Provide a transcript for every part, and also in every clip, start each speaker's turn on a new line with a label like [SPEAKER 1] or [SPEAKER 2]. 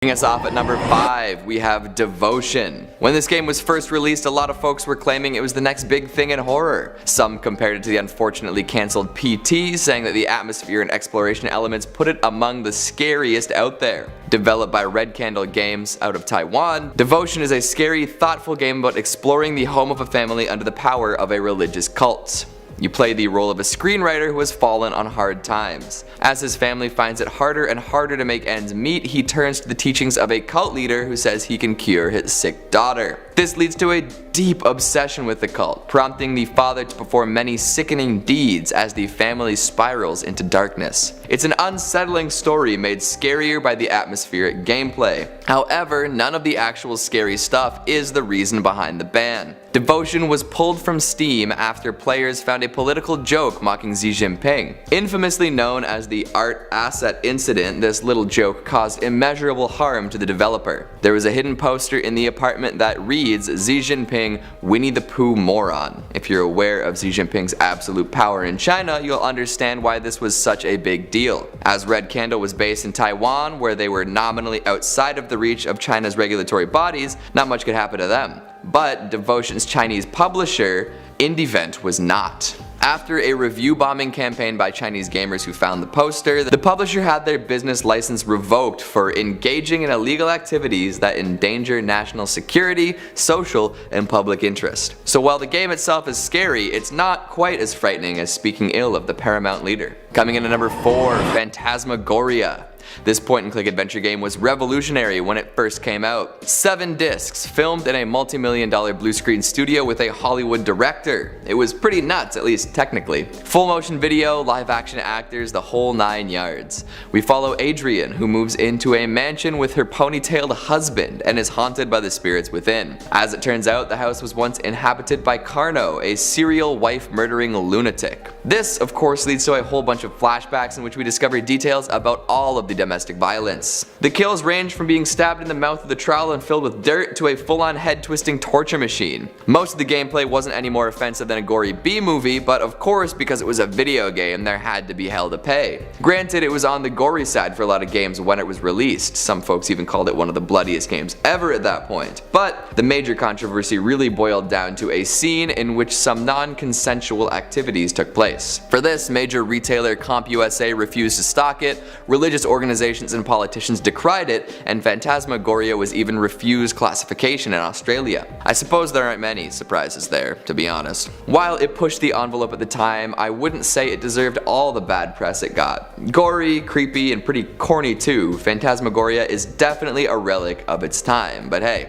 [SPEAKER 1] Kicking us off at number 5, we have Devotion. When this game was first released, a lot of folks were claiming it was the next big thing in horror. Some compared it to the unfortunately cancelled PT, saying that the atmosphere and exploration elements put it among the scariest out there. Developed by Red Candle Games out of Taiwan, Devotion is a scary, thoughtful game about exploring the home of a family under the power of a religious cult. You play the role of a screenwriter who has fallen on hard times. As his family finds it harder and harder to make ends meet, he turns to the teachings of a cult leader who says he can cure his sick daughter. This leads to a deep obsession with the cult, prompting the father to perform many sickening deeds as the family spirals into darkness. It's an unsettling story made scarier by the atmospheric gameplay. However, none of the actual scary stuff is the reason behind the ban. Devotion was pulled from Steam after players found a political joke mocking Xi Jinping. Infamously known as the Art Asset Incident, this little joke caused immeasurable harm to the developer. There was a hidden poster in the apartment that reads, "Xi Jinping, Winnie the Pooh moron." If you're aware of Xi Jinping's absolute power in China, you'll understand why this was such a big deal. As Red Candle was based in Taiwan, where they were nominally outside of the reach of China's regulatory bodies, not much could happen to them. But Devotion's Chinese publisher, IndieVent, was not. After a review bombing campaign by Chinese gamers who found the poster, the publisher had their business license revoked for engaging in illegal activities that endanger national security, social, and public interest. So while the game itself is scary, it's not quite as frightening as speaking ill of the paramount leader. Coming in at number 4, Phantasmagoria. This point-and-click adventure game was revolutionary when it first came out. 7 discs, filmed in a multi-million-dollar blue-screen studio with a Hollywood director. It was pretty nuts, at least technically. Full motion video, live-action actors, the whole 9 yards. We follow Adrian, who moves into a mansion with her ponytailed husband and is haunted by the spirits within. As it turns out, the house was once inhabited by Carno, a serial wife-murdering lunatic. This, of course, leads to a whole bunch of flashbacks in which we discover details about all of the domestic violence. The kills range from being stabbed in the mouth with a trowel and filled with dirt to a full-on head-twisting torture machine. Most of the gameplay wasn't any more offensive than a gory B-movie, but of course, because it was a video game, there had to be hell to pay. Granted, it was on the gory side for a lot of games when it was released. Some folks even called it one of the bloodiest games ever at that point. But the major controversy really boiled down to a scene in which some non-consensual activities took place. For this, major retailer CompUSA refused to stock it, religious organizations and politicians decried it, and Phantasmagoria was even refused classification in Australia. I suppose there aren't many surprises there, to be honest. While it pushed the envelope at the time, I wouldn't say it deserved all the bad press it got. Gory, creepy, and pretty corny too, Phantasmagoria is definitely a relic of its time, but hey,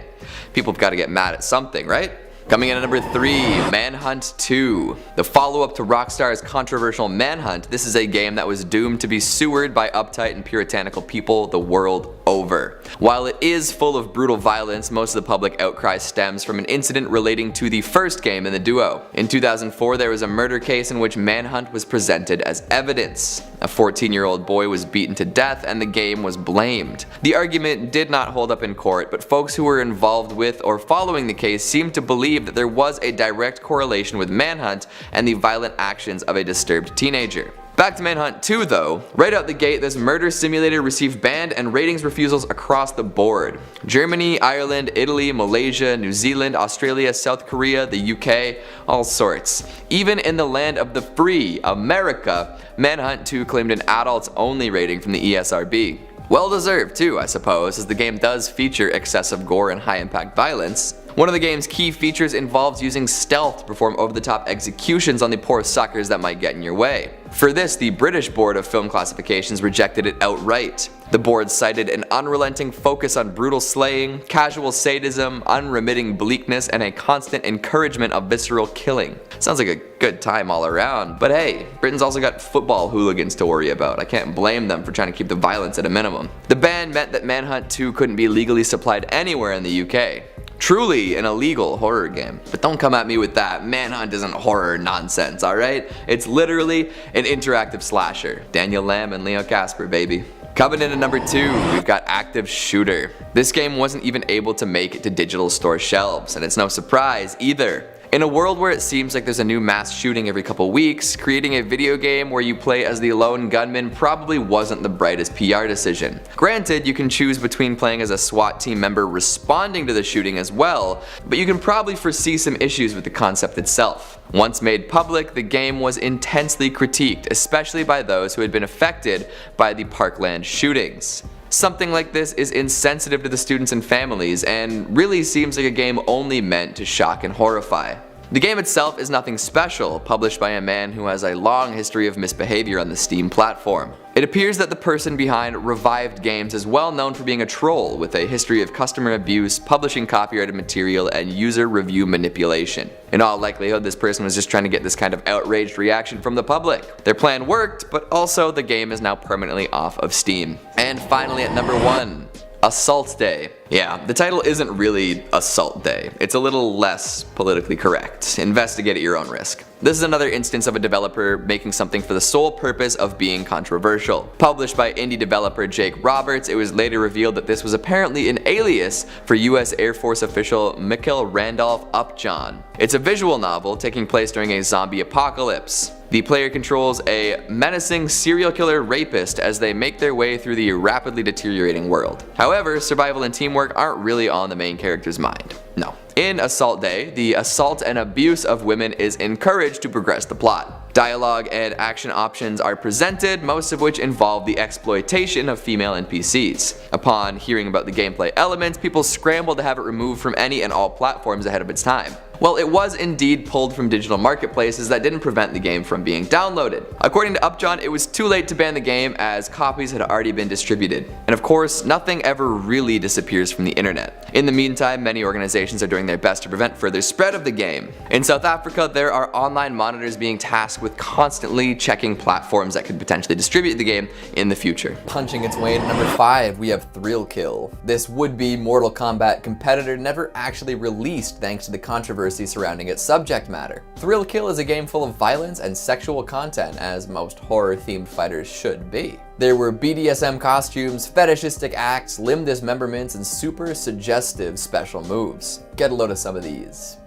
[SPEAKER 1] people have got to get mad at something, right? Coming in at number 3, Manhunt 2. The follow-up to Rockstar's controversial Manhunt, this is a game that was doomed to be sewered by uptight and puritanical people the world over. While it is full of brutal violence, most of the public outcry stems from an incident relating to the first game in the duo. In 2004, there was a murder case in which Manhunt was presented as evidence. A 14-year-old boy was beaten to death and the game was blamed. The argument did not hold up in court, but folks who were involved with or following the case seemed to believe that there was a direct correlation with Manhunt and the violent actions of a disturbed teenager. Back to Manhunt 2 though. Right out the gate, this murder simulator received banned and ratings refusals across the board. Germany, Ireland, Italy, Malaysia, New Zealand, Australia, South Korea, the UK, all sorts. Even in the land of the free, America, Manhunt 2 claimed an adults only rating from the ESRB. Well deserved too, I suppose, as the game does feature excessive gore and high impact violence. One of the game's key features involves using stealth to perform over-the-top executions on the poor suckers that might get in your way. For this, the British Board of Film Classifications rejected it outright. The board cited an unrelenting focus on brutal slaying, casual sadism, unremitting bleakness, and a constant encouragement of visceral killing. Sounds like a good time all around, but hey, Britain's also got football hooligans to worry about. I can't blame them for trying to keep the violence at a minimum. The ban meant that Manhunt 2 couldn't be legally supplied anywhere in the UK. Truly an illegal horror game. But don't come at me with that Manhunt isn't horror nonsense, alright? It's literally an interactive slasher. Daniel Lamb and Leo Casper, baby. Coming in at number 2, we've got Active Shooter. This game wasn't even able to make it to digital store shelves, and it's no surprise either. In a world where it seems like there's a new mass shooting every couple weeks, creating a video game where you play as the lone gunman probably wasn't the brightest PR decision. Granted, you can choose between playing as a SWAT team member responding to the shooting as well, but you can probably foresee some issues with the concept itself. Once made public, the game was intensely critiqued, especially by those who had been affected by the Parkland shootings. Something like this is insensitive to the students and families, and really seems like a game only meant to shock and horrify. The game itself is nothing special, published by a man who has a long history of misbehavior on the Steam platform. It appears that the person behind Revived Games is well known for being a troll, with a history of customer abuse, publishing copyrighted material, and user review manipulation. In all likelihood, this person was just trying to get this kind of outraged reaction from the public. Their plan worked, but also the game is now permanently off of Steam. And finally at number 1. Assault Day. Yeah, the title isn't really Assault Day. It's a little less politically correct. Investigate at your own risk. This is another instance of a developer making something for the sole purpose of being controversial. Published by indie developer Jake Roberts, it was later revealed that this was apparently an alias for US Air Force official Mikhail Randolph Upjohn. It's a visual novel taking place during a zombie apocalypse. The player controls a menacing serial killer rapist as they make their way through the rapidly deteriorating world. However, survival and teamwork aren't really on the main character's mind. No. In Assault Day, the assault and abuse of women is encouraged to progress the plot. Dialogue and action options are presented, most of which involve the exploitation of female NPCs. Upon hearing about the gameplay elements, people scrambled to have it removed from any and all platforms ahead of its time. Well, it was indeed pulled from digital marketplaces that didn't prevent the game from being downloaded. According to Upjohn, it was too late to ban the game as copies had already been distributed. And of course, nothing ever really disappears from the internet. In the meantime, many organizations are doing their best to prevent further spread of the game. In South Africa, there are online monitors being tasked with constantly checking platforms that could potentially distribute the game in the future. Punching its way into number 5, we have Thrill Kill. This would-be Mortal Kombat competitor never actually released thanks to the controversy surrounding its subject matter. Thrill Kill is a game full of violence and sexual content, as most horror-themed fighters should be. There were BDSM costumes, fetishistic acts, limb dismemberments, and super suggestive special moves. Get a load of some of these.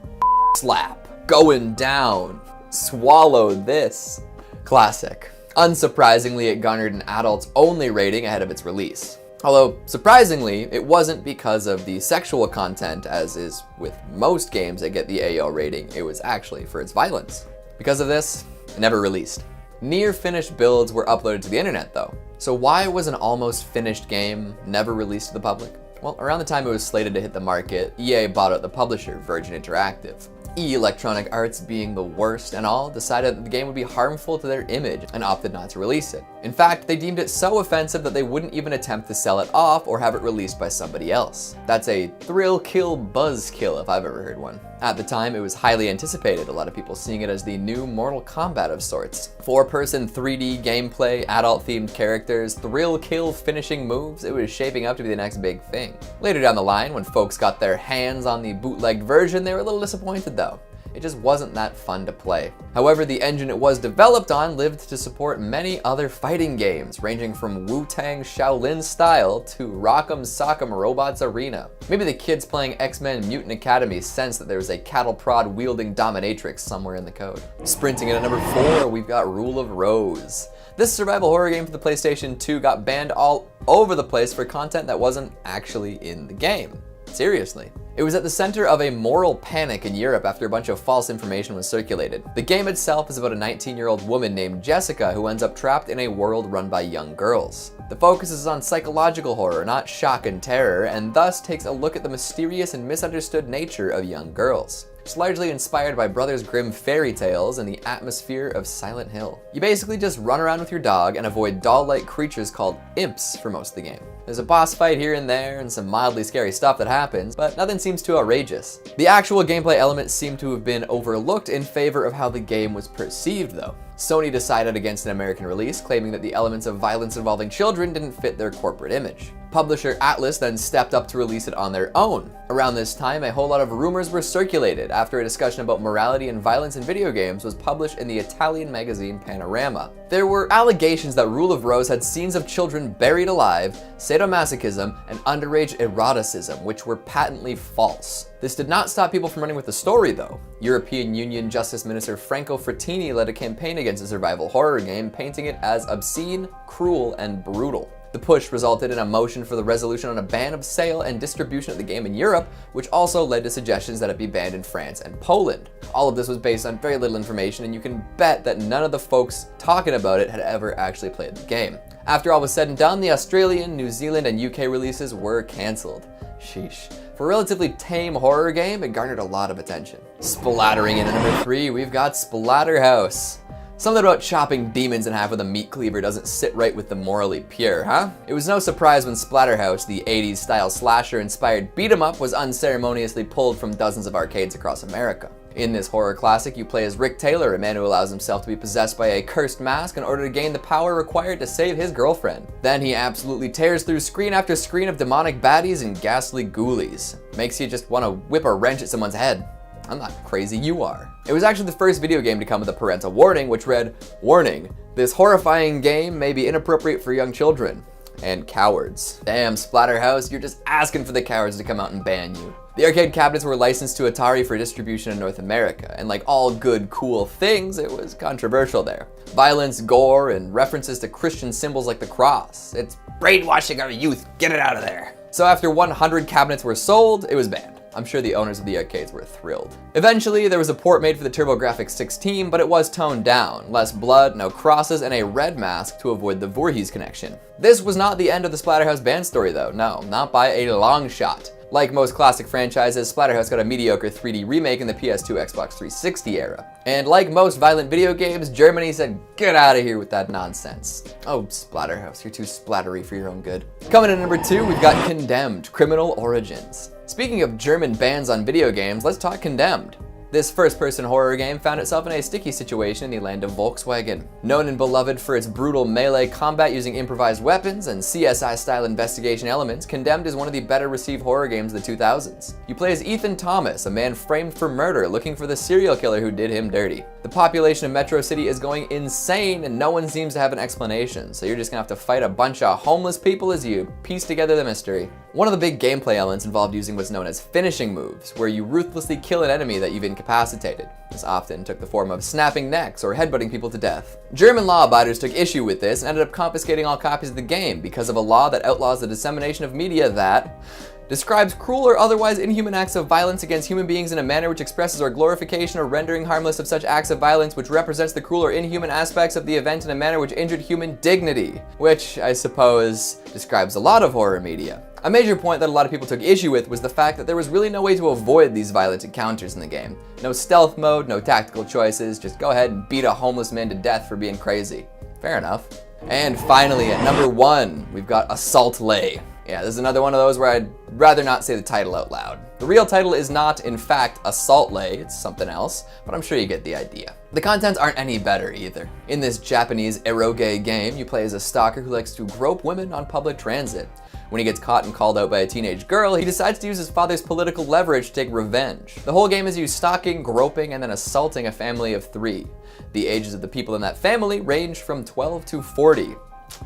[SPEAKER 1] Slap. Going down. Swallow this. Classic. Unsurprisingly, it garnered an adults-only rating ahead of its release. Although, surprisingly, it wasn't because of the sexual content, as is with most games that get the AO rating. It was actually for its violence. Because of this, it never released. Near finished builds were uploaded to the internet though. So why was an almost finished game never released to the public? Well, around the time it was slated to hit the market, EA bought out the publisher, Virgin Interactive. Electronic Arts, being the worst and all, decided that the game would be harmful to their image and opted not to release it. In fact, they deemed it so offensive that they wouldn't even attempt to sell it off or have it released by somebody else. That's a thrill kill buzzkill if I've ever heard one. At the time, it was highly anticipated, a lot of people seeing it as the new Mortal Kombat of sorts. 4-person 3D gameplay, adult-themed characters, thrill kill finishing moves, it was shaping up to be the next big thing. Later down the line, when folks got their hands on the bootlegged version, they were a little disappointed though. It just wasn't that fun to play. However, the engine it was developed on lived to support many other fighting games, ranging from Wu-Tang Shaolin style to Rock'em Sock'em Robots Arena. Maybe the kids playing X-Men Mutant Academy sensed that there was a cattle prod wielding dominatrix somewhere in the code. Sprinting in at number 4, we've got Rule of Rose. This survival horror game for the PlayStation 2 got banned all over the place for content that wasn't actually in the game. Seriously. It was at the center of a moral panic in Europe after a bunch of false information was circulated. The game itself is about a 19-year-old woman named Jessica who ends up trapped in a world run by young girls. The focus is on psychological horror, not shock and terror, and thus takes a look at the mysterious and misunderstood nature of young girls. It's largely inspired by Brothers Grimm fairy tales and the atmosphere of Silent Hill. You basically just run around with your dog and avoid doll-like creatures called imps for most of the game. There's a boss fight here and there and some mildly scary stuff that happens, but nothing seems too outrageous. The actual gameplay elements seem to have been overlooked in favor of how the game was perceived though. Sony decided against an American release, claiming that the elements of violence involving children didn't fit their corporate image. Publisher Atlas then stepped up to release it on their own. Around this time, a whole lot of rumors were circulated after a discussion about morality and violence in video games was published in the Italian magazine Panorama. There were allegations that Rule of Rose had scenes of children buried alive, sadomasochism, and underage eroticism, which were patently false. This did not stop people from running with the story, though. European Union Justice Minister Franco Frattini led a campaign against the survival horror game, painting it as obscene, cruel, and brutal. The push resulted in a motion for the resolution on a ban of sale and distribution of the game in Europe, which also led to suggestions that it be banned in France and Poland. All of this was based on very little information, and you can bet that none of the folks talking about it had ever actually played the game. After all was said and done, the Australian, New Zealand, and UK releases were cancelled. Sheesh. For a relatively tame horror game, it garnered a lot of attention. Splattering in at number 3, we've got Splatterhouse. Something about chopping demons in half with a meat cleaver doesn't sit right with the morally pure, huh? It was no surprise when Splatterhouse, the 80s style slasher-inspired beat-em-up, was unceremoniously pulled from dozens of arcades across America. In this horror classic, you play as Rick Taylor, a man who allows himself to be possessed by a cursed mask in order to gain the power required to save his girlfriend. Then he absolutely tears through screen after screen of demonic baddies and ghastly ghoulies. Makes you just want to whip a wrench at someone's head. I'm not crazy, you are. It was actually the first video game to come with a parental warning, which read, "Warning, this horrifying game may be inappropriate for young children and cowards." Damn, Splatterhouse, you're just asking for the cowards to come out and ban you. The arcade cabinets were licensed to Atari for distribution in North America, and like all good, cool things, it was controversial there. Violence, gore, and references to Christian symbols like the cross. It's brainwashing our youth, get it out of there. So after 100 cabinets were sold, it was banned. I'm sure the owners of the arcades were thrilled. Eventually, there was a port made for the TurboGrafx 16, but it was toned down. Less blood, no crosses, and a red mask to avoid the Voorhees connection. This was not the end of the Splatterhouse ban story though, no, not by a long shot. Like most classic franchises, Splatterhouse got a mediocre 3D remake in the PS2 Xbox 360 era. And like most violent video games, Germany said, get out of here with that nonsense. Oh, Splatterhouse, you're too splattery for your own good. Coming in at number 2, we've got Condemned: Criminal Origins. Speaking of German bans on video games, let's talk Condemned. This first-person horror game found itself in a sticky situation in the land of Volkswagen. Known and beloved for its brutal melee combat using improvised weapons and CSI-style investigation elements, Condemned is one of the better-received horror games of the 2000s. You play as Ethan Thomas, a man framed for murder, looking for the serial killer who did him dirty. The population of Metro City is going insane and no one seems to have an explanation, so you're just gonna have to fight a bunch of homeless people as you piece together the mystery. One of the big gameplay elements involved using what's known as finishing moves, where you ruthlessly kill an enemy that you've incapacitated. This often took the form of snapping necks or headbutting people to death. German law abiders took issue with this and ended up confiscating all copies of the game because of a law that outlaws the dissemination of media that describes cruel or otherwise inhuman acts of violence against human beings in a manner which expresses or glorification or rendering harmless of such acts of violence which represents the cruel or inhuman aspects of the event in a manner which injured human dignity, which I suppose describes a lot of horror media. A major point that a lot of people took issue with was the fact that there was really no way to avoid these violent encounters in the game. No stealth mode, no tactical choices, just go ahead and beat a homeless man to death for being crazy. Fair enough. And finally, at number 1, we've got Assault Lay. Yeah, this is another one of those where I'd rather not say the title out loud. The real title is not, in fact, Assault Lay, it's something else, but I'm sure you get the idea. The contents aren't any better either. In this Japanese eroge game, you play as a stalker who likes to grope women on public transit. When he gets caught and called out by a teenage girl, he decides to use his father's political leverage to take revenge. The whole game is you stalking, groping, and then assaulting a family of 3. The ages of the people in that family range from 12 to 40.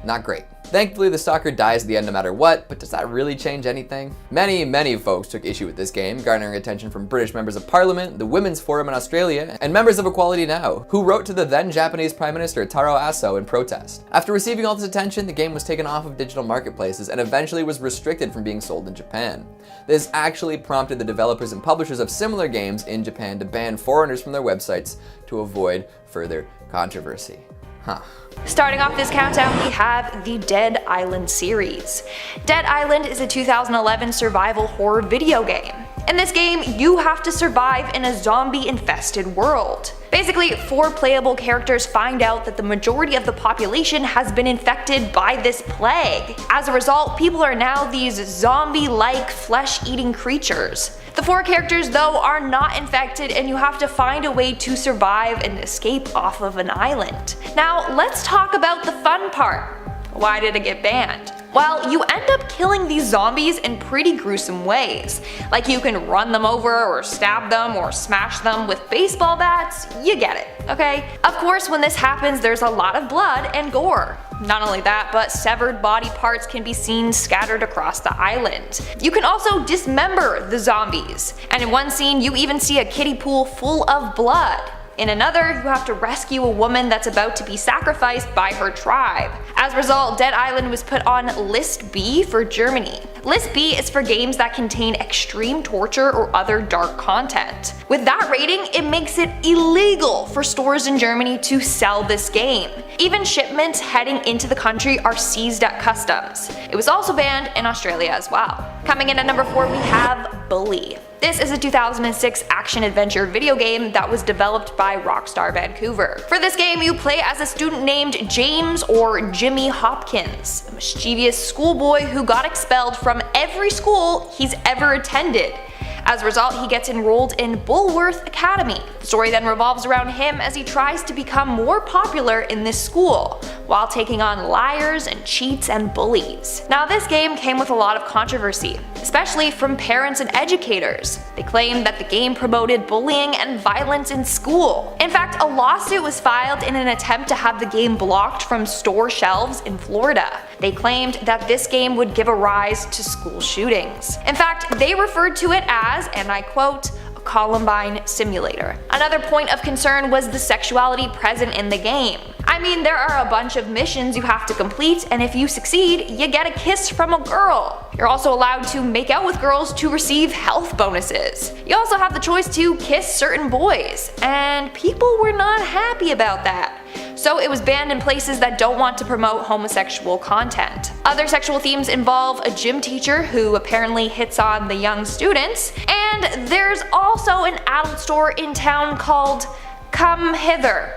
[SPEAKER 1] Not great. Thankfully, the stalker dies at the end no matter what, but does that really change anything? Many folks took issue with this game, garnering attention from British members of Parliament, the Women's Forum in Australia, and members of Equality Now, who wrote to the then Japanese Prime Minister Taro Aso in protest. After receiving all this attention, the game was taken off of digital marketplaces and eventually was restricted from being sold in Japan. This actually prompted the developers and publishers of similar games in Japan to ban foreigners from their websites to avoid further controversy. Huh.
[SPEAKER 2] Starting off this countdown, we have the Dead Island series. Dead Island is a 2011 survival horror video game. In this game, you have to survive in a zombie-infested world. Basically, 4 playable characters find out that the majority of the population has been infected by this plague. As a result, people are now these zombie-like flesh-eating creatures. The 4 characters, though, are not infected, and you have to find a way to survive and escape off of an island. Now, let's talk about the fun part. Why did it get banned? Well, you end up killing these zombies in pretty gruesome ways. Like you can run them over or stab them or smash them with baseball bats, you get it, okay? Of course, when this happens, there's a lot of blood and gore. Not only that, but severed body parts can be seen scattered across the island. You can also dismember the zombies, and in one scene you even see a kiddie pool full of blood. In another, you have to rescue a woman that's about to be sacrificed by her tribe. As a result, Dead Island was put on List B for Germany. List B is for games that contain extreme torture or other dark content. With that rating, it makes it illegal for stores in Germany to sell this game. Even shipments heading into the country are seized at customs. It was also banned in Australia as well. Coming in at number 4, we have Bully. This is a 2006 action-adventure video game that was developed by Rockstar Vancouver. For this game, you play as a student named James or Jimmy Hopkins, a mischievous schoolboy who got expelled from every school he's ever attended. As a result, he gets enrolled in Bulworth Academy. The story then revolves around him as he tries to become more popular in this school, while taking on liars and cheats and bullies. Now, this game came with a lot of controversy, especially from parents and educators. They claimed that the game promoted bullying and violence in school. In fact, a lawsuit was filed in an attempt to have the game blocked from store shelves in Florida. They claimed that this game would give a rise to school shootings. In fact, they referred to it as, and I quote, a Columbine simulator. Another point of concern was the sexuality present in the game. I mean, there are a bunch of missions you have to complete, and if you succeed, you get a kiss from a girl. You're also allowed to make out with girls to receive health bonuses. You also have the choice to kiss certain boys, and people were not happy about that. So it was banned in places that don't want to promote homosexual content. Other sexual themes involve a gym teacher who apparently hits on the young students, and there's also an adult store in town called Come Hither.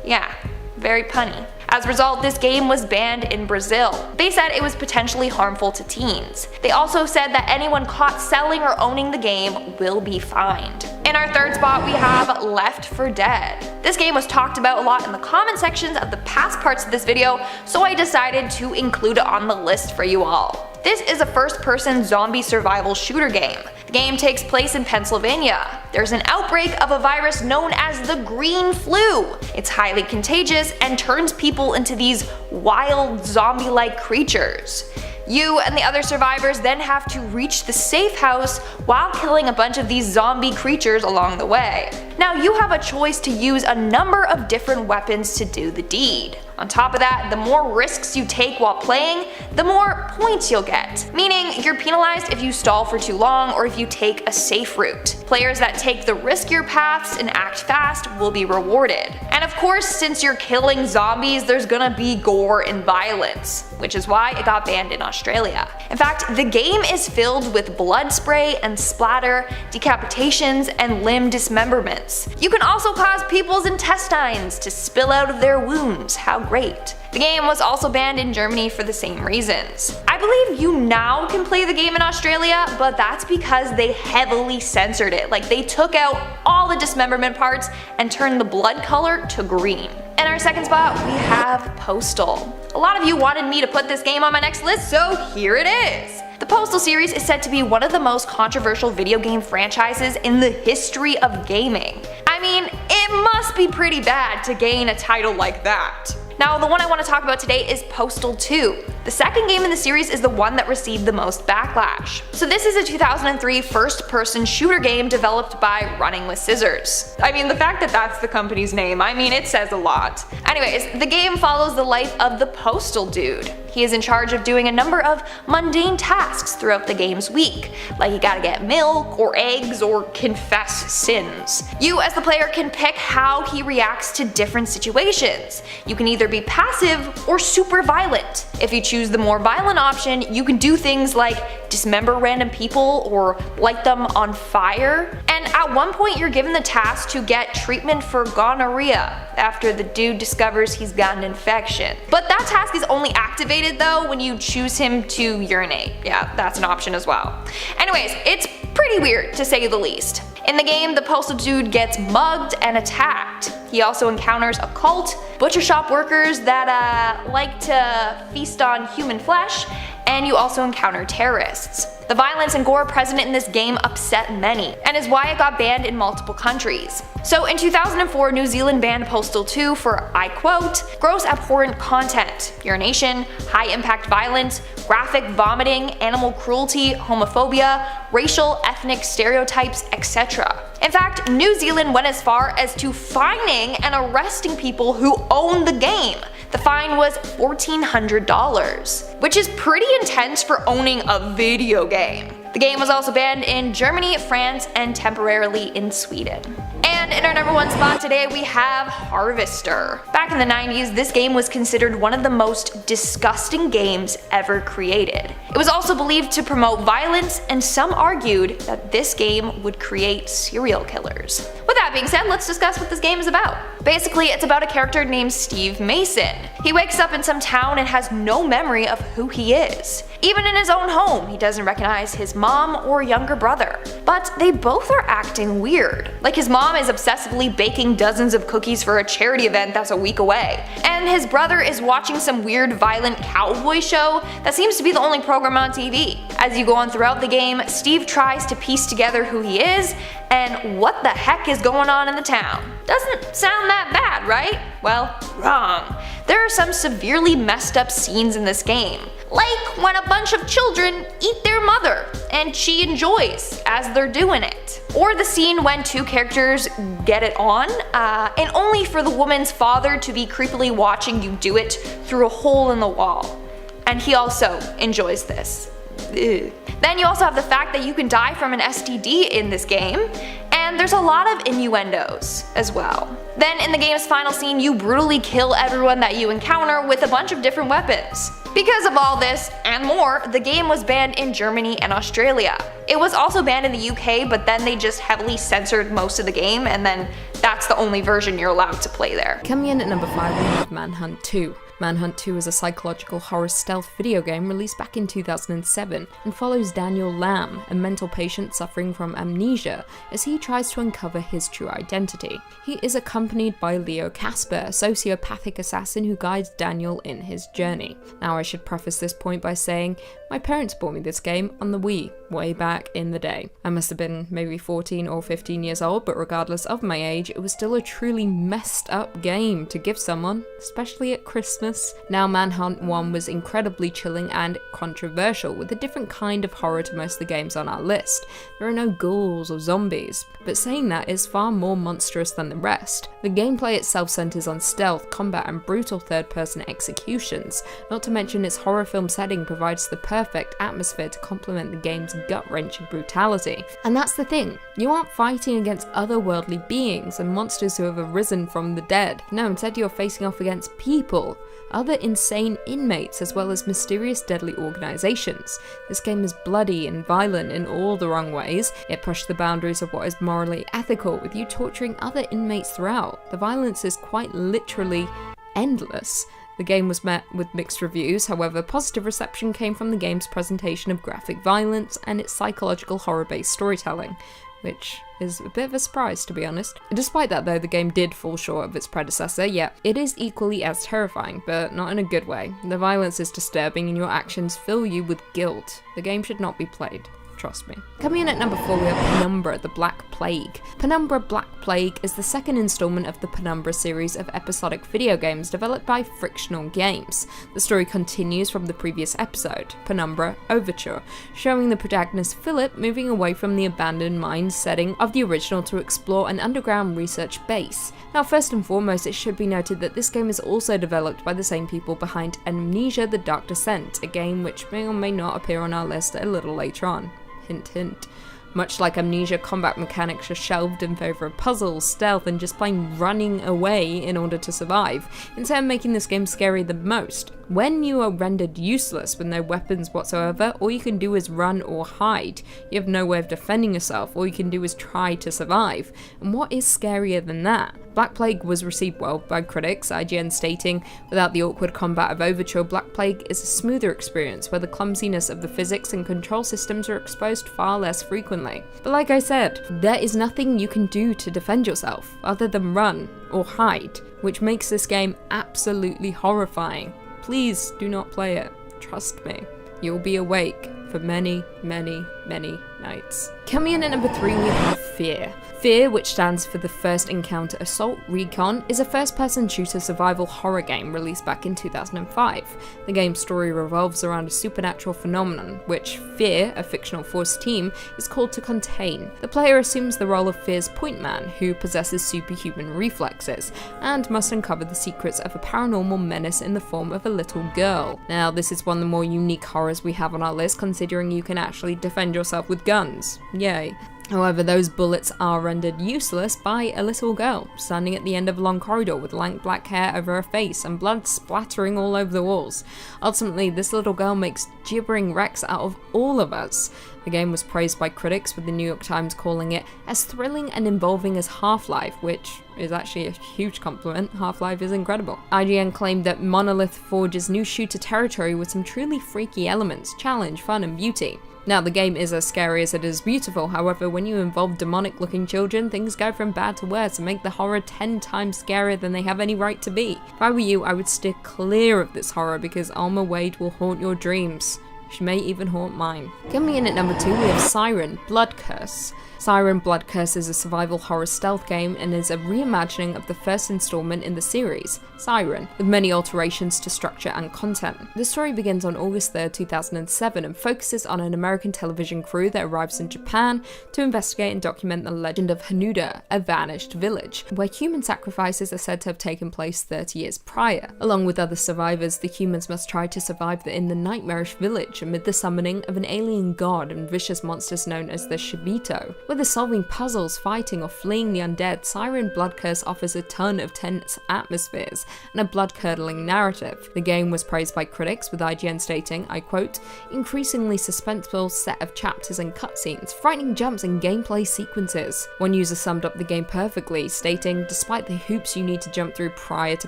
[SPEAKER 2] Yeah, very punny. As a result, this game was banned in Brazil. They said it was potentially harmful to teens. They also said that anyone caught selling or owning the game will be fined. In our third spot, we have Left 4 Dead. This game was talked about a lot in the comment sections of the past parts of this video, so I decided to include it on the list for you all. This is a first-person zombie survival shooter game. The game takes place in Pennsylvania. There's an outbreak of a virus known as the green flu. It's highly contagious and turns people into these wild zombie-like creatures. You and the other survivors then have to reach the safe house while killing a bunch of these zombie creatures along the way. Now, you have a choice to use a number of different weapons to do the deed. On top of that, the more risks you take while playing, the more points you'll get, meaning you're penalized if you stall for too long or if you take a safe route. Players that take the riskier paths and act fast will be rewarded. And of course, since you're killing zombies, there's gonna be gore and violence, which is why it got banned in Australia. In fact, the game is filled with blood spray and splatter, decapitations, and limb dismemberments. You can also cause people's intestines to spill out of their wounds. How great. The game was also banned in Germany for the same reasons. I believe you now can play the game in Australia, but that's because they heavily censored it. Like, they took out all the dismemberment parts and turned the blood color to green. In our second spot, we have Postal. A lot of you wanted me to put this game on my next list, so here it is. The Postal series is said to be one of the most controversial video game franchises in the history of gaming. I mean, it must be pretty bad to gain a title like that. Now, the one I want to talk about today is Postal 2. The second game in the series is the one that received the most backlash. So this is a 2003 first-person shooter game developed by Running with Scissors. I mean, the fact that that's the company's name, I mean, it says a lot. Anyways, the game follows the life of the Postal Dude. He is in charge of doing a number of mundane tasks throughout the game's week, like you gotta get milk or eggs or confess sins. You as the player can pick how he reacts to different situations. You can either be passive or super violent. If you choose the more violent option, you can do things like dismember random people or light them on fire. And at one point you're given the task to get treatment for gonorrhea after the dude discovers he's got an infection. But that task is only activated though when you choose him to urinate. Yeah, that's an option as well. Anyways, it's pretty weird to say the least. In the game, the postal dude gets mugged and attacked. He also encounters a cult, butcher shop workers that like to feast on human flesh, and you also encounter terrorists. The violence and gore present in this game upset many, and is why it got banned in multiple countries. So in 2004, New Zealand banned Postal 2 for, I quote, gross abhorrent content, urination, high-impact violence, graphic vomiting, animal cruelty, homophobia, racial, ethnic stereotypes, etc. In fact, New Zealand went as far as to fining and arresting people who owned the game. The fine was $1,400, which is pretty intense for owning a video game. The game was also banned in Germany, France, and temporarily in Sweden. And in our number 1 spot today we have Harvester. Back in the 90s, this game was considered one of the most disgusting games ever created. It was also believed to promote violence, and some argued that this game would create serial killers. With that being said, let's discuss what this game is about. Basically, it's about a character named Steve Mason. He wakes up in some town and has no memory of who he is. Even in his own home, he doesn't recognize his mom or younger brother. But they both are acting weird. Like his mom is obsessively baking dozens of cookies for a charity event that's a week away. And his brother is watching some weird violent cowboy show that seems to be the only program on TV. As you go on throughout the game, Steve tries to piece together who he is and what the heck is going on in the town. Doesn't sound that bad, right? Well, wrong. There are some severely messed up scenes in this game. Like when a bunch of children eat their mother, and she enjoys as they're doing it. Or the scene when 2 characters get it on, and only for the woman's father to be creepily watching you do it through a hole in the wall. And he also enjoys this. Ugh. Then you also have the fact that you can die from an STD in this game, and there's a lot of innuendos as well. Then in the game's final scene, you brutally kill everyone that you encounter with a bunch of different weapons. Because of all this and more, the game was banned in Germany and Australia. It was also banned in the UK, but then they just heavily censored most of the game, and then that's the only version you're allowed to play there.
[SPEAKER 3] Coming in at number 5 we have Manhunt 2. Manhunt 2 is a psychological horror stealth video game released back in 2007 and follows Daniel Lamb, a mental patient suffering from amnesia, as he tries to uncover his true identity. He is accompanied by Leo Casper, a sociopathic assassin who guides Daniel in his journey. Now I should preface this point by saying, my parents bought me this game on the Wii, way back in the day. I must have been maybe 14 or 15 years old, but regardless of my age, it was still a truly messed up game to give someone, especially at Christmas. Now Manhunt 1 was incredibly chilling and controversial, with a different kind of horror to most of the games on our list. There are no ghouls or zombies, but saying that is far more monstrous than the rest. The gameplay itself centers on stealth, combat, and brutal third-person executions. Not to mention its horror film setting provides the perfect atmosphere to complement the game's gut-wrenching brutality. And that's the thing, you aren't fighting against otherworldly beings and monsters who have arisen from the dead. No, instead you're facing off against people, other insane inmates, as well as mysterious deadly organizations. This game is bloody and violent in all the wrong ways. It pushed the boundaries of what is morally ethical, with you torturing other inmates throughout. The violence is quite literally endless. The game was met with mixed reviews, however positive reception came from the game's presentation of graphic violence and its psychological horror-based storytelling, which is a bit of a surprise, to be honest. Despite that though, the game did fall short of its predecessor, yet it is equally as terrifying, but not in a good way. The violence is disturbing and your actions fill you with guilt. The game should not be played. Trust me. Coming in at number 4 we have Penumbra: The Black Plague. Penumbra: Black Plague is the second installment of the Penumbra series of episodic video games developed by Frictional Games. The story continues from the previous episode, Penumbra: Overture, showing the protagonist Philip moving away from the abandoned mine setting of the original to explore an underground research base. Now first and foremost, it should be noted that this game is also developed by the same people behind Amnesia: The Dark Descent, a game which may or may not appear on our list a little later on. Hint hint. Much like Amnesia, combat mechanics are shelved in favour of puzzles, stealth, and just plain running away in order to survive, instead of making this game scary the most. When you are rendered useless with no weapons whatsoever, all you can do is run or hide. You have no way of defending yourself, all you can do is try to survive. And what is scarier than that? Black Plague was received well by critics, IGN stating, "Without the awkward combat of Overture, Black Plague is a smoother experience where the clumsiness of the physics and control systems are exposed far less frequently." But like I said, there is nothing you can do to defend yourself other than run or hide, which makes this game absolutely horrifying. Please do not play it. Trust me. You'll be awake for many, many, many nights. Coming in at number 3, we have Fear. Fear, which stands for the First Encounter Assault Recon, is a first-person shooter survival horror game released back in 2005. The game's story revolves around a supernatural phenomenon, which Fear, a fictional force team, is called to contain. The player assumes the role of Fear's point man, who possesses superhuman reflexes, and must uncover the secrets of a paranormal menace in the form of a little girl. Now, this is one of the more unique horrors we have on our list, considering you can actually defend yourself with guns. Yay. However, those bullets are rendered useless by a little girl standing at the end of a long corridor with lank black hair over her face and blood splattering all over the walls. Ultimately, this little girl makes gibbering wrecks out of all of us. The game was praised by critics, with the New York Times calling it as thrilling and involving as Half-Life, which is actually a huge compliment. Half-Life is incredible. IGN claimed that Monolith forges new shooter territory with some truly freaky elements, challenge, fun, and beauty. Now, the game is as scary as it is beautiful, however, when you involve demonic-looking children, things go from bad to worse and make the horror 10 times scarier than they have any right to be. If I were you, I would steer clear of this horror because Alma Wade will haunt your dreams. She may even haunt mine. Coming in at number 2, we have Siren: Blood Curse. Siren: Blood Curse is a survival horror stealth game and is a reimagining of the first installment in the series, Siren, with many alterations to structure and content. The story begins on August 3rd, 2007 and focuses on an American television crew that arrives in Japan to investigate and document the legend of Hanuda, a vanished village, where human sacrifices are said to have taken place 30 years prior. Along with other survivors, the humans must try to survive in the nightmarish village amid the summoning of an alien god and vicious monsters known as the Shibito. Whether solving puzzles, fighting, or fleeing the undead, Siren: Blood Curse offers a ton of tense atmospheres and a blood-curdling narrative. The game was praised by critics, with IGN stating, I quote, "increasingly suspenseful set of chapters and cutscenes, frightening jumps and gameplay sequences." One user summed up the game perfectly, stating, "Despite the hoops you need to jump through prior to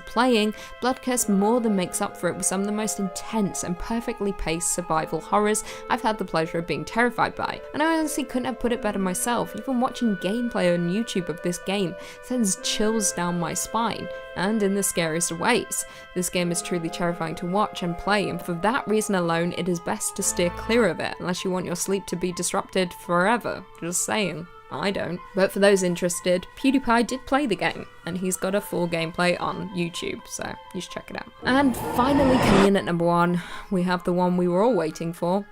[SPEAKER 3] playing, Blood Curse more than makes up for it with some of the most intense and perfectly paced survival horrors I've had the pleasure of being terrified by." And I honestly couldn't have put it better myself. Even watching gameplay on YouTube of this game sends chills down my spine, and in the scariest of ways. This game is truly terrifying to watch and play, and for that reason alone, it is best to steer clear of it, unless you want your sleep to be disrupted forever. Just saying. I don't. But for those interested, PewDiePie did play the game, and he's got a full gameplay on YouTube, so you should check it out. And finally, coming in at number 1, we have the one we were all waiting for.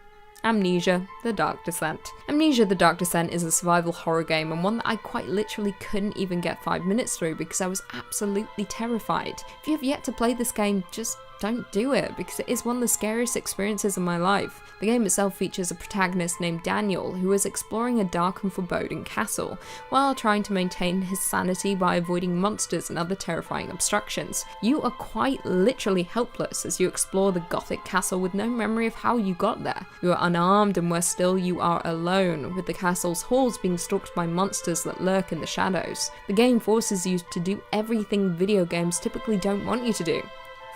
[SPEAKER 3] Amnesia: The Dark Descent. Amnesia: The Dark Descent is a survival horror game, and one that I quite literally couldn't even get 5 minutes through because I was absolutely terrified. If you have yet to play this game, just don't do it, because it is one of the scariest experiences of my life. The game itself features a protagonist named Daniel, who is exploring a dark and foreboding castle, while trying to maintain his sanity by avoiding monsters and other terrifying obstructions. You are quite literally helpless as you explore the gothic castle with no memory of how you got there. You are unarmed, and worse still, you are alone, with the castle's halls being stalked by monsters that lurk in the shadows. The game forces you to do everything video games typically don't want you to do.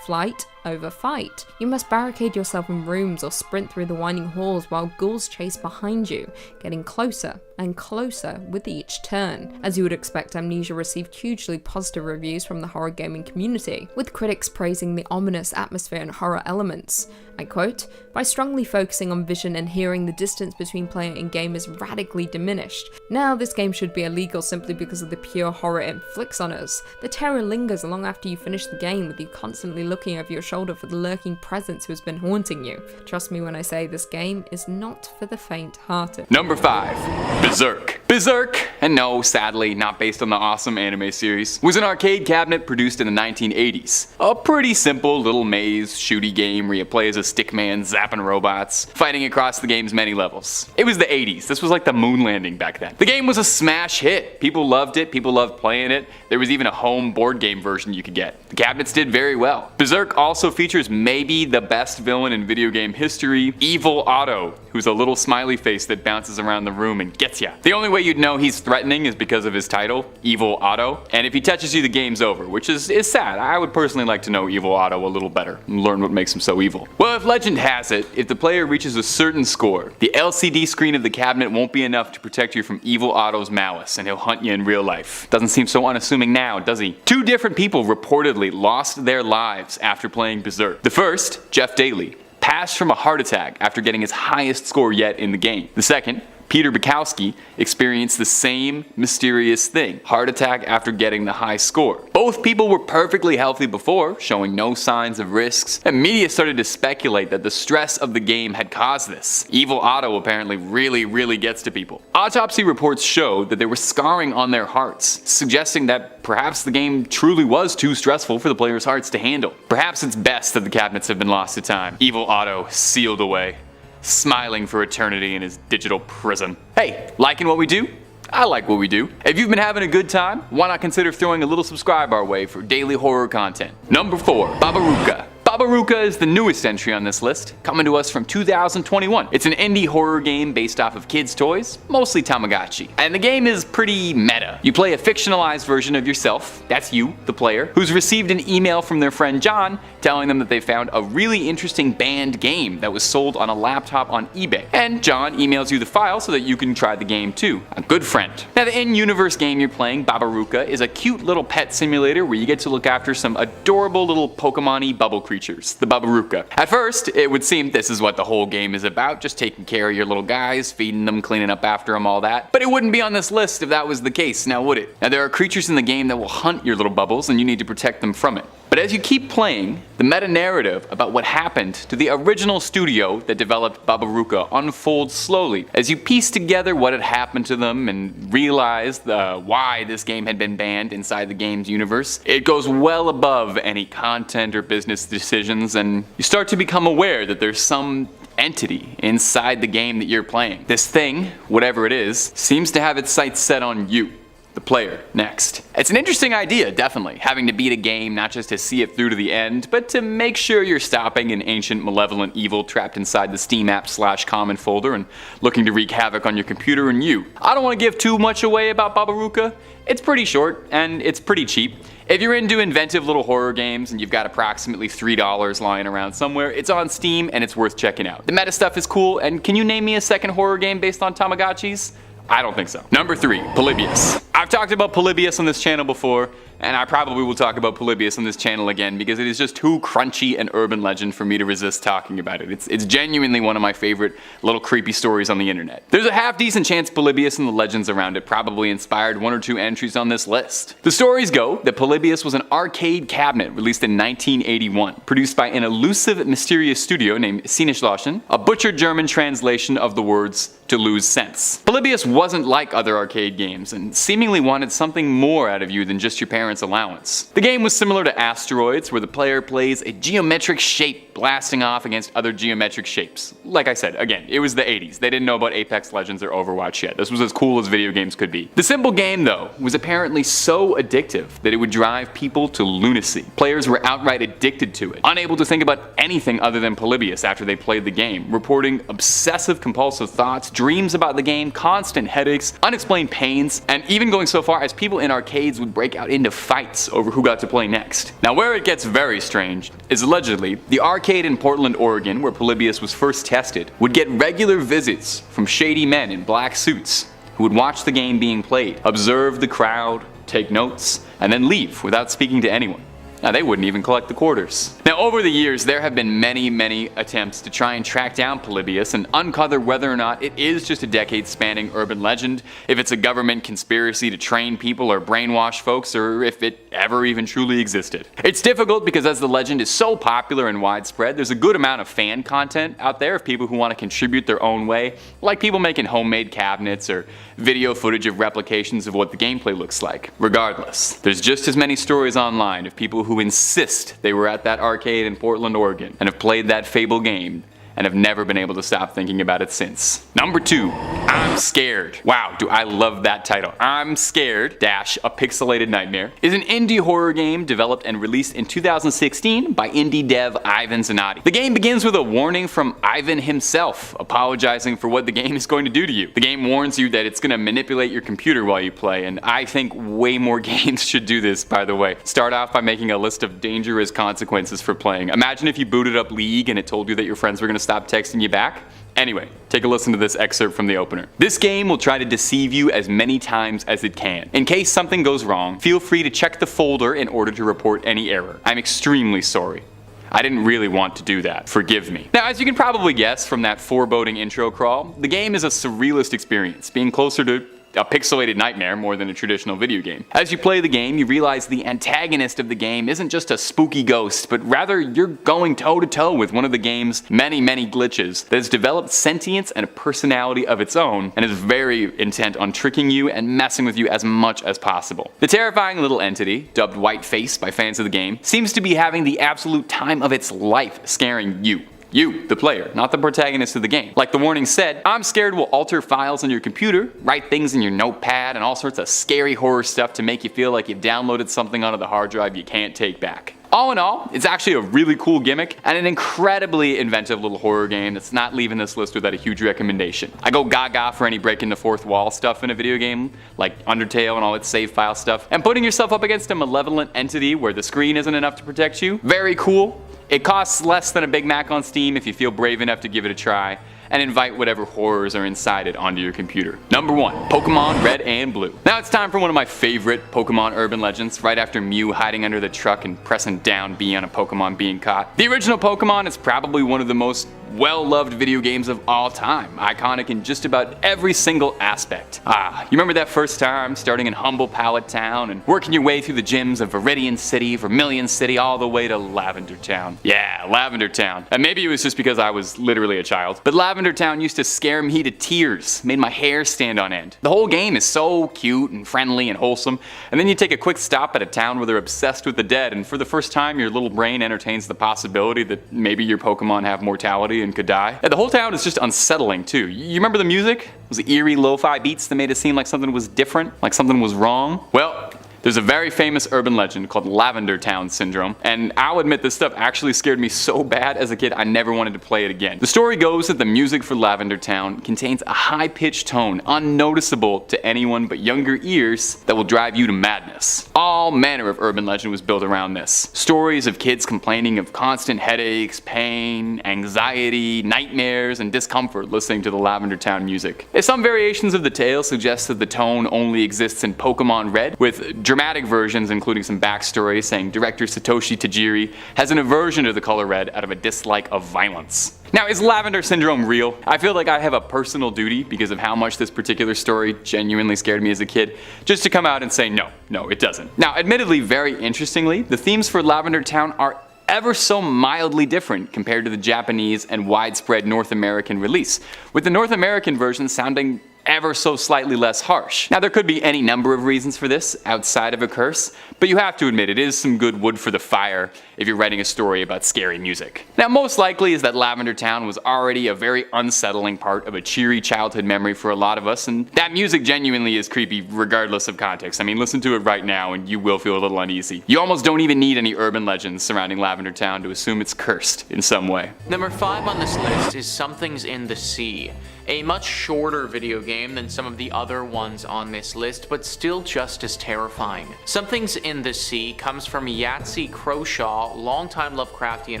[SPEAKER 3] Flight over fight. You must barricade yourself in rooms or sprint through the winding halls while ghouls chase behind you, getting closer and closer with each turn. As you would expect, Amnesia received hugely positive reviews from the horror gaming community, with critics praising the ominous atmosphere and horror elements. I quote, "By strongly focusing on vision and hearing, the distance between player and game is radically diminished. Now this game should be illegal simply because of the pure horror it inflicts on us. The terror lingers long after you finish the game, with you constantly looking over your shoulder for the lurking presence who has been haunting you. Trust me when I say this game is not for the faint-hearted."
[SPEAKER 4] Number 5. Berserk. Berserk, and no, sadly, not based on the awesome anime series, was an arcade cabinet produced in the 1980s. A pretty simple little maze shooty game where you play as a stickman zapping robots, fighting across the game's many levels. It was the 80s, this was like the moon landing back then. The game was a smash hit, people loved it, people loved playing it, there was even a home board game version you could get. The cabinets did very well. Berserk also features maybe the best villain in video game history, Evil Otto, who's a little smiley face that bounces around the room and gets ya. The only way you'd know he's threatening is because of his title, Evil Otto, and if he touches you the game's over, which is sad. I would personally like to know Evil Otto a little better and learn what makes him so evil. Well, if legend has it, if the player reaches a certain score, the LCD screen of the cabinet won't be enough to protect you from Evil Otto's malice, and he'll hunt you in real life. Doesn't seem so unassuming now, does he? Two different people reportedly lost their lives after playing Berserk. The first, Jeff Daly, passed from a heart attack after getting his highest score yet in the game. The second, Peter Bukowski, experienced the same mysterious thing, heart attack after getting the high score. Both people were perfectly healthy before, showing no signs of risks, and media started to speculate that the stress of the game had caused this. Evil Otto apparently really gets to people. Autopsy reports showed that there was scarring on their hearts, suggesting that perhaps the game truly was too stressful for the players' hearts to handle. Perhaps it's best that the cabinets have been lost to time. Evil Otto sealed away, smiling for eternity in his digital prison. Hey, liking what we do? I like what we do. If you've been having a good time, why not consider throwing a little subscribe our way for daily horror content. Number 4, Babaruka. Babaruka is the newest entry on this list, coming to us from 2021. It's an indie horror game based off of kids' toys, mostly Tamagotchi. And the game is pretty meta. You play a fictionalized version of yourself, that's you, the player, who's received an email from their friend John telling them that they found a really interesting banned game that was sold on a laptop on eBay. And John emails you the file so that you can try the game too. A good friend. Now the in-universe game you're playing, Babaruka, is a cute little pet simulator where you get to look after some adorable little Pokemon-y bubble creatures, the Babaruka. At first, it would seem this is what the whole game is about, just taking care of your little guys, feeding them, cleaning up after them, all that. But it wouldn't be on this list if that was the case, now would it? Now there are creatures in the game that will hunt your little bubbles and you need to protect them from it. But as you keep playing, the meta-narrative about what happened to the original studio that developed Babaruka unfolds slowly as you piece together what had happened to them and realize why this game had been banned inside the game's universe. It goes well above any content or business decisions, and you start to become aware that there's some entity inside the game that you're playing. This thing, whatever it is, seems to have its sights set on you, the player, next. It's an interesting idea, definitely, having to beat a game not just to see it through to the end, but to make sure you're stopping an ancient malevolent evil trapped inside the Steam app/common folder and looking to wreak havoc on your computer and you. I don't want to give too much away about Babaruka. It's pretty short, and it's pretty cheap. If you're into inventive little horror games and you've got approximately $3 lying around somewhere, it's on Steam and it's worth checking out. The meta stuff is cool, and can you name me a second horror game based on Tamagotchis? I don't think so. Number 3, Polybius. I've talked about Polybius on this channel before, and I probably will talk about Polybius on this channel again because it is just too crunchy an urban legend for me to resist talking about it. It's genuinely one of my favorite little creepy stories on the internet. There's a half-decent chance Polybius and the legends around it probably inspired 1 or 2 entries on this list. The stories go that Polybius was an arcade cabinet released in 1981, produced by an elusive, mysterious studio named Sinneschlossen, a butchered German translation of the words to lose sense. Polybius wasn't like other arcade games and seemingly wanted something more out of you than just your parents' allowance. The game was similar to Asteroids, where the player plays a geometric shape blasting off against other geometric shapes. Like I said, again, it was the 80s. They didn't know about Apex Legends or Overwatch yet. This was as cool as video games could be. The simple game, though, was apparently so addictive that it would drive people to lunacy. Players were outright addicted to it, unable to think about anything other than Polybius after they played the game, reporting obsessive compulsive thoughts, dreams about the game, constant headaches, unexplained pains, and even going so far as people in arcades would break out into fights over who got to play next. Now where it gets very strange is allegedly the arcade in Portland, Oregon, where Polybius was first tested, would get regular visits from shady men in black suits who would watch the game being played, observe the crowd, take notes, and then leave without speaking to anyone. Now, they wouldn't even collect the quarters. Now, over the years, there have been many attempts to try and track down Polybius and uncover whether or not it is just a decade-spanning urban legend, if it's a government conspiracy to train people or brainwash folks, or if it ever even truly existed. It's difficult because as the legend is so popular and widespread, there's a good amount of fan content out there of people who want to contribute their own way, like people making homemade cabinets or video footage of replications of what the gameplay looks like. Regardless, there's just as many stories online of people who insist they were at that arcade in Portland, Oregon, and have played that fable game, and have never been able to stop thinking about it since. Number 2, I'm Scared. Wow, do I love that title. I'm Scared, a Pixelated Nightmare, is an indie horror game developed and released in 2016 by indie dev Ivan Zanotti. The game begins with a warning from Ivan himself, apologizing for what the game is going to do to you. The game warns you that it's going to manipulate your computer while you play, and I think way more games should do this, by the way. Start off by making a list of dangerous consequences for playing. Imagine if you booted up League and it told you that your friends were going to stop texting you back. Anyway, take a listen to this excerpt from the opener. This game will try to deceive you as many times as it can. In case something goes wrong, feel free to check the folder in order to report any error. I'm extremely sorry. I didn't really want to do that. Forgive me. Now, as you can probably guess from that foreboding intro crawl, the game is a surrealist experience, being closer to a pixelated nightmare more than a traditional video game. As you play the game, you realize the antagonist of the game isn't just a spooky ghost, but rather you're going toe to toe with one of the game's many glitches that has developed sentience and a personality of its own, and is very intent on tricking you and messing with you as much as possible. The terrifying little entity, dubbed White Face by fans of the game, seems to be having the absolute time of its life scaring you. You, the player, not the protagonist of the game. Like the warning said, I'm Scared will alter files on your computer, write things in your notepad, and all sorts of scary horror stuff to make you feel like you've downloaded something onto the hard drive you can't take back. All in all, it's actually a really cool gimmick and an incredibly inventive little horror game that's not leaving this list without a huge recommendation. I go gaga for any breaking the fourth wall stuff in a video game, like Undertale and all its save file stuff, and putting yourself up against a malevolent entity where the screen isn't enough to protect you. Very cool. It costs less than a Big Mac on Steam if you feel brave enough to give it a try, and invite whatever horrors are inside it onto your computer. Number 1, Pokemon Red and Blue. Now it's time for one of my favorite Pokemon urban legends, right after Mew hiding under the truck and pressing down B on a Pokemon being caught. The original Pokemon is probably one of the most well-loved video games of all time, iconic in just about every single aspect. You remember that first time, starting in Humble Pallet Town and working your way through the gyms of Viridian City, Vermilion City, all the way to Lavender Town. Yeah, Lavender Town. And maybe it was just because I was literally a child, but Lavender Town used to scare me to tears, made my hair stand on end. The whole game is so cute and friendly and wholesome, and then you take a quick stop at a town where they're obsessed with the dead, and for the first time your little brain entertains the possibility that maybe your Pokemon have mortality and could die. And the whole town is just unsettling too. You remember the music? It was eerie lo-fi beats that made it seem like something was different, like something was wrong. Well, there's a very famous urban legend called Lavender Town Syndrome, and I'll admit this stuff actually scared me so bad as a kid I never wanted to play it again. The story goes that the music for Lavender Town contains a high-pitched tone unnoticeable to anyone but younger ears that will drive you to madness. All manner of urban legend was built around this. Stories of kids complaining of constant headaches, pain, anxiety, nightmares, and discomfort listening to the Lavender Town music. Some variations of the tale suggest that the tone only exists in Pokemon Red, with dramatic versions including some backstory saying director Satoshi Tajiri has an aversion to the color red out of a dislike of violence. Now, is Lavender Syndrome real? I feel like I have a personal duty, because of how much this particular story genuinely scared me as a kid, just to come out and say no, it doesn't. Now, admittedly, very interestingly, the themes for Lavender Town are ever so mildly different compared to the Japanese and widespread North American release, with the North American version sounding ever so slightly less harsh. Now, there could be any number of reasons for this outside of a curse, but you have to admit it is some good wood for the fire if you're writing a story about scary music. Now, most likely is that Lavender Town was already a very unsettling part of a cheery childhood memory for a lot of us, and that music genuinely is creepy regardless of context. I mean, listen to it right now and you will feel a little uneasy. You almost don't even need any urban legends surrounding Lavender Town to assume it's cursed in some way.
[SPEAKER 5] Number 5 on this list is Something's in the Sea. A much shorter video game than some of the other ones on this list, but still just as terrifying. Something's in the Sea comes from Yahtzee Croshaw, longtime Lovecraftian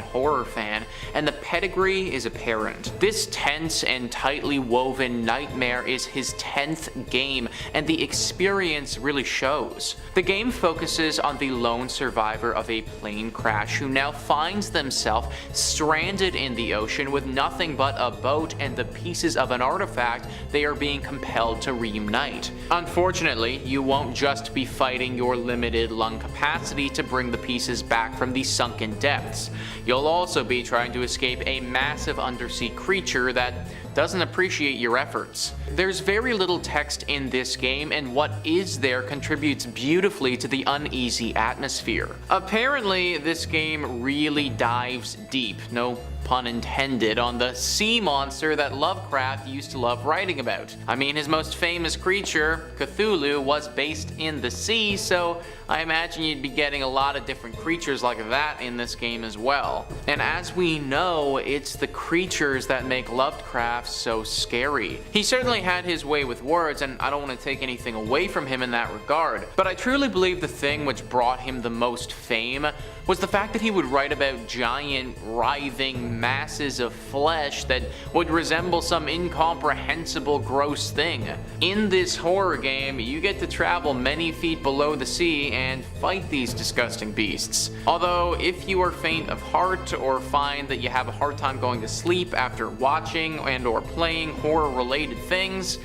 [SPEAKER 5] horror fan, and the pedigree is apparent. This tense and tightly woven nightmare is his 10th game, and the experience really shows. The game focuses on the lone survivor of a plane crash who now finds themselves stranded in the ocean with nothing but a boat and the pieces of an artifact they are being compelled to reunite. Unfortunately, you won't just be fighting your limited lung capacity to bring the pieces back from the sunken depths. You'll also be trying to escape a massive undersea creature that doesn't appreciate your efforts. There's very little text in this game, and what is there contributes beautifully to the uneasy atmosphere. Apparently, this game really dives deep, no pun intended, on the sea monster that Lovecraft used to love writing about. I mean, his most famous creature, Cthulhu, was based in the sea, so I imagine you'd be getting a lot of different creatures like that in this game as well. And as we know, it's the creatures that make Lovecraft so scary. He certainly had his way with words, and I don't want to take anything away from him in that regard, but I truly believe the thing which brought him the most fame was the fact that he would write about giant, writhing masses of flesh that would resemble some incomprehensible, gross thing. In this horror game, you get to travel many feet below the sea and fight these disgusting beasts. Although, if you are faint of heart or find that you have a hard time going to sleep after watching and or playing horror-related things,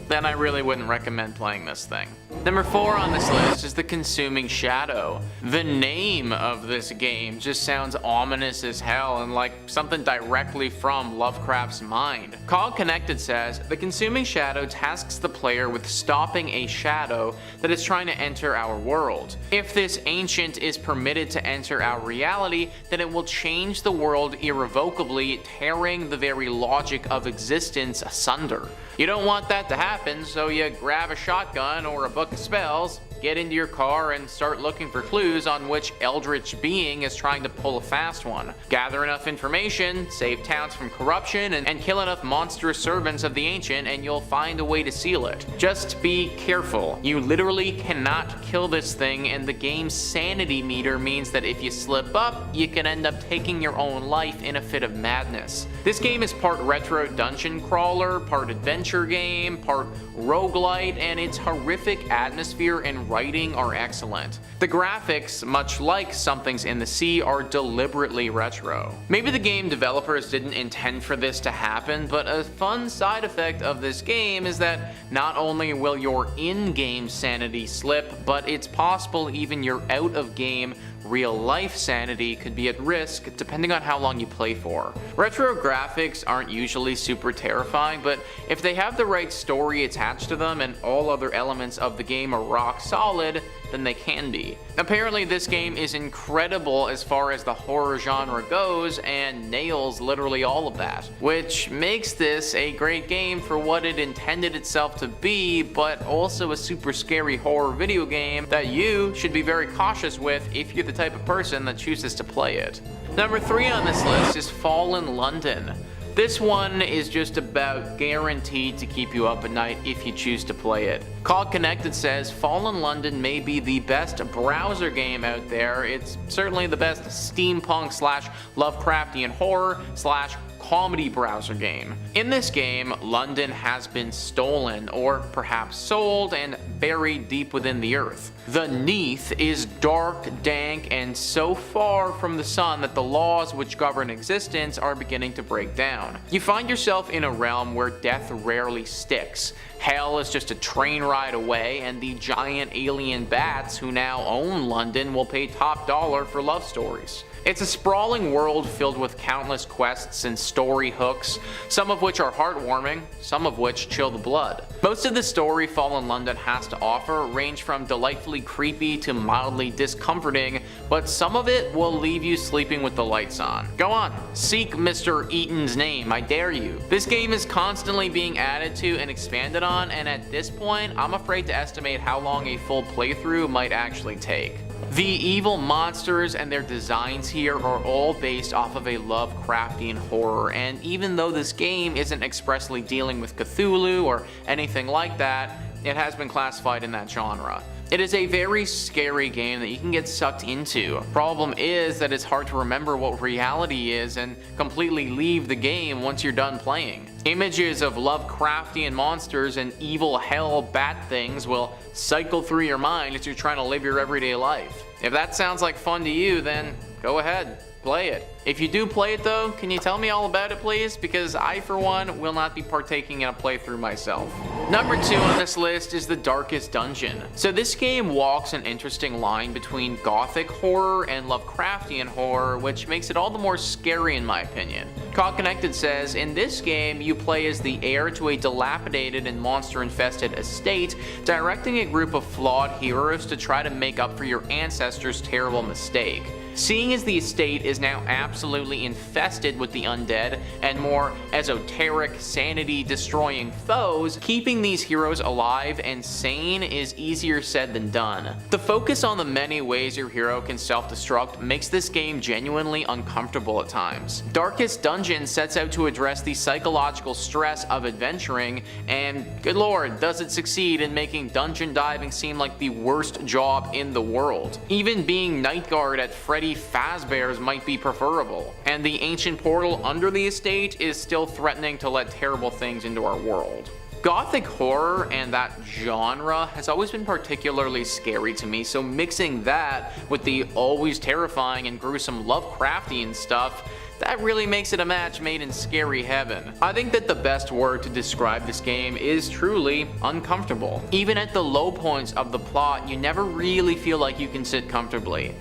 [SPEAKER 5] then I really wouldn't recommend playing this thing. Number 4 on this list is The Consuming Shadow. The name of this game just sounds ominous as hell and like something directly from Lovecraft's mind. Cog Connected says, The Consuming Shadow tasks the player with stopping a shadow that is trying to enter our world. If this ancient is permitted to enter our reality, then it will change the world irrevocably, tearing the very logic of existence asunder. You don't want that to happen, so you grab a shotgun or a book of spells, get into your car, and start looking for clues on which eldritch being is trying to pull a fast one. Gather enough information, save towns from corruption, and kill enough monstrous servants of the ancient, and you'll find a way to seal it. Just be careful. You literally cannot kill this thing, and the game's sanity meter means that if you slip up, you can end up taking your own life in a fit of madness. This game is part retro dungeon crawler, part adventure game, part roguelite, and its horrific atmosphere and writing are excellent. The graphics, much like Something's in the Sea, are deliberately retro. Maybe the game developers didn't intend for this to happen, but a fun side effect of this game is that not only will your in-game sanity slip, but it's possible even your out-of-game real-life sanity could be at risk depending on how long you play for. Retro graphics aren't usually super terrifying, but if they have the right story attached to them and all other elements of the game are rock solid, then they can be. Apparently this game is incredible as far as the horror genre goes and nails literally all of that, which makes this a great game for what it intended itself to be, but also a super scary horror video game that you should be very cautious with if you're the type of person that chooses to play it. Number 3 on this list is Fallen London. This one is just about guaranteed to keep you up at night if you choose to play it. Cog Connected says, Fallen London may be the best browser game out there. It's certainly the best steampunk / Lovecraftian horror / comedy browser game. In this game, London has been stolen, or perhaps sold, and buried deep within the earth. The Neath is dark, dank, and so far from the sun that the laws which govern existence are beginning to break down. You find yourself in a realm where death rarely sticks. Hell is just a train ride away, and the giant alien bats who now own London will pay top dollar for love stories. It's a sprawling world filled with countless quests and story hooks, some of which are heartwarming, some of which chill the blood. Most of the story Fallen London has to offer range from delightfully creepy to mildly discomforting, but some of it will leave you sleeping with the lights on. Go on, seek Mr. Eaton's name, I dare you. This game is constantly being added to and expanded on, and at this point, I'm afraid to estimate how long a full playthrough might actually take. The evil monsters and their designs here are all based off of a Lovecraftian horror, and even though this game isn't expressly dealing with Cthulhu or anything like that, it has been classified in that genre. It is a very scary game that you can get sucked into. Problem is that it's hard to remember what reality is and completely leave the game once you're done playing. Images of Lovecraftian monsters and evil hell bat things will cycle through your mind as you're trying to live your everyday life. If that sounds like fun to you, then go ahead, play it. If you do play it though, can you tell me all about it please? Because I for one will not be partaking in a playthrough myself. Number 2 on this list is The Darkest Dungeon. So this game walks an interesting line between gothic horror and Lovecraftian horror, which makes it all the more scary in my opinion. Cog Connected says, in this game you play as the heir to a dilapidated and monster-infested estate, directing a group of flawed heroes to try to make up for your ancestors' terrible mistake. Seeing as the estate is now absolutely infested with the undead and more esoteric, sanity-destroying foes, keeping these heroes alive and sane is easier said than done. The focus on the many ways your hero can self-destruct makes this game genuinely uncomfortable at times. Darkest Dungeon sets out to address the psychological stress of adventuring, and good lord, does it succeed in making dungeon diving seem like the worst job in the world. Even being night guard at Freddy Fazbear's might be preferable, and the ancient portal under the estate is still threatening to let terrible things into our world. Gothic horror and that genre has always been particularly scary to me, so mixing that with the always terrifying and gruesome Lovecraftian stuff, that really makes it a match made in scary heaven. I think that the best word to describe this game is truly uncomfortable. Even at the low points of the plot, you never really feel like you can sit comfortably.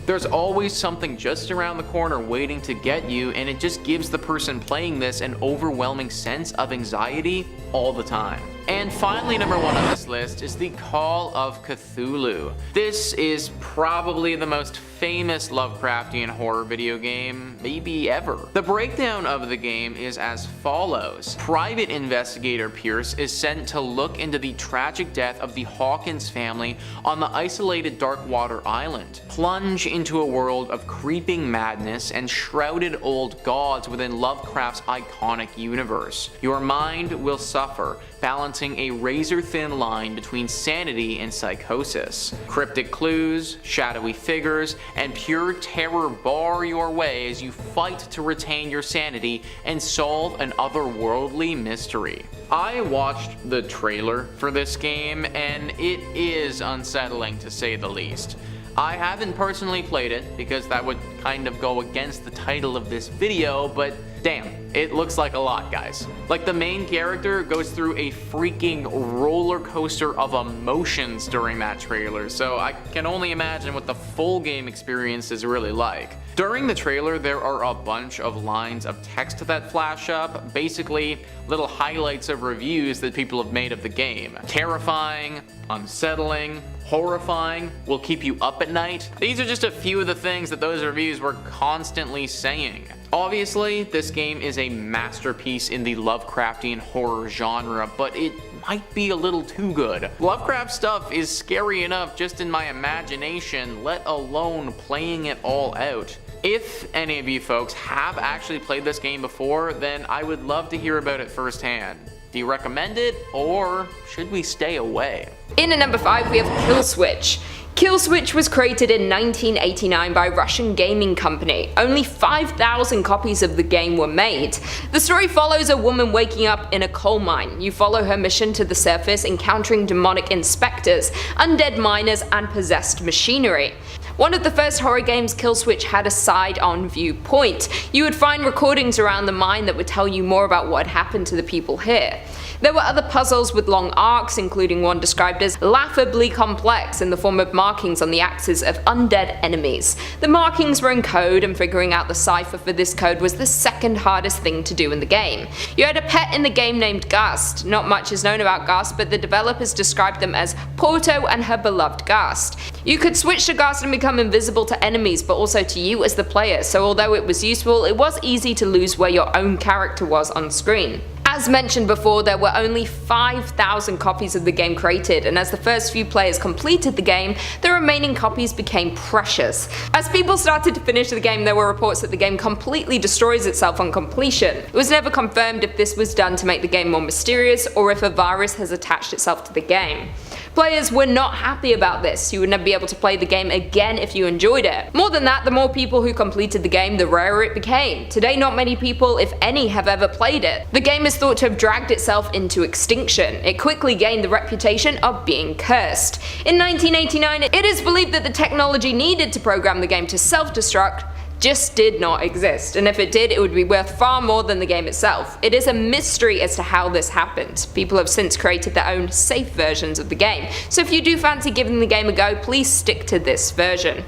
[SPEAKER 5] There's always something just around the corner waiting to get you, and it just gives the person playing this an overwhelming sense of anxiety all the time. And finally, number 1 on this list is The Call of Cthulhu. This is probably the most famous Lovecraftian horror video game maybe ever. The breakdown of the game is as follows. Private investigator Pierce is sent to look into the tragic death of the Hawkins family on the isolated Darkwater Island. Plunge into a world of creeping madness and shrouded old gods within Lovecraft's iconic universe. Your mind will suffer, balancing a razor-thin line between sanity and psychosis. Cryptic clues, shadowy figures, and pure terror bar your way as you fight to retain your sanity and solve an otherworldly mystery. I watched the trailer for this game, and it is unsettling to say the least. I haven't personally played it because that would kind of go against the title of this video, but damn, it looks like a lot, guys. Like, the main character goes through a freaking roller coaster of emotions during that trailer, so I can only imagine what the full game experience is really like. During the trailer, there are a bunch of lines of text that flash up, basically little highlights of reviews that people have made of the game. Terrifying, unsettling, horrifying, will keep you up at night. These are just a few of the things that those reviews were constantly saying. Obviously, this game is a masterpiece in the Lovecraftian horror genre, but it might be a little too good. Lovecraft stuff is scary enough just in my imagination, let alone playing it all out. If any of you folks have actually played this game before, then I would love to hear about it firsthand. Do you recommend it, or should we stay away?
[SPEAKER 3] In at number 5 we have Kill Switch. Kill Switch was created in 1989 by a Russian gaming company. Only 5,000 copies of the game were made. The story follows a woman waking up in a coal mine. You follow her mission to the surface, encountering demonic inspectors, undead miners, and possessed machinery. One of the first horror games, Kill Switch had a side-on viewpoint. You would find recordings around the mine that would tell you more about what happened to the people here. There were other puzzles with long arcs, including one described as laughably complex in the form of markings on the axes of undead enemies. The markings were in code, and figuring out the cipher for this code was the second hardest thing to do in the game. You had a pet in the game named Gust. Not much is known about Gust, but the developers described them as Porto and her beloved Gust. You could switch to Gust and become invisible to enemies, but also to you as the player, so although it was useful, it was easy to lose where your own character was on screen. As mentioned before, there were only 5,000 copies of the game created, and as the first few players completed the game, the remaining copies became precious. As people started to finish the game, there were reports that the game completely destroys itself on completion. It was never confirmed if this was done to make the game more mysterious or if a virus has attached itself to the game. Players were not happy about this. You would never be able to play the game again if you enjoyed it. More than that, the more people who completed the game, the rarer it became. Today, not many people, if any, have ever played it. The game is thought to have dragged itself into extinction. It quickly gained the reputation of being cursed. In 1989, it is believed that the technology needed to program the game to self-destruct just did not exist, and if it did, it would be worth far more than the game itself. It is a mystery as to how this happened. People have since created their own safe versions of the game, so if you do fancy giving the game a go, please stick to this version.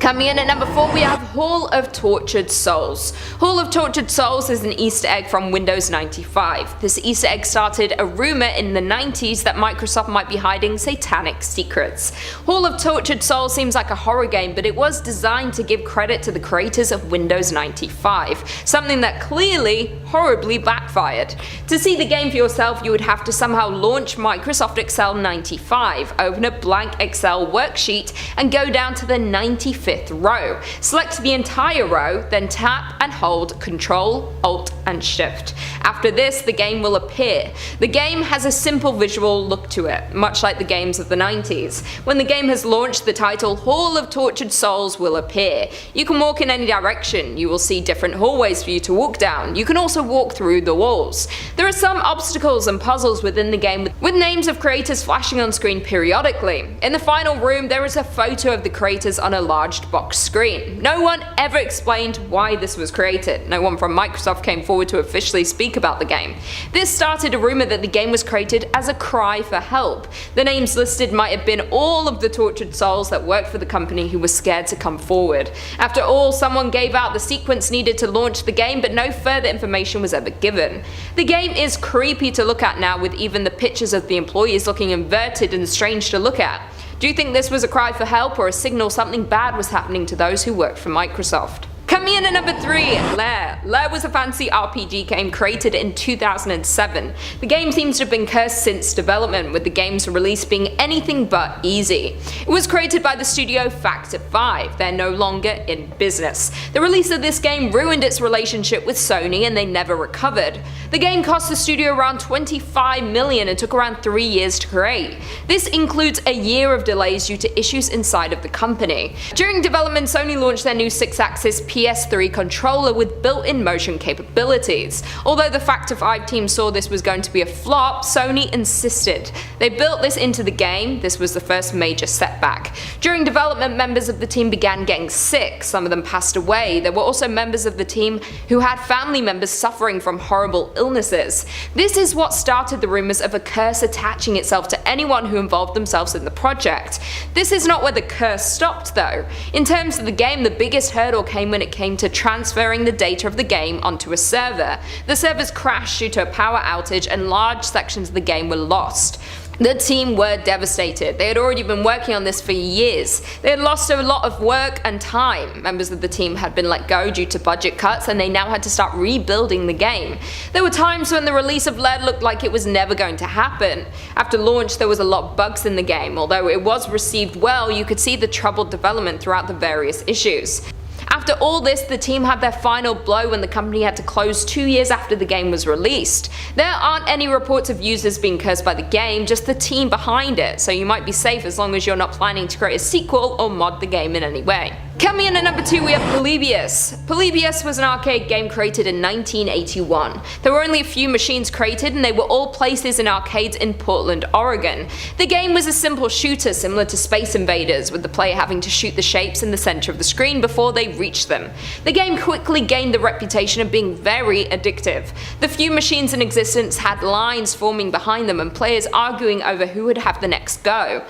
[SPEAKER 3] Coming in at number 4, we have Hall of Tortured Souls. Hall of Tortured Souls is an Easter egg from Windows 95. This Easter egg started a rumor in the 90s that Microsoft might be hiding satanic secrets. Hall of Tortured Souls seems like a horror game, but it was designed to give credit to the creators of Windows 95, something that clearly horribly backfired. To see the game for yourself, you would have to somehow launch Microsoft Excel 95, open a blank Excel worksheet, and go down to the 95th row. Select the entire row, then tap and hold Ctrl, Alt and Shift. After this, the game will appear. The game has a simple visual look to it, much like the games of the 90s. When the game has launched, the title Hall of Tortured Souls will appear. You can walk in any direction. You will see different hallways for you to walk down. You can also walk through the walls. There are some obstacles and puzzles within the game with names of creators flashing on screen periodically. In the final room, there is a photo of the creators on a large box screen. No one ever explained why this was created. No one from Microsoft came forward to officially speak about the game. This started a rumor that the game was created as a cry for help. The names listed might have been all of the tortured souls that worked for the company who were scared to come forward. After all, someone gave out the sequence needed to launch the game, but no further information was ever given. The game is creepy to look at now, with even the pictures of the employees looking inverted and strange to look at. Do you think this was a cry for help or a signal something bad was happening to those who worked for Microsoft? Coming in at number 3, Lair. Lair was a fantasy RPG game created in 2007. The game seems to have been cursed since development, with the game's release being anything but easy. It was created by the studio Factor 5. They're no longer in business. The release of this game ruined its relationship with Sony and they never recovered. The game cost the studio around $25 million and took around 3 years to create. This includes a year of delays due to issues inside of the company. During development, Sony launched their new 6-axis PS3 controller with built-in motion capabilities. Although the Factor 5 team saw this was going to be a flop, Sony insisted. They built this into the game. This was the first major setback. During development, members of the team began getting sick. Some of them passed away. There were also members of the team who had family members suffering from horrible illnesses. This is what started the rumors of a curse attaching itself to anyone who involved themselves in the project. This is not where the curse stopped though. In terms of the game, the biggest hurdle came when it came to transferring the data of the game onto a server. The servers crashed due to a power outage and large sections of the game were lost. The team were devastated. They had already been working on this for years. They had lost a lot of work and time. Members of the team had been let go due to budget cuts and they now had to start rebuilding the game. There were times when the release of Lair looked like it was never going to happen. After launch, there was a lot of bugs in the game. Although it was received well, you could see the troubled development throughout the various issues. After all this, the team had their final blow when the company had to close 2 years after the game was released. There aren't any reports of users being cursed by the game, just the team behind it, so you might be safe as long as you're not planning to create a sequel or mod the game in any way. Coming in at number 2, we have Polybius. Polybius was an arcade game created in 1981. There were only a few machines created and they were all places in arcades in Portland, Oregon. The game was a simple shooter similar to Space Invaders, with the player having to shoot the shapes in the center of the screen before they reach them. The game quickly gained the reputation of being very addictive. The few machines in existence had lines forming behind them and players arguing over who would have the next go.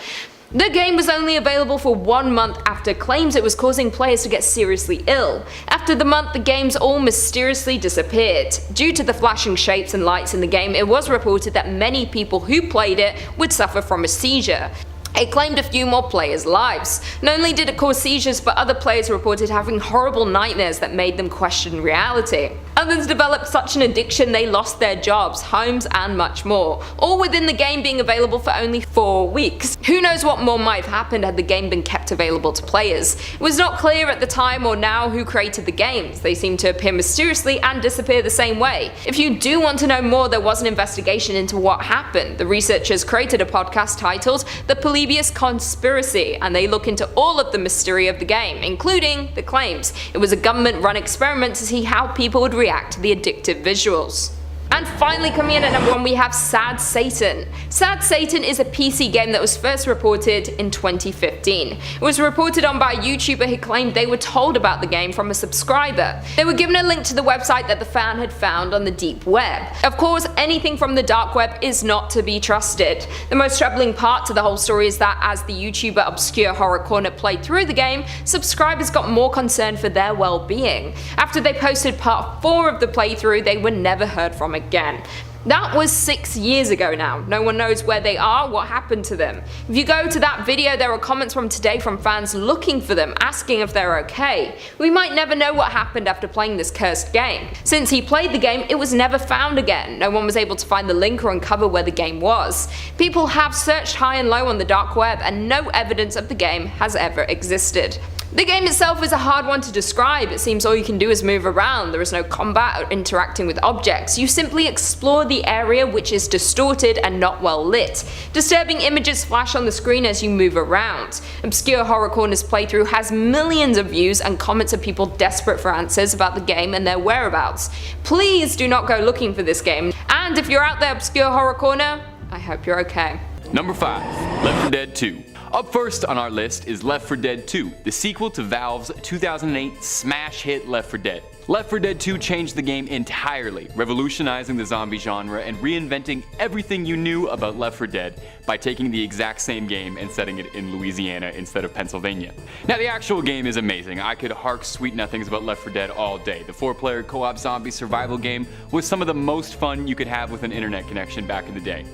[SPEAKER 3] The game was only available for 1 month after claims it was causing players to get seriously ill. After the month, the games all mysteriously disappeared. Due to the flashing shapes and lights in the game, it was reported that many people who played it would suffer from a seizure. It claimed a few more players' lives. Not only did it cause seizures, but other players reported having horrible nightmares that made them question reality. Others developed such an addiction they lost their jobs, homes, and much more, all within the game being available for only 4 weeks. Who knows what more might have happened had the game been kept available to players. It was not clear at the time or now who created the games. They seem to appear mysteriously and disappear the same way. If you do want to know more, there was an investigation into what happened. The researchers created a podcast titled The Polybius Conspiracy, and they look into all of the mystery of the game, including the claims it was a government-run experiment to see how people would react to the addictive visuals. And finally, coming in at number 1, we have Sad Satan. Sad Satan is a PC game that was first reported in 2015. It was reported on by a YouTuber who claimed they were told about the game from a subscriber. They were given a link to the website that the fan had found on the deep web. Of course, anything from the dark web is not to be trusted. The most troubling part to the whole story is that as the YouTuber Obscure Horror Corner played through the game, subscribers got more concerned for their well-being. After they posted part 4 of the playthrough, they were never heard from again. That was 6 years ago now. No one knows where they are, what happened to them. If you go to that video, there are comments from today from fans looking for them, asking if they're okay. We might never know what happened after playing this cursed game. Since he played the game, it was never found again. No one was able to find the link or uncover where the game was. People have searched high and low on the dark web, and no evidence of the game has ever existed. The game itself is a hard one to describe. It seems all you can do is move around. There is no combat or interacting with objects. You simply explore the area, which is distorted and not well lit. Disturbing images flash on the screen as you move around. Obscure Horror Corner's playthrough has millions of views and comments of people desperate for answers about the game and their whereabouts. Please do not go looking for this game. And if you're out there, Obscure Horror Corner, I hope you're okay.
[SPEAKER 4] Number 5. Left 4 Dead 2. Up first on our list is Left 4 Dead 2, the sequel to Valve's 2008 smash hit Left 4 Dead. Left 4 Dead 2 changed the game entirely, revolutionizing the zombie genre and reinventing everything you knew about Left 4 Dead by taking the exact same game and setting it in Louisiana instead of Pennsylvania. Now the actual game is amazing. I could hark sweet nothings about Left 4 Dead all day. The 4-player co-op zombie survival game was some of the most fun you could have with an internet connection back in the day.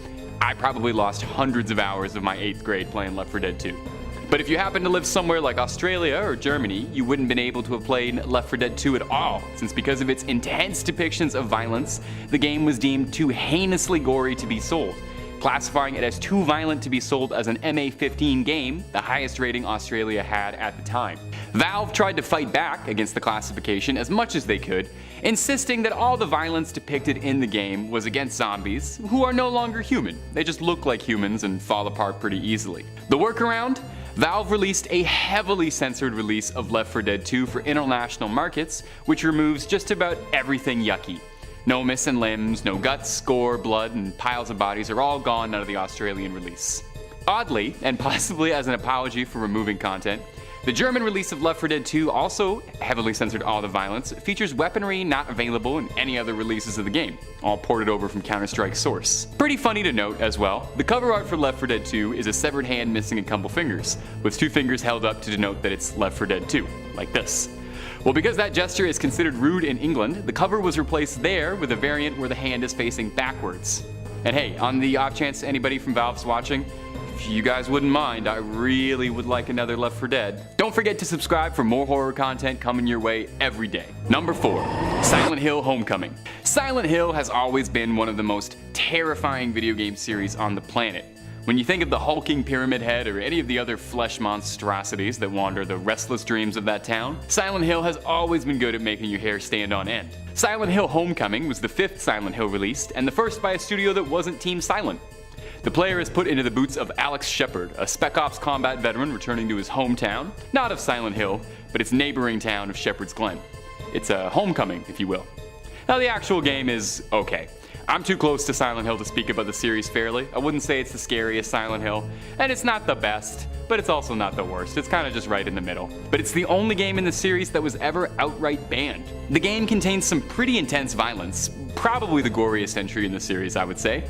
[SPEAKER 4] I probably lost hundreds of hours of my 8th grade playing Left 4 Dead 2. But if you happen to live somewhere like Australia or Germany, you wouldn't been able to have played Left 4 Dead 2 at all, since because of its intense depictions of violence, the game was deemed too heinously gory to be sold, classifying it as too violent to be sold as an MA-15 game, the highest rating Australia had at the time. Valve tried to fight back against the classification as much as they could, insisting that all the violence depicted in the game was against zombies, who are no longer human. They just look like humans and fall apart pretty easily. The workaround? Valve released a heavily censored release of Left 4 Dead 2 for international markets, which removes just about everything yucky. No missing limbs, no guts, gore, blood, and piles of bodies are all gone out of the Australian release. Oddly, and possibly as an apology for removing content, the German release of Left 4 Dead 2 also heavily censored all the violence, features weaponry not available in any other releases of the game, all ported over from Counter-Strike's source. Pretty funny to note as well, the cover art for Left 4 Dead 2 is a severed hand missing a couple fingers, with 2 fingers held up to denote that it's Left 4 Dead 2, like this. Well, because that gesture is considered rude in England, the cover was replaced there with a variant where the hand is facing backwards. And hey, on the off chance anybody from Valve's watching, if you guys wouldn't mind, I really would like another Left 4 Dead. Don't forget to subscribe for more horror content coming your way every day. Number 4. Silent Hill Homecoming. Silent Hill has always been one of the most terrifying video game series on the planet. When you think of the hulking Pyramid Head or any of the other flesh monstrosities that wander the restless dreams of that town, Silent Hill has always been good at making your hair stand on end. Silent Hill Homecoming was the 5th Silent Hill released, and the first by a studio that wasn't Team Silent. The player is put into the boots of Alex Shepard, a Spec Ops combat veteran returning to his hometown, not of Silent Hill, but its neighboring town of Shepherd's Glen. It's a homecoming, if you will. Now the actual game is okay. I'm too close to Silent Hill to speak about the series fairly. I wouldn't say it's the scariest Silent Hill, and it's not the best, but it's also not the worst. It's kind of just right in the middle. But it's the only game in the series that was ever outright banned. The game contains some pretty intense violence, probably the goriest entry in the series, I would say.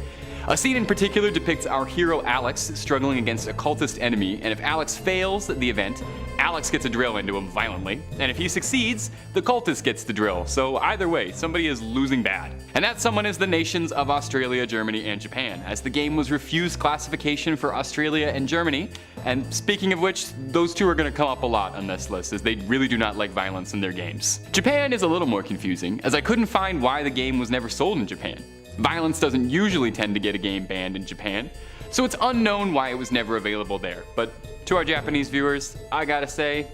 [SPEAKER 4] A scene in particular depicts our hero Alex struggling against a cultist enemy, and if Alex fails the event, Alex gets a drill into him violently, and if he succeeds, the cultist gets the drill, so either way, somebody is losing bad. And that someone is the nations of Australia, Germany, and Japan, as the game was refused classification for Australia and Germany, and speaking of which, those two are going to come up a lot on this list, as they really do not like violence in their games. Japan is a little more confusing, as I couldn't find why the game was never sold in Japan. Violence doesn't usually tend to get a game banned in Japan, so it's unknown why it was never available there, but to our Japanese viewers, I gotta say,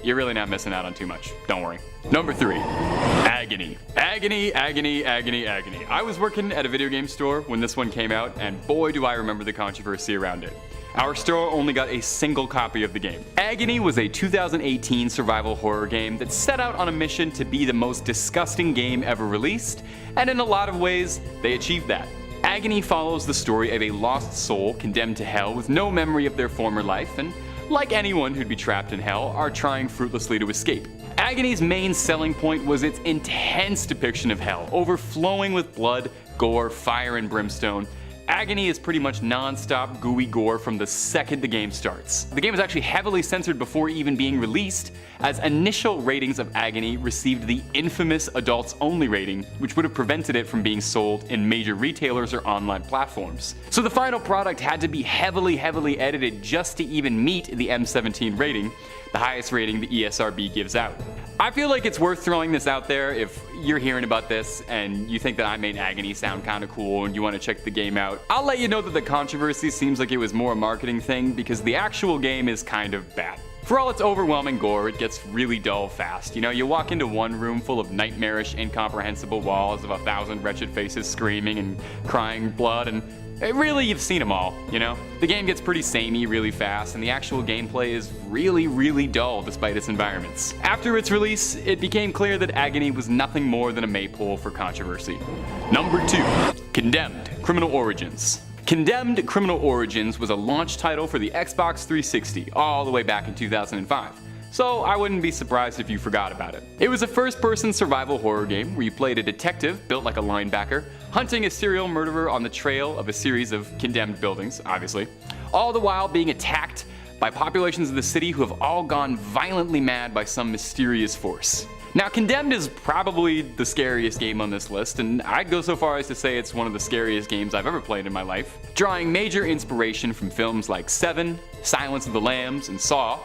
[SPEAKER 4] you're really not missing out on too much, don't worry. Number 3. Agony. Agony, agony, agony, agony. I was working at a video game store when this one came out, and boy do I remember the controversy around it. Our store only got a single copy of the game. Agony was a 2018 survival horror game that set out on a mission to be the most disgusting game ever released, and in a lot of ways, they achieved that. Agony follows the story of a lost soul condemned to hell with no memory of their former life, and like anyone who'd be trapped in hell, are trying fruitlessly to escape. Agony's main selling point was its intense depiction of hell, overflowing with blood, gore, fire, and brimstone. Agony is pretty much non-stop gooey gore from the second the game starts. The game was actually heavily censored before even being released, as initial ratings of Agony received the infamous adults only rating, which would have prevented it from being sold in major retailers or online platforms. So the final product had to be heavily edited just to even meet the M17 rating, the highest rating the ESRB gives out. I feel like it's worth throwing this out there if you're hearing about this and you think that I made Agony sound kinda cool and you want to check the game out. I'll let you know that the controversy seems like it was more a marketing thing because the actual game is kind of bad. For all its overwhelming gore, it gets really dull fast. You know, you walk into one room full of nightmarish, incomprehensible walls of 1,000 wretched faces screaming and crying blood, and really, you've seen them all, you know? The game gets pretty samey really fast, and the actual gameplay is really dull despite its environments. After its release, it became clear that Agony was nothing more than a maypole for controversy. Number 2. Condemned: Criminal Origins. Condemned: Criminal Origins was a launch title for the Xbox 360 all the way back in 2005. So I wouldn't be surprised if you forgot about it. It was a first-person survival horror game where you played a detective built like a linebacker, hunting a serial murderer on the trail of a series of condemned buildings, obviously, all the while being attacked by populations of the city who have all gone violently mad by some mysterious force. Now, Condemned is probably the scariest game on this list, and I'd go so far as to say it's one of the scariest games I've ever played in my life, drawing major inspiration from films like Seven, Silence of the Lambs, and Saw.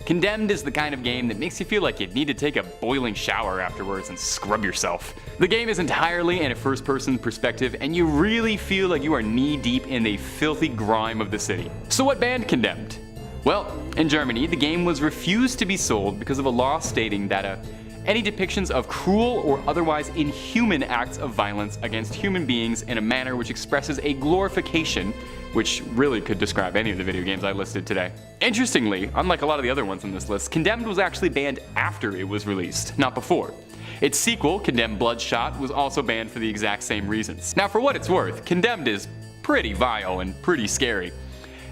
[SPEAKER 4] Condemned is the kind of game that makes you feel like you'd need to take a boiling shower afterwards and scrub yourself. The game is entirely in a first-person perspective, and you really feel like you are knee-deep in the filthy grime of the city. So what banned Condemned? Well, in Germany, the game was refused to be sold because of a law stating that any depictions of cruel or otherwise inhuman acts of violence against human beings in a manner which expresses a glorification, which really could describe any of the video games I listed today. Interestingly, unlike a lot of the other ones on this list, Condemned was actually banned after it was released, not before. Its sequel, Condemned Bloodshot, was also banned for the exact same reasons. Now, for what it's worth, Condemned is pretty vile and pretty scary.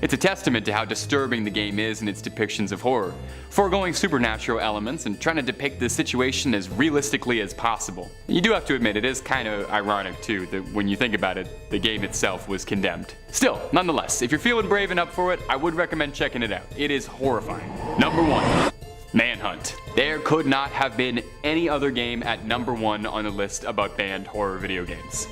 [SPEAKER 4] It's a testament to how disturbing the game is in its depictions of horror, foregoing supernatural elements and trying to depict the situation as realistically as possible. You do have to admit, it is kind of ironic too, that when you think about it, the game itself was condemned. Still, nonetheless, if you're feeling brave and up for it, I would recommend checking it out. It is horrifying. Number 1. Manhunt. There could not have been any other game at number 1 on the list about banned horror video games.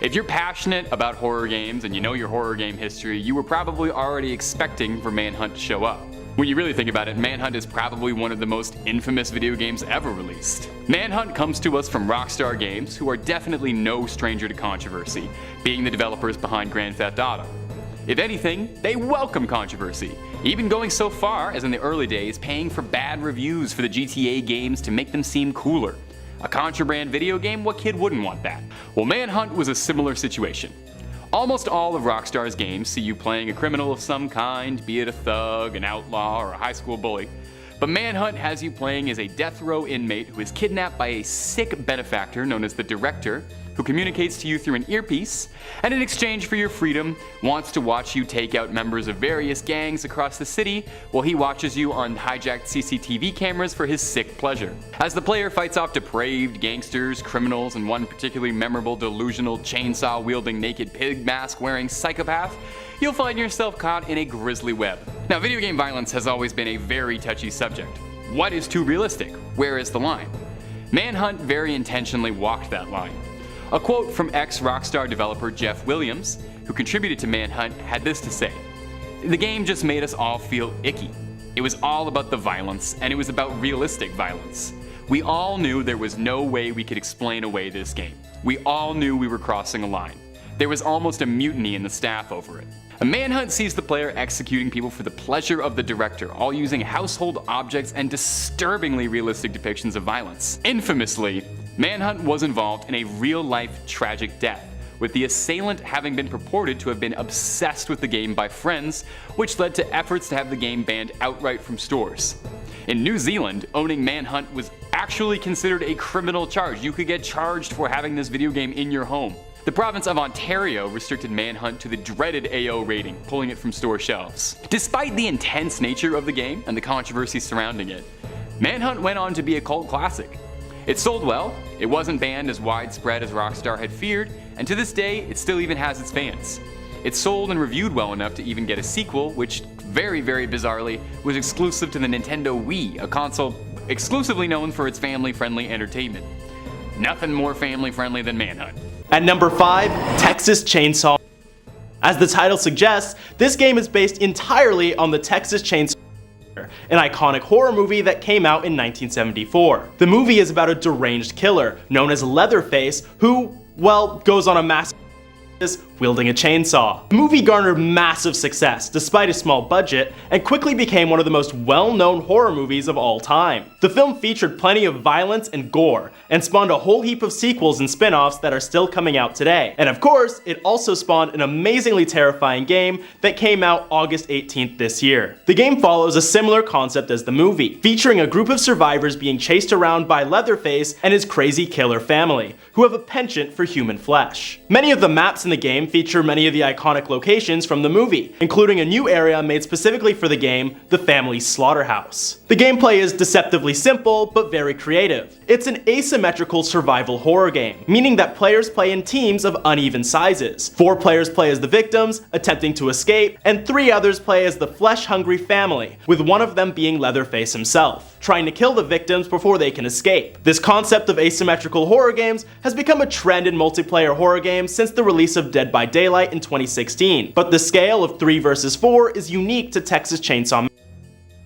[SPEAKER 4] If you're passionate about horror games and you know your horror game history, you were probably already expecting for Manhunt to show up. When you really think about it, Manhunt is probably one of the most infamous video games ever released. Manhunt comes to us from Rockstar Games, who are definitely no stranger to controversy, being the developers behind Grand Theft Auto. If anything, they welcome controversy, even going so far as in the early days paying for bad reviews for the GTA games to make them seem cooler. A contraband video game? What kid wouldn't want that? Well, Manhunt was a similar situation. Almost all of Rockstar's games see you playing a criminal of some kind, be it a thug, an outlaw, or a high school bully. But Manhunt has you playing as a death row inmate who is kidnapped by a sick benefactor known as the Director, who communicates to you through an earpiece, and in exchange for your freedom, wants to watch you take out members of various gangs across the city while he watches you on hijacked CCTV cameras for his sick pleasure. As the player fights off depraved gangsters, criminals, and one particularly memorable delusional chainsaw-wielding naked pig mask-wearing psychopath, you'll find yourself caught in a grisly web. Now, video game violence has always been a very touchy subject. What is too realistic? Where is the line? Manhunt very intentionally walked that line. A quote from ex-Rockstar developer Jeff Williams, who contributed to Manhunt, had this to say: "The game just made us all feel icky. It was all about the violence, and it was about realistic violence. We all knew there was no way we could explain away this game. We all knew we were crossing a line. There was almost a mutiny in the staff over it." A Manhunt sees the player executing people for the pleasure of the director, all using household objects and disturbingly realistic depictions of violence. Infamously, Manhunt was involved in a real-life tragic death, with the assailant having been purported to have been obsessed with the game by friends, which led to efforts to have the game banned outright from stores. In New Zealand, owning Manhunt was actually considered a criminal charge. You could get charged for having this video game in your home. The province of Ontario restricted Manhunt to the dreaded AO rating, pulling it from store shelves. Despite the intense nature of the game and the controversy surrounding it, Manhunt went on to be a cult classic. It sold well, it wasn't banned as widespread as Rockstar had feared, and to this day, it still even has its fans. It sold and reviewed well enough to even get a sequel, which very bizarrely was exclusive to the Nintendo Wii, a console exclusively known for its family-friendly entertainment. Nothing more family-friendly than Manhunt.
[SPEAKER 6] At number 5, Texas Chainsaw. As the title suggests, this game is based entirely on the Texas Chainsaw, an iconic horror movie that came out in 1974. The movie is about a deranged killer known as Leatherface who, well, goes on a massive wielding a chainsaw. The movie garnered massive success despite a small budget and quickly became one of the most well-known horror movies of all time. The film featured plenty of violence and gore and spawned a whole heap of sequels and spin-offs that are still coming out today. And of course, it also spawned an amazingly terrifying game that came out August 18th this year. The game follows a similar concept as the movie, featuring a group of survivors being chased around by Leatherface and his crazy killer family, who have a penchant for human flesh. Many of the maps in the game feature many of the iconic locations from the movie, including a new area made specifically for the game, the Family Slaughterhouse. The gameplay is deceptively simple, but very creative. It's an asymmetrical survival horror game, meaning that players play in teams of uneven sizes. 4 players play as the victims, attempting to escape, and 3 others play as the flesh-hungry family, with one of them being Leatherface himself, trying to kill the victims before they can escape. This concept of asymmetrical horror games has become a trend in multiplayer horror games since the release of Dead by Daylight in 2016, but the scale of 3 versus 4 is unique to Texas Chainsaw,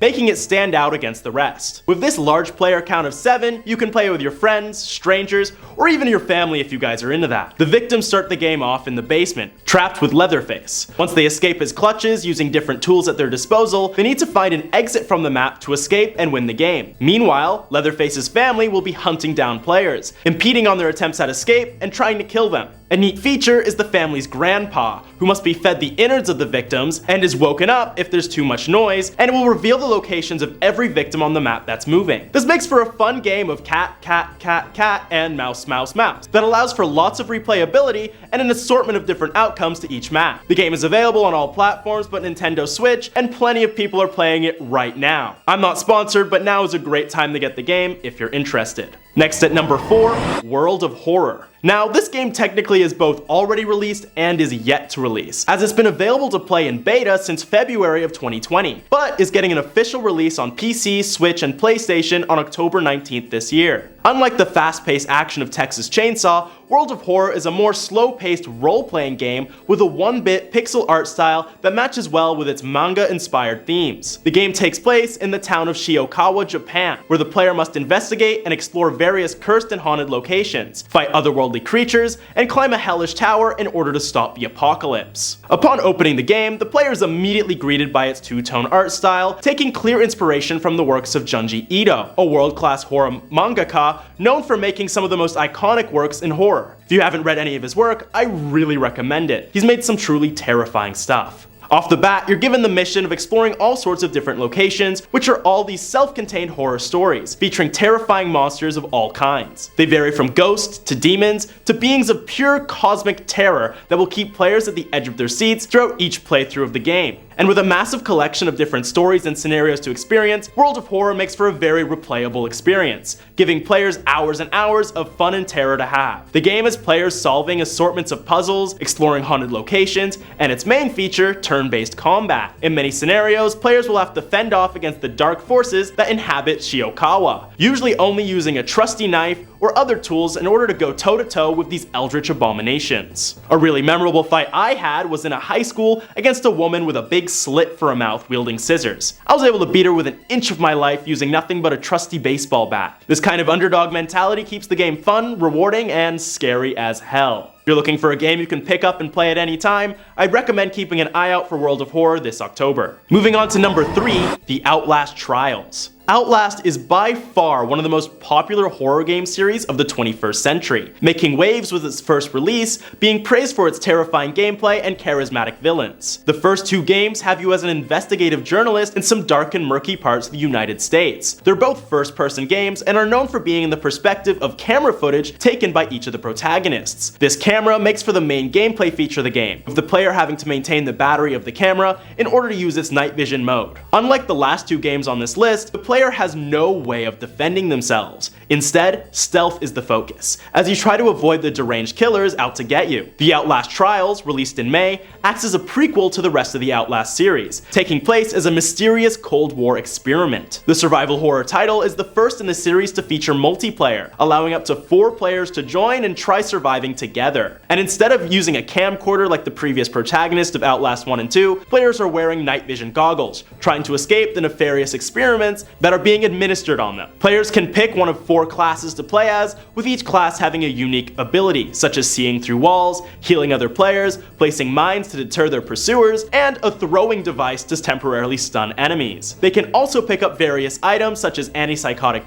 [SPEAKER 6] making it stand out against the rest. With this large player count of 7, you can play with your friends, strangers, or even your family if you guys are into that. The victims start the game off in the basement, trapped with Leatherface. Once they escape his clutches using different tools at their disposal, they need to find an exit from the map to escape and win the game. Meanwhile, Leatherface's family will be hunting down players, impeding on their attempts at escape and trying to kill them. A neat feature is the family's grandpa, who must be fed the innards of the victims and is woken up if there's too much noise, and it will reveal the locations of every victim on the map that's moving. This makes for a fun game of cat, cat, cat, cat, and mouse, mouse, mouse that allows for lots of replayability and an assortment of different outcomes to each map. The game is available on all platforms but Nintendo Switch, and plenty of people are playing it right now. I'm not sponsored, but now is a great time to get the game if you're interested. Next at number 4, World of Horror. Now, this game technically is both already released and is yet to release, as it's been available to play in beta since February of 2020, but is getting an official release on PC, Switch, and PlayStation on October 19th this year. Unlike the fast-paced action of Texas Chainsaw, World of Horror is a more slow-paced role-playing game with a 1-bit pixel art style that matches well with its manga-inspired themes. The game takes place in the town of Shiokawa, Japan, where the player must investigate and explore various cursed and haunted locations, fight otherworldly creatures, and climb a hellish tower in order to stop the apocalypse. Upon opening the game, the player is immediately greeted by its two-tone art style, taking clear inspiration from the works of Junji Ito, a world-class horror mangaka known for making some of the most iconic works in horror. If you haven't read any of his work, I really recommend it. He's made some truly terrifying stuff. Off the bat, you're given the mission of exploring all sorts of different locations, which are all these self-contained horror stories, featuring terrifying monsters of all kinds. They vary from ghosts to demons to beings of pure cosmic terror that will keep players at the edge of their seats throughout each playthrough of the game. And with a massive collection of different stories and scenarios to experience, World of Horror makes for a very replayable experience, giving players hours and hours of fun and terror to have. The game has players solving assortments of puzzles, exploring haunted locations, and its main feature, turn-based combat. In many scenarios, players will have to fend off against the dark forces that inhabit Shiokawa, usually only using a trusty knife or other tools in order to go toe-to-toe with these eldritch abominations. A really memorable fight I had was in a high school against a woman with a big slit for a mouth wielding scissors. I was able to beat her with an inch of my life using nothing but a trusty baseball bat. This kind of underdog mentality keeps the game fun, rewarding, and scary as hell. If you're looking for a game you can pick up and play at any time, I'd recommend keeping an eye out for World of Horror this October. Moving on to number 3, The Outlast Trials. Outlast is by far one of the most popular horror game series of the 21st century, making waves with its first release, being praised for its terrifying gameplay and charismatic villains. The first 2 games have you as an investigative journalist in some dark and murky parts of the United States. They're both first-person games and are known for being in the perspective of camera footage taken by each of the protagonists. This camera makes for the main gameplay feature of the game, with the player having to maintain the battery of the camera in order to use its night vision mode. Unlike the last 2 games on this list, the player has no way of defending themselves. Instead, stealth is the focus, as you try to avoid the deranged killers out to get you. The Outlast Trials, released in May, acts as a prequel to the rest of the Outlast series, taking place as a mysterious Cold War experiment. The survival horror title is the first in the series to feature multiplayer, allowing up to 4 players to join and try surviving together. And instead of using a camcorder like the previous protagonist of Outlast 1 and 2, players are wearing night vision goggles, trying to escape the nefarious experiments that are being administered on them. Players can pick one of 4 classes to play as, with each class having a unique ability, such as seeing through walls, healing other players, placing mines to deter their pursuers, and a throwing device to temporarily stun enemies. They can also pick up various items such as antipsychotic,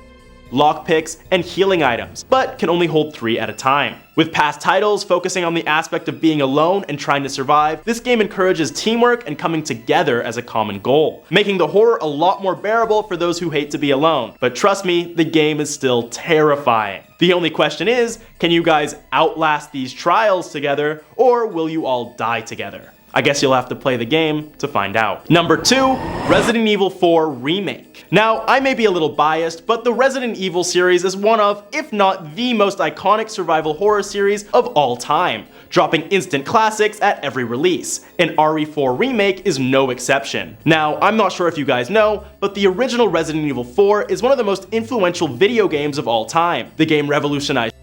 [SPEAKER 6] lockpicks, and healing items, but can only hold 3 at a time. With past titles focusing on the aspect of being alone and trying to survive, this game encourages teamwork and coming together as a common goal, making the horror a lot more bearable for those who hate to be alone. But trust me, the game is still terrifying. The only question is, can you guys outlast these trials together, or will you all die together? I guess you'll have to play the game to find out. Number 2, Resident Evil 4 Remake. Now, I may be a little biased, but the Resident Evil series is one of, if not the most iconic survival horror series of all time, dropping instant classics at every release, and RE4 Remake is no exception. Now, I'm not sure if you guys know, but the original Resident Evil 4 is one of the most influential video games of all time. The game revolutionized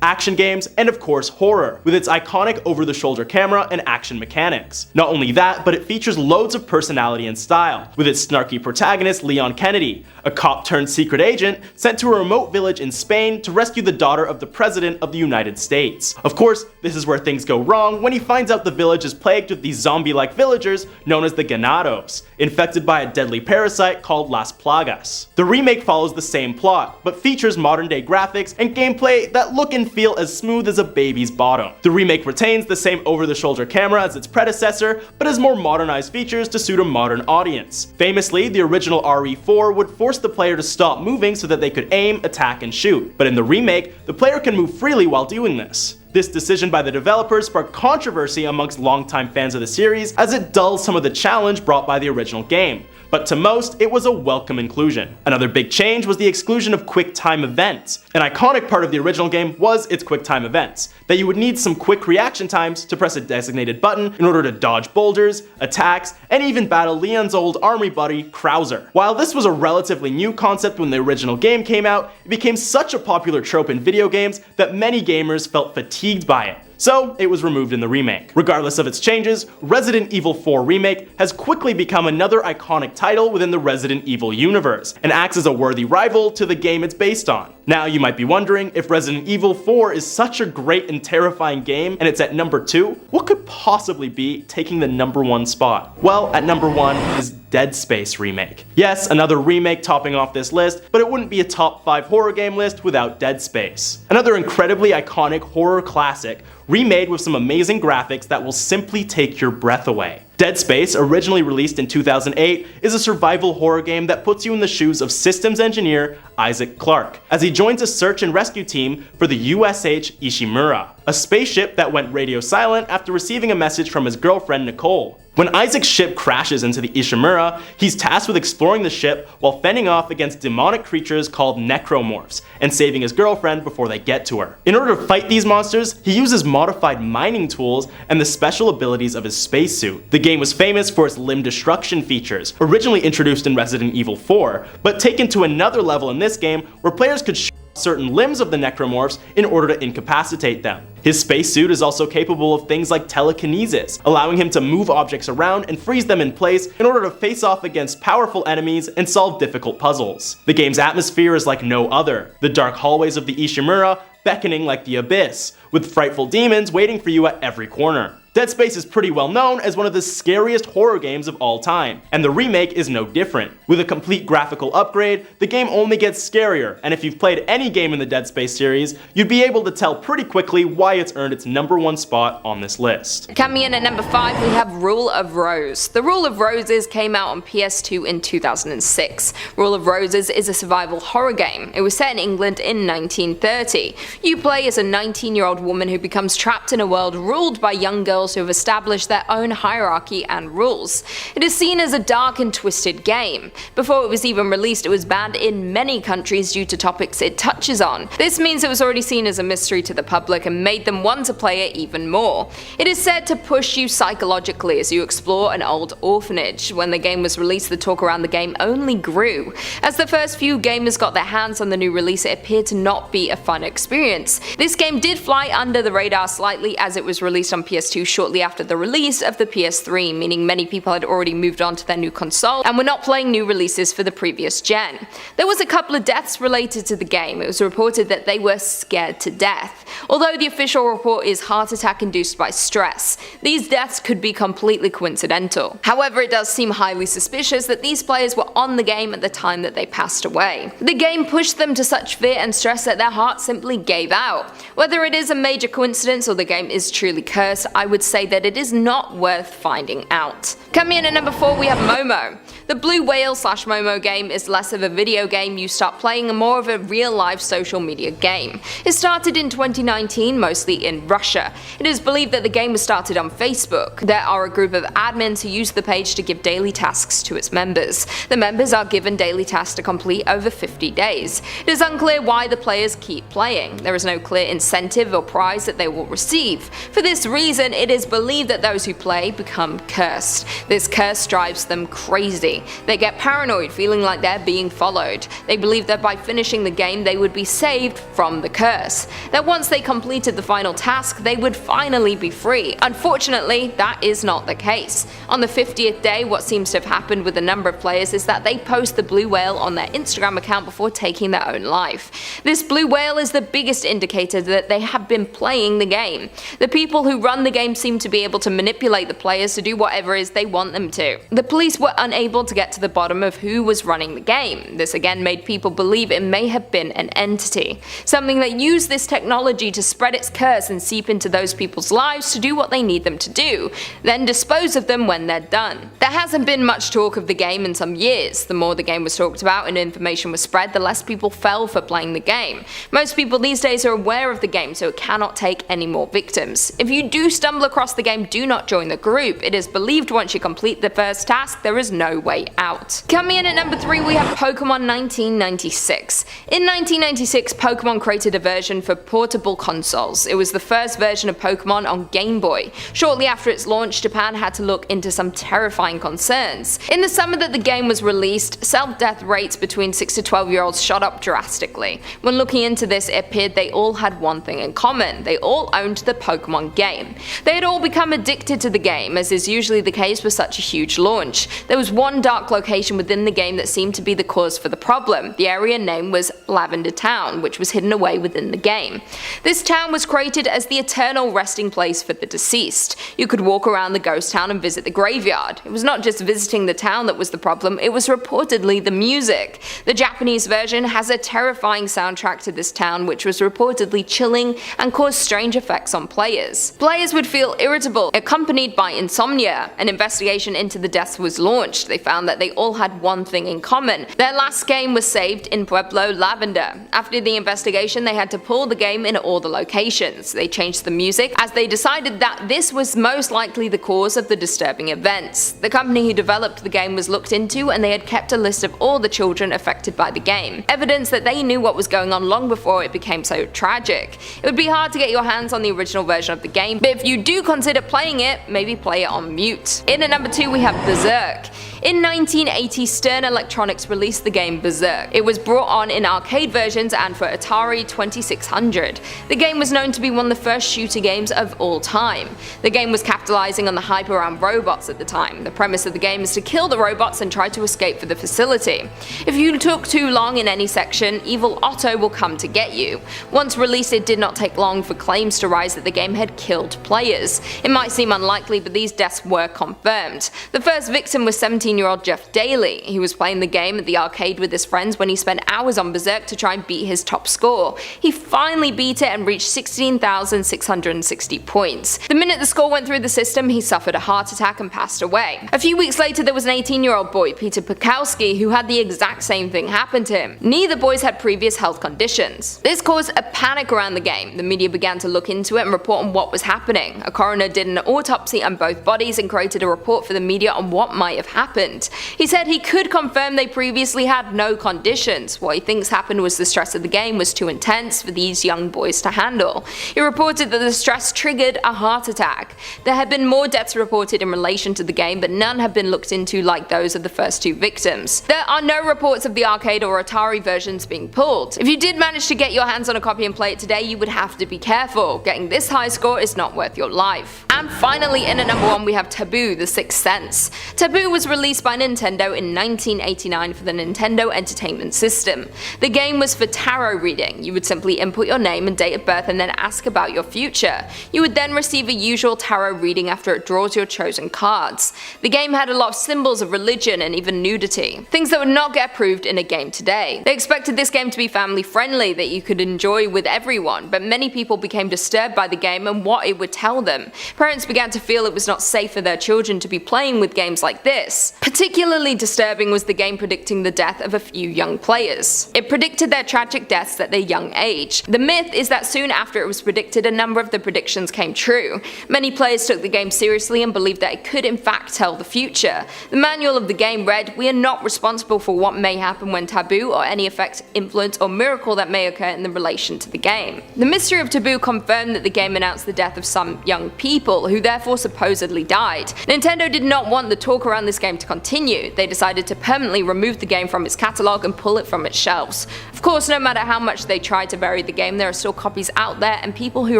[SPEAKER 6] action games, and of course horror, with its iconic over-the-shoulder camera and action mechanics. Not only that, but it features loads of personality and style, with its snarky protagonist Leon Kennedy, a cop-turned-secret agent sent to a remote village in Spain to rescue the daughter of the President of the United States. Of course, this is where things go wrong when he finds out the village is plagued with these zombie-like villagers known as the Ganados, infected by a deadly parasite called Las Plagas. The remake follows the same plot, but features modern-day graphics and gameplay that look and feel as smooth as a baby's bottom. The remake retains the same over-the-shoulder camera as its predecessor, but has more modernized features to suit a modern audience. Famously, the original RE4 would force the player to stop moving so that they could aim, attack, and shoot, but in the remake, the player can move freely while doing this. This decision by the developers sparked controversy amongst longtime fans of the series, as it dulls some of the challenge brought by the original game. But to most, it was a welcome inclusion. Another big change was the exclusion of quick time events. An iconic part of the original game was its quick time events, that you would need some quick reaction times to press a designated button in order to dodge boulders, attacks, and even battle Leon's old army buddy, Krauser. While this was a relatively new concept when the original game came out, it became such a popular trope in video games that many gamers felt fatigued by it. So it was removed in the remake. Regardless of its changes, Resident Evil 4 Remake has quickly become another iconic title within the Resident Evil universe, and acts as a worthy rival to the game it's based on. Now you might be wondering, if Resident Evil 4 is such a great and terrifying game and it's at number 2, what could possibly be taking the number 1 spot? Well, at number 1 is Dead Space Remake. Yes, another remake topping off this list, but it wouldn't be a top 5 horror game list without Dead Space. Another incredibly iconic horror classic, remade with some amazing graphics that will simply take your breath away. Dead Space, originally released in 2008, is a survival horror game that puts you in the shoes of systems engineer Isaac Clarke, as he joins a search and rescue team for the USH Ishimura, a spaceship that went radio silent after receiving a message from his girlfriend Nicole. When Isaac's ship crashes into the Ishimura, he's tasked with exploring the ship while fending off against demonic creatures called necromorphs and saving his girlfriend before they get to her. In order to fight these monsters, he uses modified mining tools and the special abilities of his spacesuit. The game was famous for its limb destruction features, originally introduced in Resident Evil 4, but taken to another level in this game where players could certain limbs of the necromorphs in order to incapacitate them. His spacesuit is also capable of things like telekinesis, allowing him to move objects around and freeze them in place in order to face off against powerful enemies and solve difficult puzzles. The game's atmosphere is like no other, the dark hallways of the Ishimura beckoning like the abyss, with frightful demons waiting for you at every corner. Dead Space is pretty well known as one of the scariest horror games of all time, and the remake is no different. With a complete graphical upgrade, the game only gets scarier, and if you've played any game in the Dead Space series, you'd be able to tell pretty quickly why it's earned its #1 spot on this list.
[SPEAKER 3] Coming in at number 5, we have Rule of Rose. The Rule of Roses came out on PS2 in 2006. Rule of Roses is a survival horror game. It was set in England in 1930. You play as a 19-year-old woman who becomes trapped in a world ruled by young girls who have established their own hierarchy and rules. It is seen as a dark and twisted game. Before it was even released, it was banned in many countries due to topics it touches on. This means it was already seen as a mystery to the public and made them want to play it even more. It is said to push you psychologically as you explore an old orphanage. When the game was released, the talk around the game only grew. As the first few gamers got their hands on the new release, it appeared to not be a fun experience. This game did fly under the radar slightly as it was released on PS2 shortly after the release of the PS3, meaning many people had already moved on to their new console and were not playing new releases for the previous gen. There was a couple of deaths related to the game. It was reported that they were scared to death. Although the official report is heart attack induced by stress, these deaths could be completely coincidental. However, it does seem highly suspicious that these players were on the game at the time that they passed away. The game pushed them to such fear and stress that their heart simply gave out. Whether it is a major coincidence or the game is truly cursed, I would say that it is not worth finding out. Coming in at number 4, we have Momo. The Blue Whale / Momo game is less of a video game you start playing and more of a real-life social media game. It started in 2019, mostly in Russia. It is believed that the game was started on Facebook. There are a group of admins who use the page to give daily tasks to its members. The members are given daily tasks to complete over 50 days. It is unclear why the players keep playing. There is no clear incentive or prize that they will receive. For this reason, it is believed that those who play become cursed. This curse drives them crazy. They get paranoid, feeling like they're being followed. They believe that by finishing the game they would be saved from the curse. That once they completed the final task, they would finally be free. Unfortunately, that is not the case. On the 50th day, what seems to have happened with a number of players is that they post the blue whale on their Instagram account before taking their own life. This blue whale is the biggest indicator that they have been playing the game. The people who run the game seem to be able to manipulate the players to do whatever it is they want them to. The police were unable to get to the bottom of who was running the game. This again made people believe it may have been an entity, something that used this technology to spread its curse and seep into those people's lives to do what they need them to do, then dispose of them when they're done. There hasn't been much talk of the game in some years. The more the game was talked about and information was spread, the less people fell for playing the game. Most people these days are aware of the game, so it cannot take any more victims. If you do stumble across the game, do not join the group. It is believed once you complete the first task, there is no way out. Coming in at number 3, we have Pokemon 1996. In 1996, Pokemon created a version for portable consoles. It was the first version of Pokemon on Game Boy. Shortly after its launch, Japan had to look into some terrifying concerns. In the summer that the game was released, self-death rates between 6 to 12-year-olds shot up drastically. When looking into this, it appeared they all had one thing in common: they all owned the Pokemon game. They had all become addicted to the game, as is usually the case with such a huge launch. There was one dark location within the game that seemed to be the cause for the problem. The area name was Lavender Town, which was hidden away within the game. This town was created as the eternal resting place for the deceased. You could walk around the ghost town and visit the graveyard. It was not just visiting the town that was the problem, it was reportedly the music. The Japanese version has a terrifying soundtrack to this town, which was reportedly chilling and caused strange effects on players. Players would feel irritable, accompanied by insomnia. An investigation into the deaths was launched. They found that they all had one thing in common. Their last game was saved in Pueblo Lavender. After the investigation, they had to pull the game in all the locations. They changed the music as they decided that this was most likely the cause of the disturbing events. The company who developed the game was looked into, and they had kept a list of all the children affected by the game. Evidence that they knew what was going on long before it became so tragic. It would be hard to get your hands on the original version of the game, but if you do consider playing it, maybe play it on mute. In at number 2 we have Berserk. In 1980, Stern Electronics released the game Berserk. It was brought on in arcade versions and for Atari 2600. The game was known to be one of the first shooter games of all time. The game was capitalizing on the hype around robots at the time. The premise of the game is to kill the robots and try to escape for the facility. If you took too long in any section, Evil Otto will come to get you. Once released, it did not take long for claims to rise that the game had killed players. It might seem unlikely, but these deaths were confirmed. The first victim was 17-year-old Jeff Daly. He was playing the game at the arcade with his friends when he spent hours on Berserk to try and beat his top score. He finally beat it and reached 16,660 points. The minute the score went through the system, he suffered a heart attack and passed away. A few weeks later, there was an 18-year-old boy, Peter Pekowski, who had the exact same thing happen to him. Neither boys had previous health conditions. This caused a panic around the game. The media began to look into it and report on what was happening. A coroner did an autopsy on both bodies and created a report for the media on what might have happened. He said he could confirm they previously had no conditions. What he thinks happened was the stress of the game was too intense for these young boys to handle. He reported that the stress triggered a heart attack. There have been more deaths reported in relation to the game, but none have been looked into like those of the first 2 victims. There are no reports of the arcade or Atari versions being pulled. If you did manage to get your hands on a copy and play it today, you would have to be careful. Getting this high score is not worth your life. And finally, in at number 1 we have Taboo: The Sixth Sense. Taboo was released by Nintendo in 1989 for the Nintendo Entertainment System. The game was for tarot reading. You would simply input your name and date of birth and then ask about your future. You would then receive a usual tarot reading after it draws your chosen cards. The game had a lot of symbols of religion and even nudity, things that would not get approved in a game today. They expected this game to be family friendly, that you could enjoy with everyone, but many people became disturbed by the game and what it would tell them. Parents began to feel it was not safe for their children to be playing with games like this. Particularly disturbing was the game predicting the death of a few young players. It predicted their tragic deaths at their young age. The myth is that soon after it was predicted, a number of the predictions came true. Many players took the game seriously and believed that it could in fact tell the future. The manual of the game read, "We are not responsible for what may happen when Taboo or any effect, influence or miracle that may occur in the relation to the game." The mystery of Taboo confirmed that the game announced the death of some young people, who therefore supposedly died. Nintendo did not want the talk around this game to continue. They decided to permanently remove the game from its catalogue and pull it from its shelves. Of course, no matter how much they tried to bury the game, there are still copies out there and people who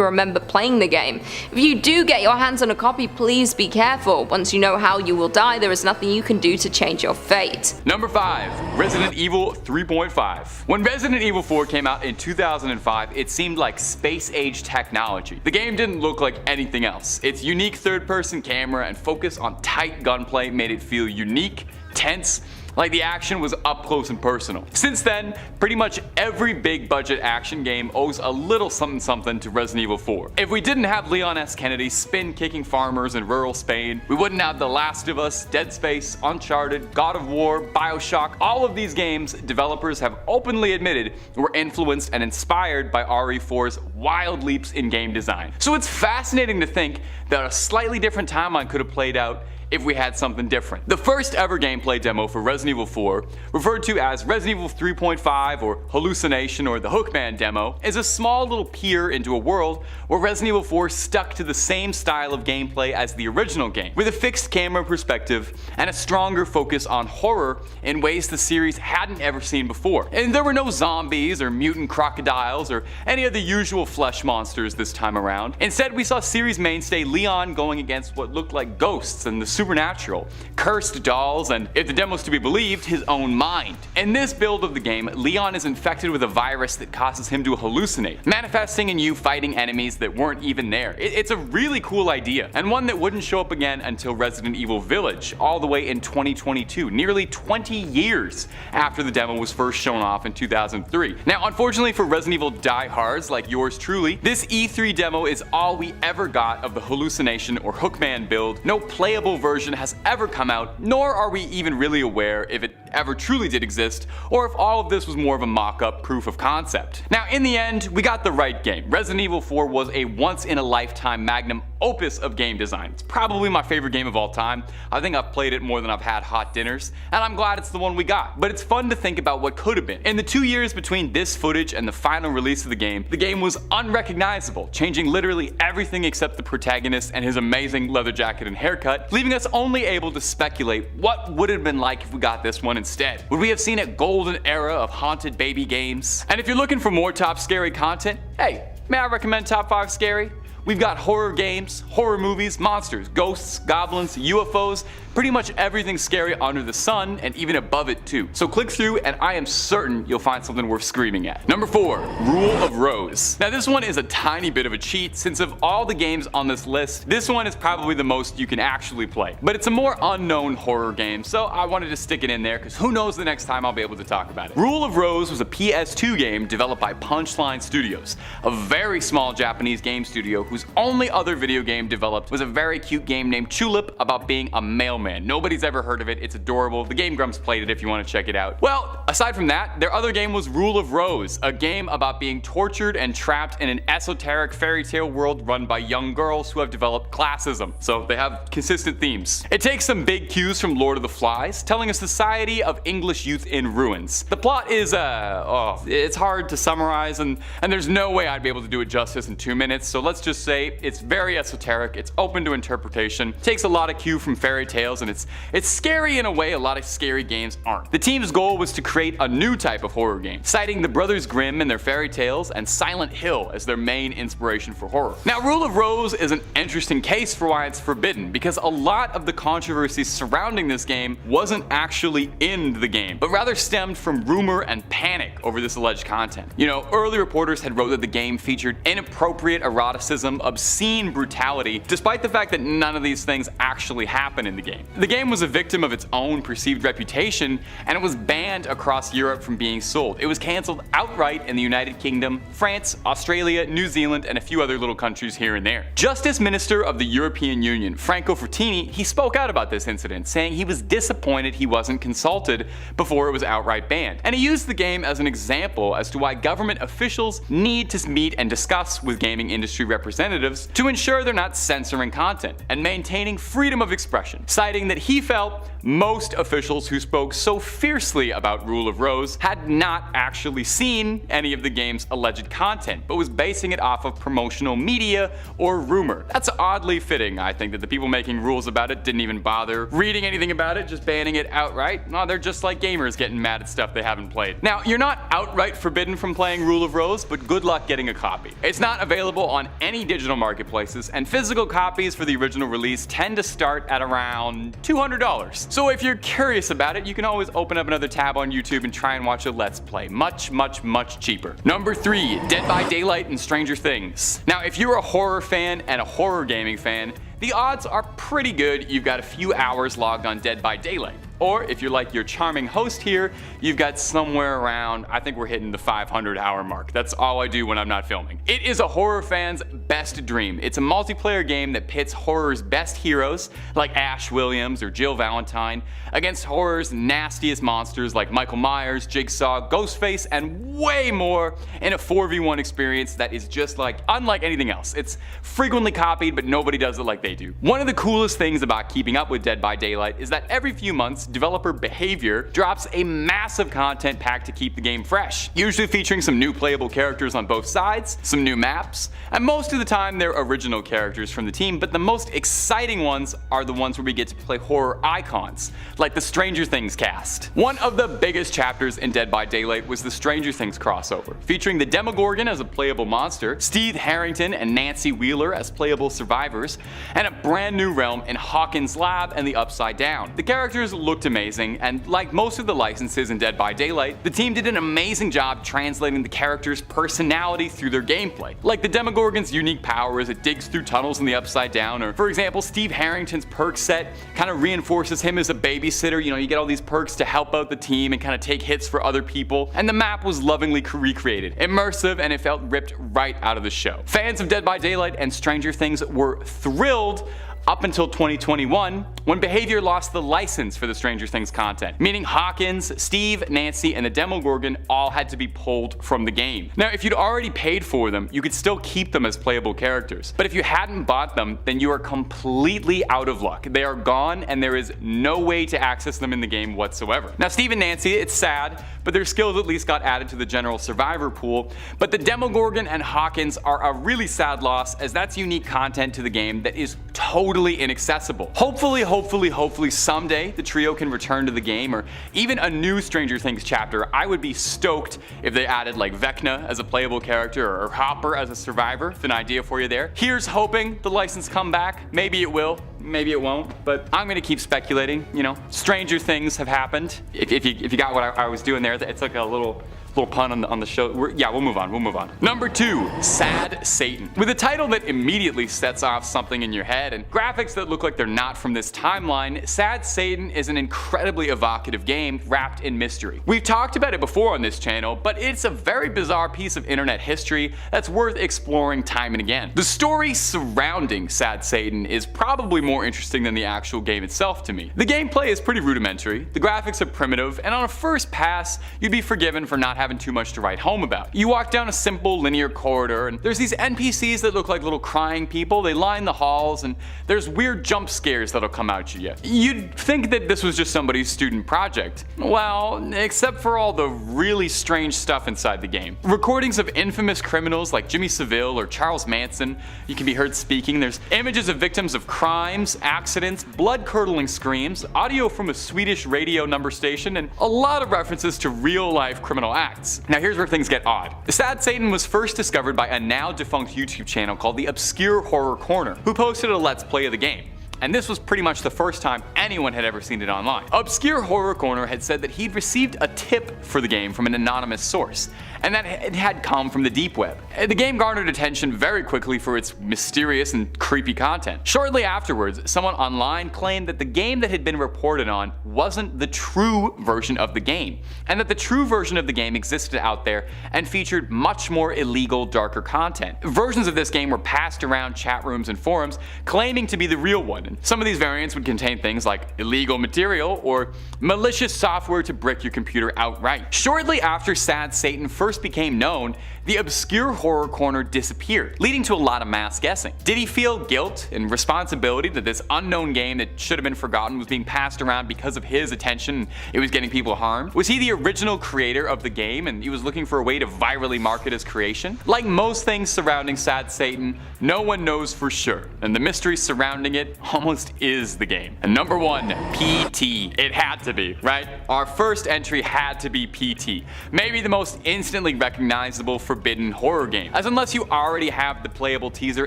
[SPEAKER 3] remember playing the game. If you do get your hands on a copy, please be careful. Once you know how you will die, there is nothing you can do to change your fate.
[SPEAKER 4] Number 5. Resident Evil 3.5. When Resident Evil 4 came out in 2005, it seemed like space-age technology. The game didn't look like anything else. Its unique third-person camera and focus on tight gunplay made it feel unique, tense, like the action was up close and personal. Since then, pretty much every big budget action game owes a little something to Resident Evil 4. If we didn't have Leon S. Kennedy spin-kicking farmers in rural Spain, we wouldn't have The Last of Us, Dead Space, Uncharted, God of War, Bioshock. All of these games, developers have openly admitted were influenced and inspired by RE4's wild leaps in game design. So it's fascinating to think that a slightly different timeline could have played out if we had something different. The first ever gameplay demo for Resident Evil 4, referred to as Resident Evil 3.5 or Hallucination or the Hookman demo, is a small little peer into a world where Resident Evil 4 stuck to the same style of gameplay as the original game, with a fixed camera perspective and a stronger focus on horror in ways the series hadn't ever seen before. And there were no zombies or mutant crocodiles or any of the usual flesh monsters this time around. Instead, we saw series mainstay Leon going against what looked like ghosts and the supernatural, cursed dolls, and, if the demo's to be believed, his own mind. In this build of the game, Leon is infected with a virus that causes him to hallucinate, manifesting in you fighting enemies that weren't even there. It's a really cool idea, and one that wouldn't show up again until Resident Evil Village, all the way in 2022, nearly 20 years after the demo was first shown off in 2003. Now, unfortunately for Resident Evil diehards like yours truly, this E3 demo is all we ever got of the Hallucination or Hookman build. No playable version version has ever come out, nor are we even really aware if it ever truly did exist, or if all of this was more of a mock-up proof of concept. Now, in the end, we got the right game. Resident Evil 4 was a once-in-a-lifetime magnum opus of game design. It's probably my favorite game of all time. I think I've played it more than I've had hot dinners, and I'm glad it's the one we got. But it's fun to think about what could have been. In the 2 years between this footage and the final release of the game was unrecognizable, changing literally everything except the protagonist and his amazing leather jacket and haircut, leaving us only able to speculate what would have been like if we got this one instead. Would we have seen a golden era of haunted baby games? And if you're looking for more top scary content, hey, may I recommend Top 5 Scary? We've got horror games, horror movies, monsters, ghosts, goblins, UFOs, pretty much everything scary under the sun, and even above it too. So click through and I am certain you'll find something worth screaming at. Number 4, Rule of Rose. Now this one is a tiny bit of a cheat, since of all the games on this list, this one is probably the most you can actually play. But it's a more unknown horror game, so I wanted to stick it in there because who knows the next time I'll be able to talk about it. Rule of Rose was a PS2 game developed by Punchline Studios, a very small Japanese game studio whose only other video game developed was a very cute game named Tulip about being a mailman. Nobody's ever heard of it, it's adorable. The Game Grumps played it if you want to check it out. Well, aside from that, their other game was Rule of Rose, a game about being tortured and trapped in an esoteric fairy tale world run by young girls who have developed classism, so they have consistent themes. It takes some big cues from Lord of the Flies, telling a society of English youth in ruins. The plot is, it's hard to summarize, and there's no way I'd be able to do it justice in 2 minutes, so let's just say it's very esoteric, it's open to interpretation, takes a lot of cue from fairy tales, and it's scary in a way a lot of scary games aren't. The team's goal was to create a new type of horror game, citing the Brothers Grimm and their fairy tales and Silent Hill as their main inspiration for horror. Now, Rule of Rose is an interesting case for why it's forbidden, because a lot of the controversy surrounding this game wasn't actually in the game, but rather stemmed from rumor and panic over this alleged content. You know, early reporters had wrote that the game featured inappropriate eroticism, obscene brutality, despite the fact that none of these things actually happen in the game. The game was a victim of its own perceived reputation, and it was banned across Europe from being sold. It was cancelled outright in the United Kingdom, France, Australia, New Zealand, and a few other little countries here and there. Justice Minister of the European Union, Franco Frattini, he spoke out about this incident, saying he was disappointed he wasn't consulted before it was outright banned. And he used the game as an example as to why government officials need to meet and discuss with gaming industry representatives to ensure they're not censoring content and maintaining freedom of expression, citing that he felt most officials who spoke so fiercely about Rule of Rose had not actually seen any of the game's alleged content, but was basing it off of promotional media or rumor. That's oddly fitting, I think, that the people making rules about it didn't even bother reading anything about it, just banning it outright. No, they're just like gamers getting mad at stuff they haven't played. Now, you're not outright forbidden from playing Rule of Rose, but good luck getting a copy. It's not available on any digital marketplaces, and physical copies for the original release tend to start at around $200. So if you're curious about it, you can always open up another tab on YouTube and try and watch a Let's Play. Much, much, much cheaper. Number 3, Dead by Daylight and Stranger Things. Now, if you're a horror fan and a horror gaming fan, the odds are pretty good you've got a few hours logged on Dead by Daylight. Or if you're like your charming host here, you've got somewhere around, I think we're hitting the 500-hour mark. That's all I do when I'm not filming. It is a horror fan's best dream. It's a multiplayer game that pits horror's best heroes, like Ash Williams or Jill Valentine, against horror's nastiest monsters like Michael Myers, Jigsaw, Ghostface, and way more in a 4v1 experience that is just unlike anything else. It's frequently copied, but nobody does it like they do. One of the coolest things about keeping up with Dead by Daylight is that every few months, developer Behavior drops a massive content pack to keep the game fresh, usually featuring some new playable characters on both sides, some new maps, and most of the time they're original characters from the team, but the most exciting ones are the ones where we get to play horror icons, like the Stranger Things cast. One of the biggest chapters in Dead by Daylight was the Stranger Things crossover, featuring the Demogorgon as a playable monster, Steve Harrington and Nancy Wheeler as playable survivors, and a brand new realm in Hawkins' Lab and the Upside Down. The characters looked amazing, and like most of the licenses in Dead by Daylight, the team did an amazing job translating the characters' personality through their gameplay. Like the Demogorgon's unique power as it digs through tunnels in the Upside Down, or for example, Steve Harrington's perk set kind of reinforces him as a babysitter. You know, you get all these perks to help out the team and kind of take hits for other people, and the map was lovingly recreated, immersive, and it felt ripped right out of the show. Fans of Dead by Daylight and Stranger Things were thrilled up until 2021, when Behavior lost the license for the Stranger Things content, meaning Hawkins, Steve, Nancy, and the Demogorgon all had to be pulled from the game. Now, if you'd already paid for them, you could still keep them as playable characters, but if you hadn't bought them, then you are completely out of luck. They are gone, and there is no way to access them in the game whatsoever. Now, Steve and Nancy, it's sad, but their skills at least got added to the general survivor pool, but the Demogorgon and Hawkins are a really sad loss, as that's unique content to the game that is totally inaccessible. Hopefully someday the trio can return to the game, or even a new Stranger Things chapter. I would be stoked if they added like Vecna as a playable character or Hopper as a survivor. It's an idea for you there. Here's hoping the license come back. Maybe it will. Maybe it won't, but I'm gonna keep speculating. You know, stranger things have happened. If you got what I was doing there, it's like a little pun on the show. We'll move on. Number 2, Sad Satan. With a title that immediately sets off something in your head and graphics that look like they're not from this timeline, Sad Satan is an incredibly evocative game wrapped in mystery. We've talked about it before on this channel, but it's a very bizarre piece of internet history that's worth exploring time and again. The story surrounding Sad Satan is probably more interesting than the actual game itself to me. The gameplay is pretty rudimentary, the graphics are primitive, and on a first pass, you'd be forgiven for not having too much to write home about. You walk down a simple linear corridor, and there's these NPCs that look like little crying people. They line the halls, and there's weird jump scares that'll come out at you. You'd think that this was just somebody's student project. Well, except for all the really strange stuff inside the game. Recordings of infamous criminals like Jimmy Savile or Charles Manson, you can be heard speaking. There's images of victims of crimes, accidents, blood-curdling screams, audio from a Swedish radio number station, and a lot of references to real-life criminal acts. Now here's where things get odd. Sad Satan was first discovered by a now defunct YouTube channel called the Obscure Horror Corner, who posted a Let's Play of the game. And this was pretty much the first time anyone had ever seen it online. Obscure Horror Corner had said that he'd received a tip for the game from an anonymous source, and that it had come from the deep web. The game garnered attention very quickly for its mysterious and creepy content. Shortly afterwards, someone online claimed that the game that had been reported on wasn't the true version of the game, and that the true version of the game existed out there and featured much more illegal, darker content. Versions of this game were passed around chat rooms and forums claiming to be the real one. Some of these variants would contain things like illegal material or malicious software to brick your computer outright. Shortly after Sad Satan first became known, the Obscure Horror Corner disappeared, leading to a lot of mass guessing. Did he feel guilt and responsibility that this unknown game that should have been forgotten was being passed around because of his attention and it was getting people harmed? Was he the original creator of the game and he was looking for a way to virally market his creation? Like most things surrounding Sad Satan, no one knows for sure, and the mystery surrounding it almost is the game. And number 1, PT. It had to be, right? Our first entry had to be PT. Maybe the most instantly recognizable forbidden horror game, as unless you already have the playable teaser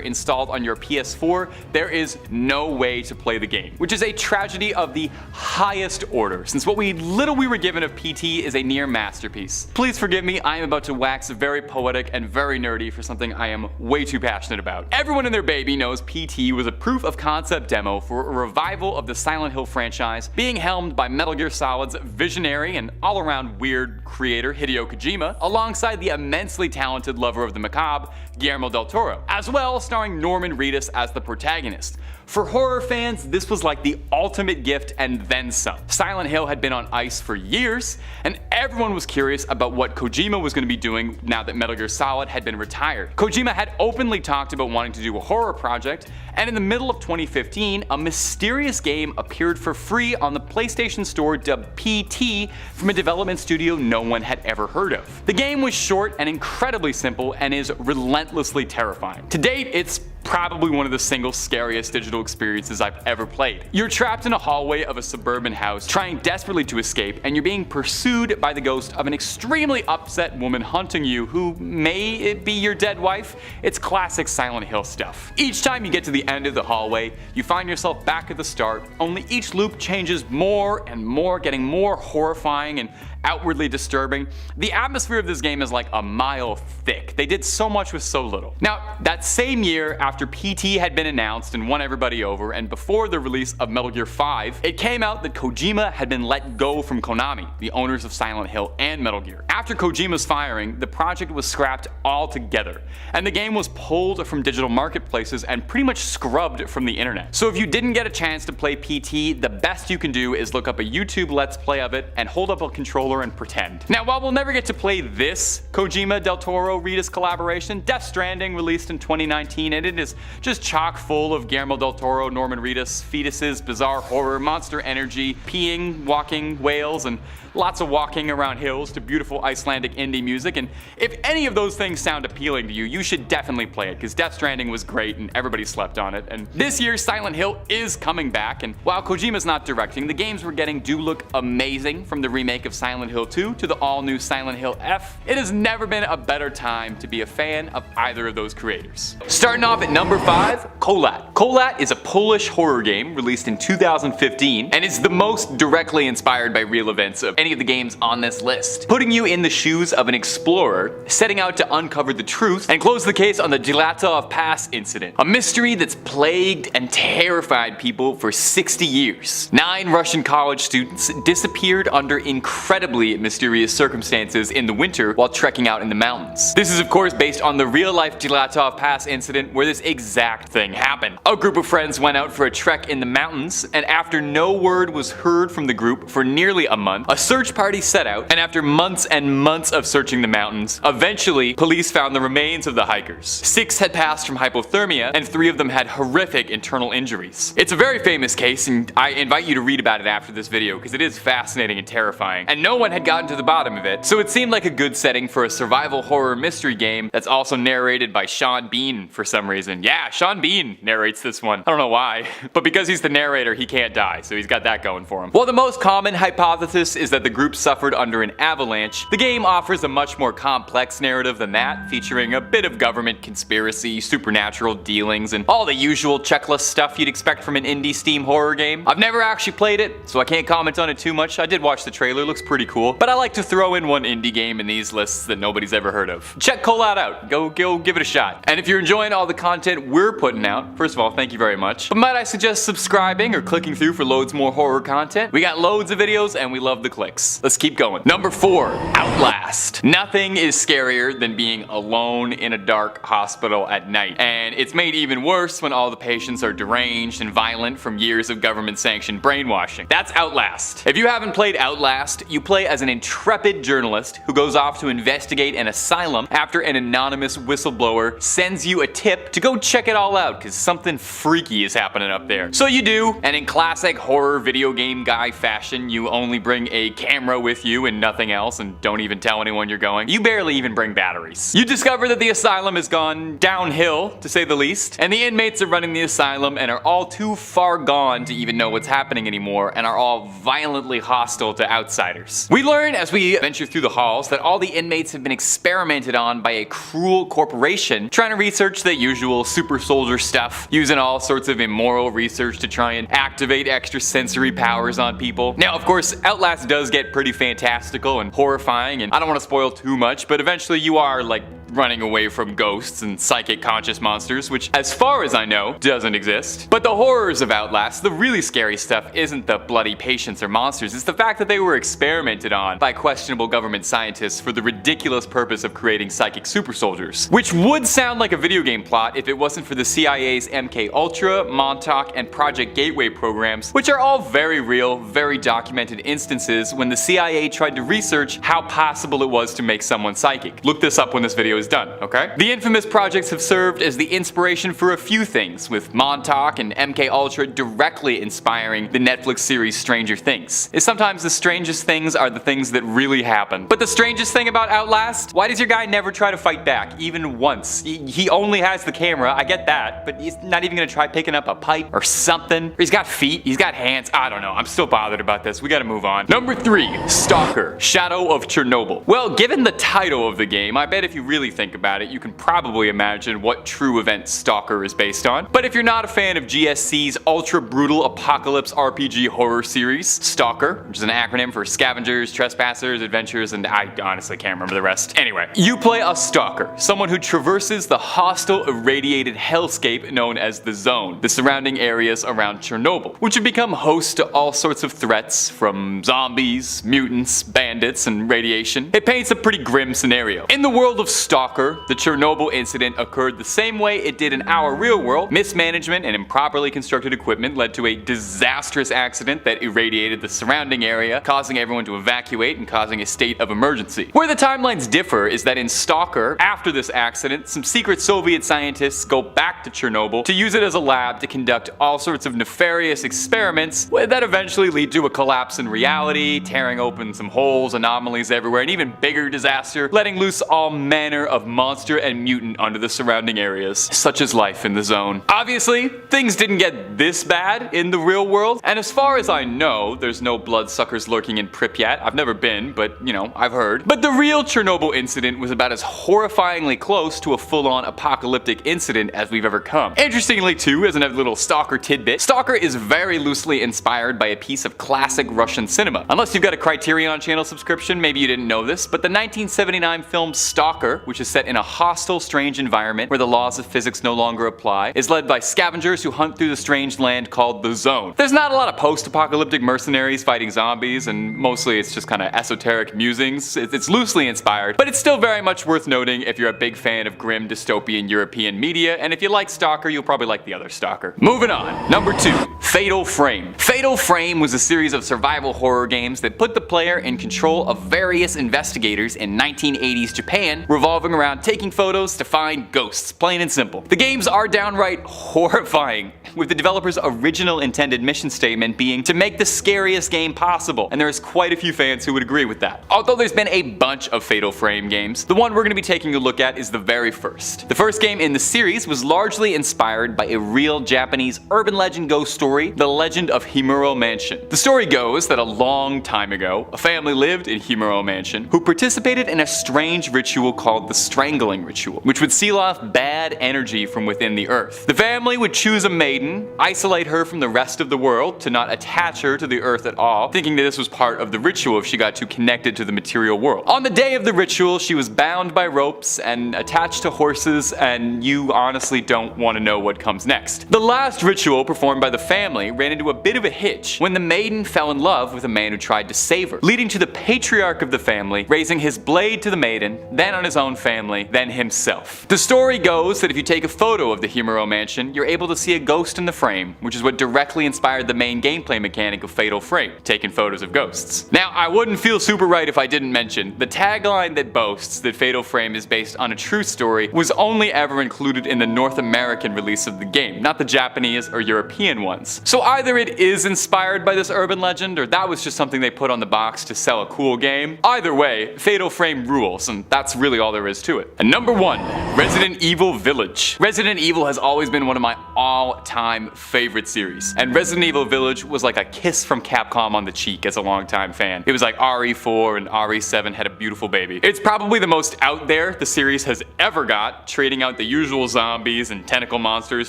[SPEAKER 4] installed on your PS4, there is no way to play the game, which is a tragedy of the highest order, since what little we were given of PT is a near masterpiece. Please forgive me, I am about to wax very poetic and very nerdy for something I am way too passionate about. Everyone and their baby knows PT was a proof of concept demo for a revival of the Silent Hill franchise, being helmed by Metal Gear Solid's visionary and all-around weird creator Hideo Kojima, alongside the immensely talented lover of the macabre, Guillermo del Toro, as well starring Norman Reedus as the protagonist. For horror fans, this was like the ultimate gift and then some. Silent Hill had been on ice for years, and everyone was curious about what Kojima was going to be doing now that Metal Gear Solid had been retired. Kojima had openly talked about wanting to do a horror project, and in the middle of 2015, a mysterious game appeared for free on the PlayStation Store dubbed PT from a development studio no one had ever heard of. The game was short and incredibly simple and is relentlessly terrifying. To date, it's probably one of the single scariest digital experiences I've ever played. You're trapped in a hallway of a suburban house, trying desperately to escape, and you're being pursued by the ghost of an extremely upset woman hunting you who may be your dead wife. It's classic Silent Hill stuff. Each time you get to the end of the hallway, you find yourself back at the start, only each loop changes more and more, getting more horrifying and outwardly disturbing. The atmosphere of this game is like a mile thick. They did so much with so little. Now, that same year, after after PT had been announced and won everybody over, and before the release of Metal Gear 5, it came out that Kojima had been let go from Konami, the owners of Silent Hill and Metal Gear. After Kojima's firing, the project was scrapped altogether, and the game was pulled from digital marketplaces and pretty much scrubbed from the internet. So if you didn't get a chance to play PT, the best you can do is look up a YouTube Let's Play of it and hold up a controller and pretend. Now, while we'll never get to play this Kojima Del Toro Reedus collaboration, Death Stranding released in 2019, and it is just chock full of Guillermo Del Toro, Norman Reedus, fetuses, bizarre horror, monster energy, peeing, walking, whales, and lots of walking around hills to beautiful Icelandic indie music. And if any of those things sound appealing to you, you should definitely play it, because Death Stranding was great and everybody slept on it. And this year's Silent Hill is coming back, and while Kojima's not directing, the games we're getting do look amazing, from the remake of Silent Hill 2 to the all-new Silent Hill F. It has never been a better time to be a fan of either of those creators. Starting off at number 5, Kolat. Kolat is a Polish horror game released in 2015, and is the most directly inspired by real events of any of the games on this list, putting you in the shoes of an explorer setting out to uncover the truth and close the case on the Dilatov Pass incident, a mystery that's plagued and terrified people for 60 years. 9 Russian college students disappeared under incredibly mysterious circumstances in the winter while trekking out in the mountains. This is of course based on the real-life Dilatov Pass incident where this exact thing happened. A group of friends went out for a trek in the mountains, and after no word was heard from the group for nearly a month, a search party set out, and after months and months of searching the mountains, eventually police found the remains of the hikers. 6 had passed from hypothermia, and 3 of them had horrific internal injuries. It's a very famous case, and I invite you to read about it after this video, because it is fascinating and terrifying, and no one had gotten to the bottom of it, so it seemed like a good setting for a survival horror mystery game that's also narrated by Sean Bean for some reason. Yeah, Sean Bean narrates this one. I don't know why, but because he's the narrator, he can't die, so he's got that going for him. While the most common hypothesis is that the group suffered under an avalanche, the game offers a much more complex narrative than that, featuring a bit of government conspiracy, supernatural dealings, and all the usual checklist stuff you'd expect from an indie Steam horror game. I've never actually played it, so I can't comment on it too much. I did watch the trailer, looks pretty cool, but I like to throw in one indie game in these lists that nobody's ever heard of. Check Kolat out, go give it a shot. And if you're enjoying all the content we're putting out, first of all, thank you very much, but might I suggest subscribing or clicking through for loads more horror content? We got loads of videos and we love the clicks. Let's keep going. Number 4, Outlast. Nothing is scarier than being alone in a dark hospital at night, and it's made even worse when all the patients are deranged and violent from years of government-sanctioned brainwashing. That's Outlast. If you haven't played Outlast, you play as an intrepid journalist who goes off to investigate an asylum after an anonymous whistleblower sends you a tip to go check it all out, because something freaky is happening up there. So you do, and in classic horror video game guy fashion, you only bring a camera with you and nothing else, and don't even tell anyone you're going. You barely even bring batteries. You discover that the asylum has gone downhill, to say the least, and the inmates are running the asylum and are all too far gone to even know what's happening anymore, and are all violently hostile to outsiders. We learn as we venture through the halls that all the inmates have been experimented on by a cruel corporation trying to research the usual super soldier stuff, using all sorts of immoral research to try and activate extrasensory powers on people. Now, of course, Outlast does get pretty fantastical and horrifying, and I don't want to spoil too much, but eventually you are like running away from ghosts and psychic conscious monsters, which as far as I know doesn't exist. But the horrors of Outlast, the really scary stuff, isn't the bloody patients or monsters, it's the fact that they were experimented on by questionable government scientists for the ridiculous purpose of creating psychic super soldiers, which would sound like a video game plot if it wasn't for the CIA's MK Ultra, Montauk, and Project Gateway programs, which are all very real, very documented instances when the CIA tried to research how possible it was to make someone psychic. Look this up when this video is done, okay? The infamous projects have served as the inspiration for a few things, with Montauk and MK Ultra directly inspiring the Netflix series Stranger Things. Sometimes the strangest things are the things that really happen. But the strangest thing about Outlast, why does your guy never try to fight back, even once? He only has the camera, I get that, but he's not even gonna try picking up a pipe or something. Or he's got feet, he's got hands, I don't know, I'm still bothered about this, we gotta move on. Number 3, Stalker, Shadow of Chernobyl. Well, given the title of the game, I bet if you really think about it, you can probably imagine what true event Stalker is based on. But if you're not a fan of GSC's ultra brutal apocalypse RPG horror series, Stalker, which is an acronym for Scavengers, Trespassers, Adventures, and I honestly can't remember the rest. Anyway, you play a stalker, someone who traverses the hostile irradiated hellscape known as the Zone, the surrounding areas around Chernobyl, which have become host to all sorts of threats from zombies, mutants, bandits, and radiation. It paints a pretty grim scenario. In the world of Stalker, the Chernobyl incident occurred the same way it did in our real world. Mismanagement and improperly constructed equipment led to a disastrous accident that irradiated the surrounding area, causing everyone to evacuate and causing a state of emergency. Where the timelines differ is that in Stalker, after this accident, some secret Soviet scientists go back to Chernobyl to use it as a lab to conduct all sorts of nefarious experiments that eventually lead to a collapse in reality, tearing open some holes, anomalies everywhere, an even bigger disaster, letting loose all manner of monster and mutant onto the surrounding areas. Such is life in the Zone. Obviously, things didn't get this bad in the real world, and as far as I know, there's no bloodsuckers lurking in Pripyat. I've never been, but you know, I've heard. But the real Chernobyl incident was about as horrifyingly close to a full-on apocalyptic incident as we've ever come. Interestingly too, as another little Stalker tidbit, Stalker is very loosely inspired by a piece of classic Russian cinema. Unless you've got a Criterion Channel subscription, maybe you didn't know this, but the 1979 film Stalker, which is set in a hostile, strange environment where the laws of physics no longer apply, is led by scavengers who hunt through the strange land called the Zone. There's not a lot of post-apocalyptic mercenaries fighting zombies, and mostly it's just kind of esoteric musings. It's loosely inspired, but it's still very much worth noting if you're a big fan of grim dystopian European media, and if you like Stalker, you'll probably like the other Stalker. Moving on. Number 2. Fatal Frame. Fatal Frame was a series of survival horror games that put the player in control of various investigators in 1980s Japan, revolving around taking photos to find ghosts, plain and simple. The games are downright horrifying, with the developer's original intended mission statement being to make the scariest game possible, and there's quite a few fans who would agree with that. Although there's been a bunch of Fatal Frame games, the one we're going to be taking a look at is the very first. The first game in the series was largely inspired by a real Japanese urban legend ghost story, The Legend of Himuro Mansion. The story goes that a long time ago, a family lived in Himuro Mansion who participated in a strange ritual called the Strangling Ritual, which would seal off bad energy from within the earth. The family would choose a maiden, isolate her from the rest of the world to not attach her to the earth at all, thinking that this was part of the ritual if she got too connected to the material world. On the day of the ritual, she was bound by ropes and attached to horses, and you honestly don't want to know what comes next. The last ritual performed by the family ran into a bit of a hitch when the maiden fell in love with a man who tried to save her, leading to the patriarch of the family raising his blade to the maiden, then on his own family, then himself. The story goes that if you take a photo of the Himuro Mansion, you're able to see a ghost in the frame, which is what directly inspired the main gameplay mechanic of Fatal Frame, taking photos of ghosts. Now, I wouldn't feel super right if I didn't mention the tagline that boasts that Fatal Frame is based on a true story was only ever included in the North American release of the game, not the Japanese or European ones. So either it is inspired by this urban legend, or that was just something they put on the box to sell a cool game. Either way, Fatal Frame rules, and that's really all there is to it. And number 1, Resident Evil Village. Resident Evil has always been one of my all-time favorite series, and Resident Evil Village was like a kiss from Capcom on the cheek as a longtime fan. It was like RE4 and RE7 had a beautiful baby. It's probably the most out there the series has ever got, trading out the usual zombies and tentacle monsters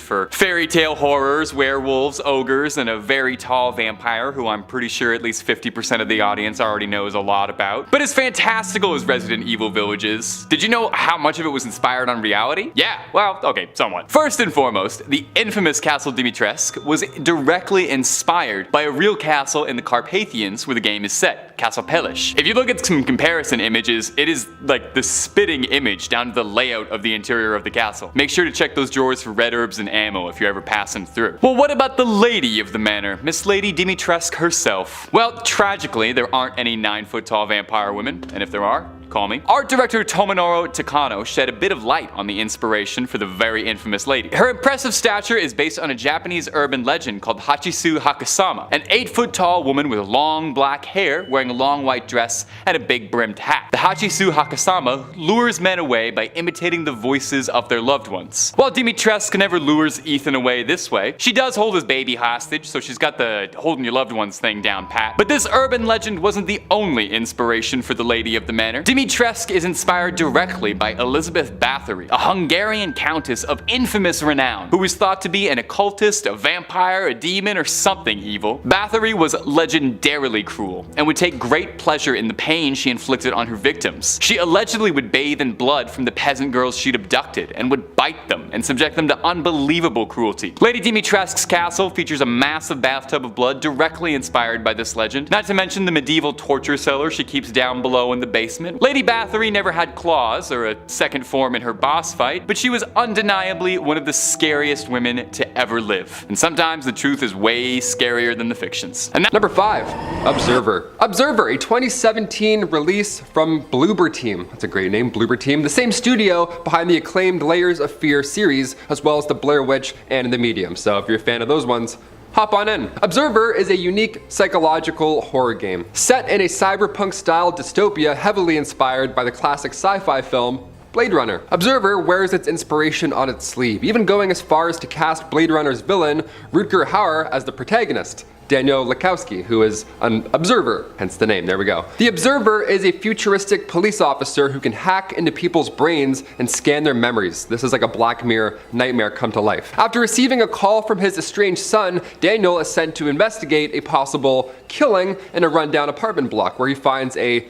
[SPEAKER 4] for fairy tale horrors, werewolves, ogres, and a very tall vampire who I'm pretty sure at least 50% of the audience already knows a lot about. But as fantastical as Resident Evil Village is, did you know how much of it was inspired on reality? Yeah, well, okay, somewhat. First and foremost, the infamous Castle Dimitrescu was directly inspired by a real castle in the Carpathians where the game is set, Castle Pelish. If you look at some comparison images, it is like the spitting image down to the layout of the interior of the castle. Make sure to check those drawers for red herbs and ammo if you're ever passing through. Well, what about the lady of the manor, Miss Lady Dimitrescu herself? Well, tragically, there aren't any 9-foot-tall vampire women, and if there are, call me. Art director Tomonoro Takano shed a bit of light on the inspiration for the very infamous lady. Her impressive stature is based on a Japanese urban legend called Hachisu Hakasama, an 8-foot-tall woman with long black hair wearing a long white dress and a big brimmed hat. The Hachisu Hakasama lures men away by imitating the voices of their loved ones. While Dimitrescu never lures Ethan away this way, she does hold his baby hostage, so she's got the holding your loved ones thing down pat. But this urban legend wasn't the only inspiration for the lady of the manor. Dimitrescu is inspired directly by Elizabeth Bathory, a Hungarian countess of infamous renown, who was thought to be an occultist, a vampire, a demon, or something evil. Bathory was legendarily cruel, and would take great pleasure in the pain she inflicted on her victims. She allegedly would bathe in blood from the peasant girls she'd abducted, and would bite them and subject them to unbelievable cruelty. Lady Dimitrescu's castle features a massive bathtub of blood directly inspired by this legend, not to mention the medieval torture cellar she keeps down below in the basement. Lady Bathory never had claws, or a second form in her boss fight, but she was undeniably one of the scariest women to ever live. And sometimes the truth is way scarier than the fictions. And
[SPEAKER 7] Number 5, Observer. Observer, a 2017 release from Bloober Team. That's a great name, Bloober Team. The same studio behind the acclaimed Layers of Fear series, as well as the Blair Witch and The Medium. So if you're a fan of those ones, hop on in. Observer is a unique psychological horror game set in a cyberpunk-style dystopia heavily inspired by the classic sci-fi film Blade Runner. Observer wears its inspiration on its sleeve, even going as far as to cast Blade Runner's villain, Rutger Hauer, as the protagonist, Daniel Lakowski, who is an observer, hence the name, there we go. The Observer is a futuristic police officer who can hack into people's brains and scan their memories. This is like a Black Mirror nightmare come to life. After receiving a call from his estranged son, Daniel is sent to investigate a possible killing in a rundown apartment block where he finds a,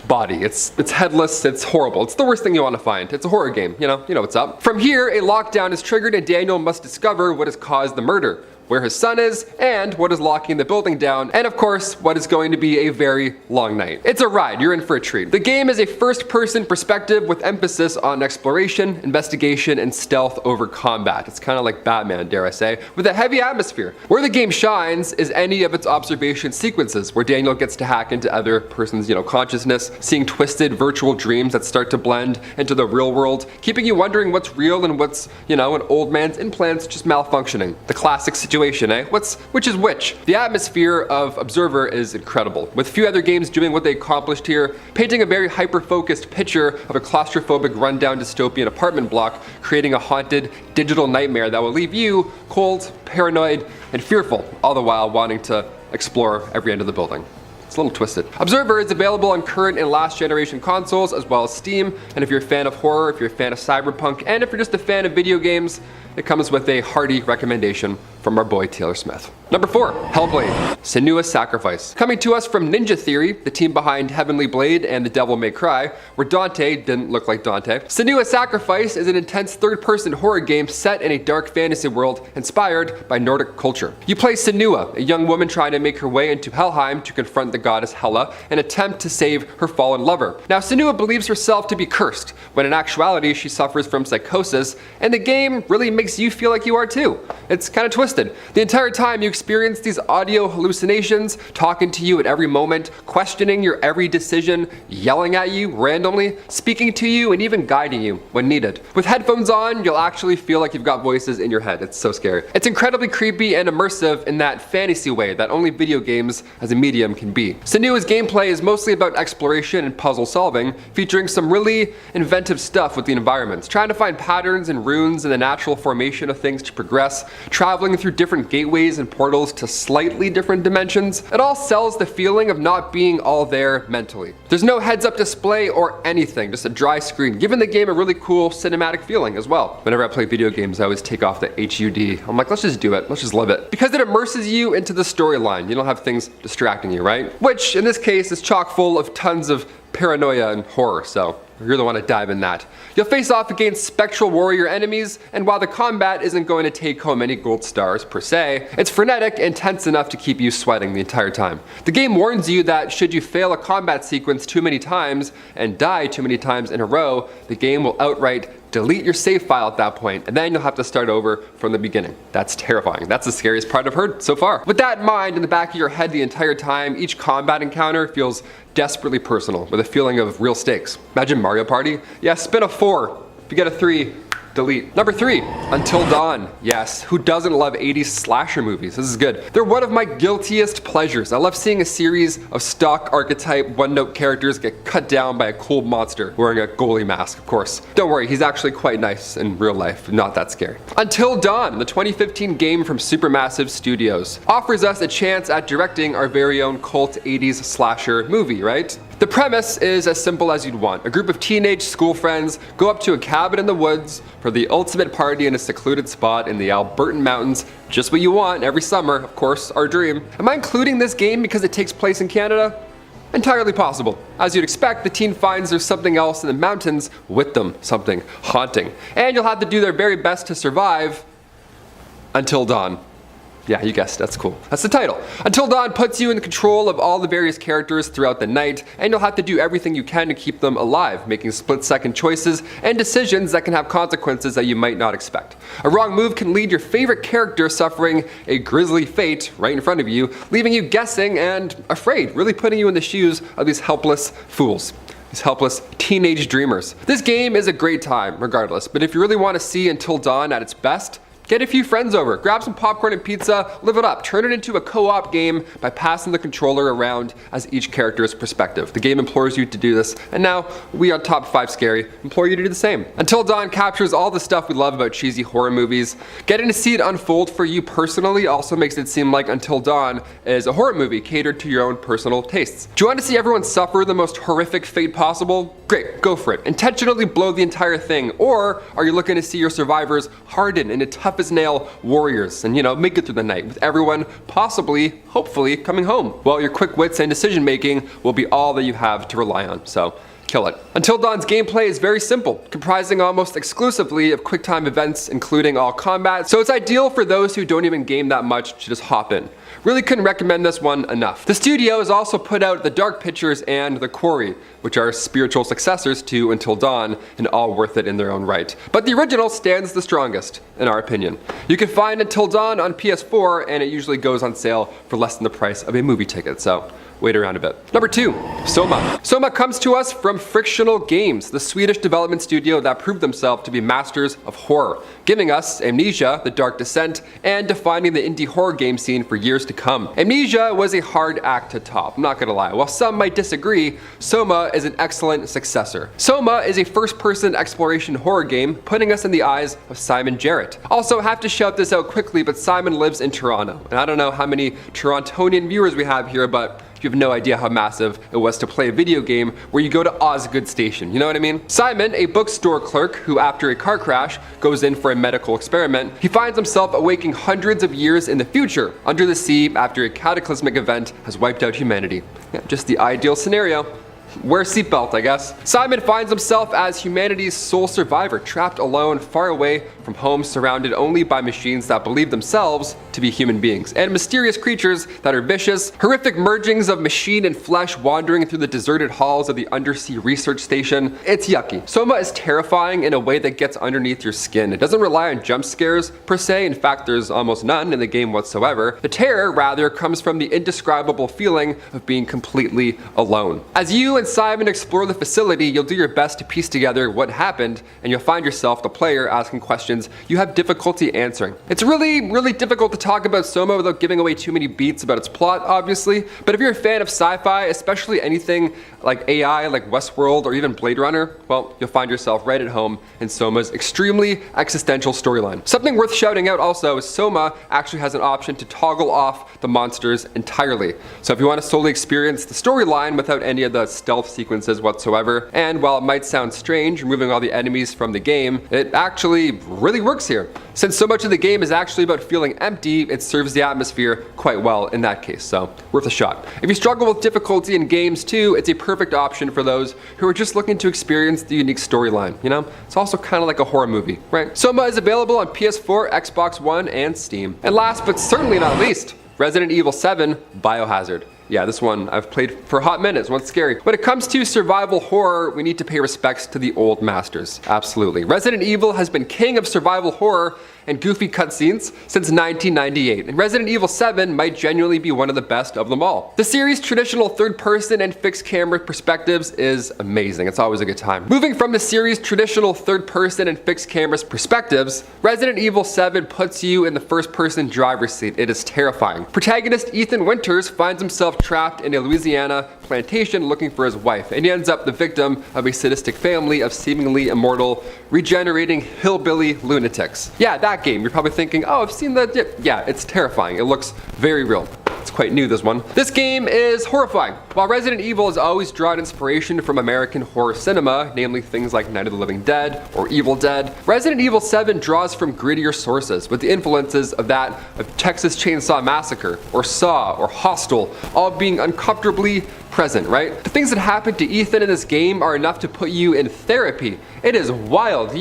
[SPEAKER 7] body. It's headless, it's horrible. It's the worst thing you want to find. It's a horror game, you know what's up. From here, a lockdown is triggered and Daniel must discover what has caused the murder, where his son is, and what is locking the building down, and of course, what is going to be a very long night. It's a ride, you're in for a treat. The game is a first-person perspective with emphasis on exploration, investigation, and stealth over combat. It's kind of like Batman, dare I say, with a heavy atmosphere. Where the game shines is any of its observation sequences, where Daniel gets to hack into other person's, consciousness, seeing twisted virtual dreams that start to blend into the real world, keeping you wondering what's real and what's, an old man's implants just malfunctioning. The classic situation, which is which? The atmosphere of Observer is incredible, with few other games doing what they accomplished here, painting a very hyper-focused picture of a claustrophobic rundown dystopian apartment block, creating a haunted digital nightmare that will leave you cold, paranoid, and fearful, all the while wanting to explore every end of the building. It's a little twisted. Observer is available on current and last generation consoles as well as Steam, and if you're a fan of horror, if you're a fan of cyberpunk, and if you're just a fan of video games, it comes with a hearty recommendation from our boy Taylor Smith. Number 4, Hellblade, Senua's Sacrifice. Coming to us from Ninja Theory, the team behind Heavenly Blade and The Devil May Cry, where Dante didn't look like Dante. Senua's Sacrifice is an intense third-person horror game set in a dark fantasy world inspired by Nordic culture. You play Senua, a young woman trying to make her way into Helheim to confront the goddess Hela and attempt to save her fallen lover. Now, Senua believes herself to be cursed, when in actuality she suffers from psychosis, and the game really makes you feel like you are too. It's kind of twisted. The entire time you experience these audio hallucinations, talking to you at every moment, questioning your every decision, yelling at you randomly, speaking to you, and even guiding you when needed. With headphones on, you'll actually feel like you've got voices in your head. It's so scary. It's incredibly creepy and immersive in that fantasy way that only video games as a medium can be. Senua's gameplay is mostly about exploration and puzzle solving, featuring some really inventive stuff with the environments, trying to find patterns and runes in the natural formation of things to progress, traveling through different gateways and portals to slightly different dimensions. It all sells the feeling of not being all there mentally. There's no heads-up display or anything, just a dry screen, giving the game a really cool cinematic feeling as well. Whenever I play video games, I always take off the HUD. I'm like, let's just do it, let's just live it. Because it immerses you into the storyline. You don't have things distracting you, right? Which, in this case, is chock full of tons of paranoia and horror, so you really want to dive in that. You'll face off against spectral warrior enemies, and while the combat isn't going to take home any gold stars per se, it's frenetic and tense enough to keep you sweating the entire time. The game warns you that should you fail a combat sequence too many times and die too many times in a row, the game will outright delete your save file at that point, and then you'll have to start over from the beginning. That's terrifying. That's the scariest part I've heard so far. With that in mind, in the back of your head the entire time, each combat encounter feels desperately personal, with a feeling of real stakes. Imagine Mario Party? Yeah, spin a 4. If you get a 3, delete. Number 3, Until Dawn. Yes, who doesn't love 80s slasher movies? This is good. They're one of my guiltiest pleasures. I love seeing a series of stock archetype one-note characters get cut down by a cool monster wearing a goalie mask, of course. Don't worry, he's actually quite nice in real life, not that scary. Until Dawn, the 2015 game from Supermassive Studios, offers us a chance at directing our very own cult 80s slasher movie, right? The premise is as simple as you'd want. A group of teenage school friends go up to a cabin in the woods for the ultimate party in a secluded spot in the Albertan mountains. Just what you want every summer, of course, our dream. Am I including this game because it takes place in Canada? Entirely possible. As you'd expect, the teen finds there's something else in the mountains with them, something haunting. And you'll have to do their very best to survive until dawn. Yeah, you guessed, that's cool. That's the title. Until Dawn puts you in control of all the various characters throughout the night, and you'll have to do everything you can to keep them alive, making split-second choices and decisions that can have consequences that you might not expect. A wrong move can lead your favorite character suffering a grisly fate right in front of you, leaving you guessing and afraid, really putting you in the shoes of these helpless fools. These helpless teenage dreamers. This game is a great time, regardless, but if you really want to see Until Dawn at its best, get a few friends over, grab some popcorn and pizza, live it up, turn it into a co-op game by passing the controller around as each character's perspective. The game implores you to do this, and now we on Top 5 Scary implore you to do the same. Until Dawn captures all the stuff we love about cheesy horror movies. Getting to see it unfold for you personally also makes it seem like Until Dawn is a horror movie catered to your own personal tastes. Do you want to see everyone suffer the most horrific fate possible? Great, go for it. Intentionally blow the entire thing, or are you looking to see your survivors harden into tough as nail warriors and, make it through the night with everyone possibly, hopefully, coming home? Well, your quick wits and decision making will be all that you have to rely on, so kill it. Until Dawn's gameplay is very simple, comprising almost exclusively of quick time events, including all combat, so it's ideal for those who don't even game that much to just hop in. Really couldn't recommend this one enough. The studio has also put out The Dark Pictures and The Quarry, which are spiritual successors to Until Dawn, and all worth it in their own right. But the original stands the strongest, in our opinion. You can find Until Dawn on PS4, and it usually goes on sale for less than the price of a movie ticket, so wait around a bit. Number 2, Soma. Soma comes to us from Frictional Games, the Swedish development studio that proved themselves to be masters of horror, giving us Amnesia, The Dark Descent, and defining the indie horror game scene for years to come. Amnesia was a hard act to top, I'm not gonna lie. While some might disagree, Soma is an excellent successor. Soma is a first-person exploration horror game, putting us in the eyes of Simon Jarrett. Also, have to shout this out quickly, but Simon lives in Toronto, and I don't know how many Torontonian viewers we have here, but you have no idea how massive it was to play a video game where you go to Osgood Station, you know what I mean? Simon, a bookstore clerk who after a car crash goes in for a medical experiment, he finds himself awaking hundreds of years in the future, under the sea after a cataclysmic event has wiped out humanity. Yeah, just the ideal scenario. Wear a seatbelt, I guess. Simon finds himself as humanity's sole survivor, trapped alone, far away from home, surrounded only by machines that believe themselves to be human beings, and mysterious creatures that are vicious, horrific mergings of machine and flesh wandering through the deserted halls of the undersea research station. It's yucky. Soma is terrifying in a way that gets underneath your skin. It doesn't rely on jump scares, per se. In fact, there's almost none in the game whatsoever. The terror, rather, comes from the indescribable feeling of being completely alone. As you and Simon explore the facility, you'll do your best to piece together what happened, and you'll find yourself, the player, asking questions you have difficulty answering. It's really difficult to talk about Soma without giving away too many beats about its plot, obviously, but if you're a fan of sci-fi, especially anything like AI, like Westworld, or even Blade Runner, well, you'll find yourself right at home in Soma's extremely existential storyline. Something worth shouting out also is Soma actually has an option to toggle off the monsters entirely. So if you want to solely experience the storyline without any of the stealth sequences whatsoever, and while it might sound strange removing all the enemies from the game, it actually really works here. Since so much of the game is actually about feeling empty, it serves the atmosphere quite well in that case, so worth a shot. If you struggle with difficulty in games too, it's a perfect option for those who are just looking to experience the unique storyline, It's also kind of like a horror movie, right? Soma is available on PS4, Xbox One, and Steam. And last but certainly not least, Resident Evil 7 Biohazard. Yeah, this one I've played for a hot minute, one's scary. When it comes to survival horror, we need to pay respects to the old masters, absolutely. Resident Evil has been king of survival horror and goofy cutscenes since 1998, and Resident Evil 7 might genuinely be one of the best of them all. The series' traditional third-person and fixed camera perspectives is amazing, it's always a good time. Moving from the series' traditional third-person and fixed camera perspectives, Resident Evil 7 puts you in the first-person driver's seat. It is terrifying. Protagonist Ethan Winters finds himself trapped in a Louisiana plantation looking for his wife, and he ends up the victim of a sadistic family of seemingly immortal, regenerating hillbilly lunatics. Yeah, that game. You're probably thinking, oh, I've seen that. Yeah, it's terrifying. It looks very real. It's quite new, this one. This game is horrifying. While Resident Evil has always drawn inspiration from American horror cinema, namely things like Night of the Living Dead or Evil Dead, Resident Evil 7 draws from grittier sources, with the influences of that of Texas Chainsaw Massacre, or Saw, or Hostel, all being uncomfortably present, right? The things that happen to Ethan in this game are enough to put you in therapy. It is wild.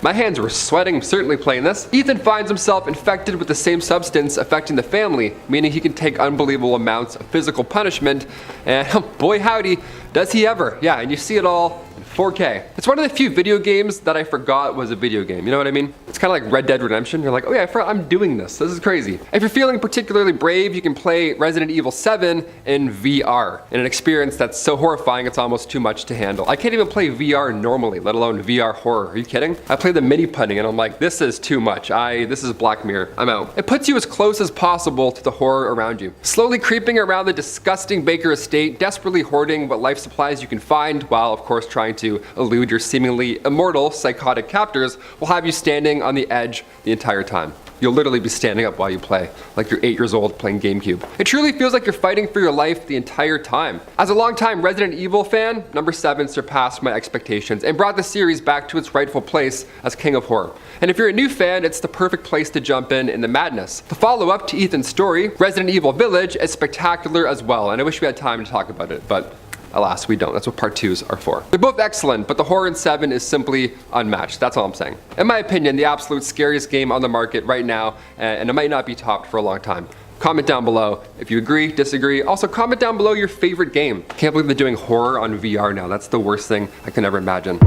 [SPEAKER 7] My hands were sweating certainly playing this. Ethan finds himself infected with the same substance affecting the family, meaning he can take unbelievable amounts of physical punishment, and boy howdy, does he ever. Yeah, and you see it all in 4K. It's one of the few video games that I forgot was a video game, you know what I mean? It's kind of like Red Dead Redemption. You're like, oh yeah, I forgot I'm doing this. This is crazy. If you're feeling particularly brave, you can play Resident Evil 7 in VR, in an experience that's so horrifying it's almost too much to handle. I can't even play VR normally, let alone VR horror. Are you kidding? I play the mini punning and I'm like, this is too much. This is Black Mirror. I'm out. It puts you as close as possible to the horror around you. Slowly creeping around the disgusting Baker estate, desperately hoarding what life supplies you can find, while of course trying to elude your seemingly immortal psychotic captors, will have you standing on the edge the entire time. You'll literally be standing up while you play, like you're 8 years old playing GameCube. It truly feels like you're fighting for your life the entire time. As a longtime Resident Evil fan, number 7 surpassed my expectations and brought the series back to its rightful place as king of horror. And if you're a new fan, it's the perfect place to jump in the madness. The follow-up to Ethan's story, Resident Evil Village, is spectacular as well, and I wish we had time to talk about it, but alas, we don't. That's what part 2s are for. They're both excellent, but the horror in 7 is simply unmatched. That's all I'm saying. In my opinion, the absolute scariest game on the market right now, and it might not be topped for a long time. Comment down below if you agree, disagree. Also, comment down below your favorite game. Can't believe they're doing horror on VR now. That's the worst thing I can ever imagine.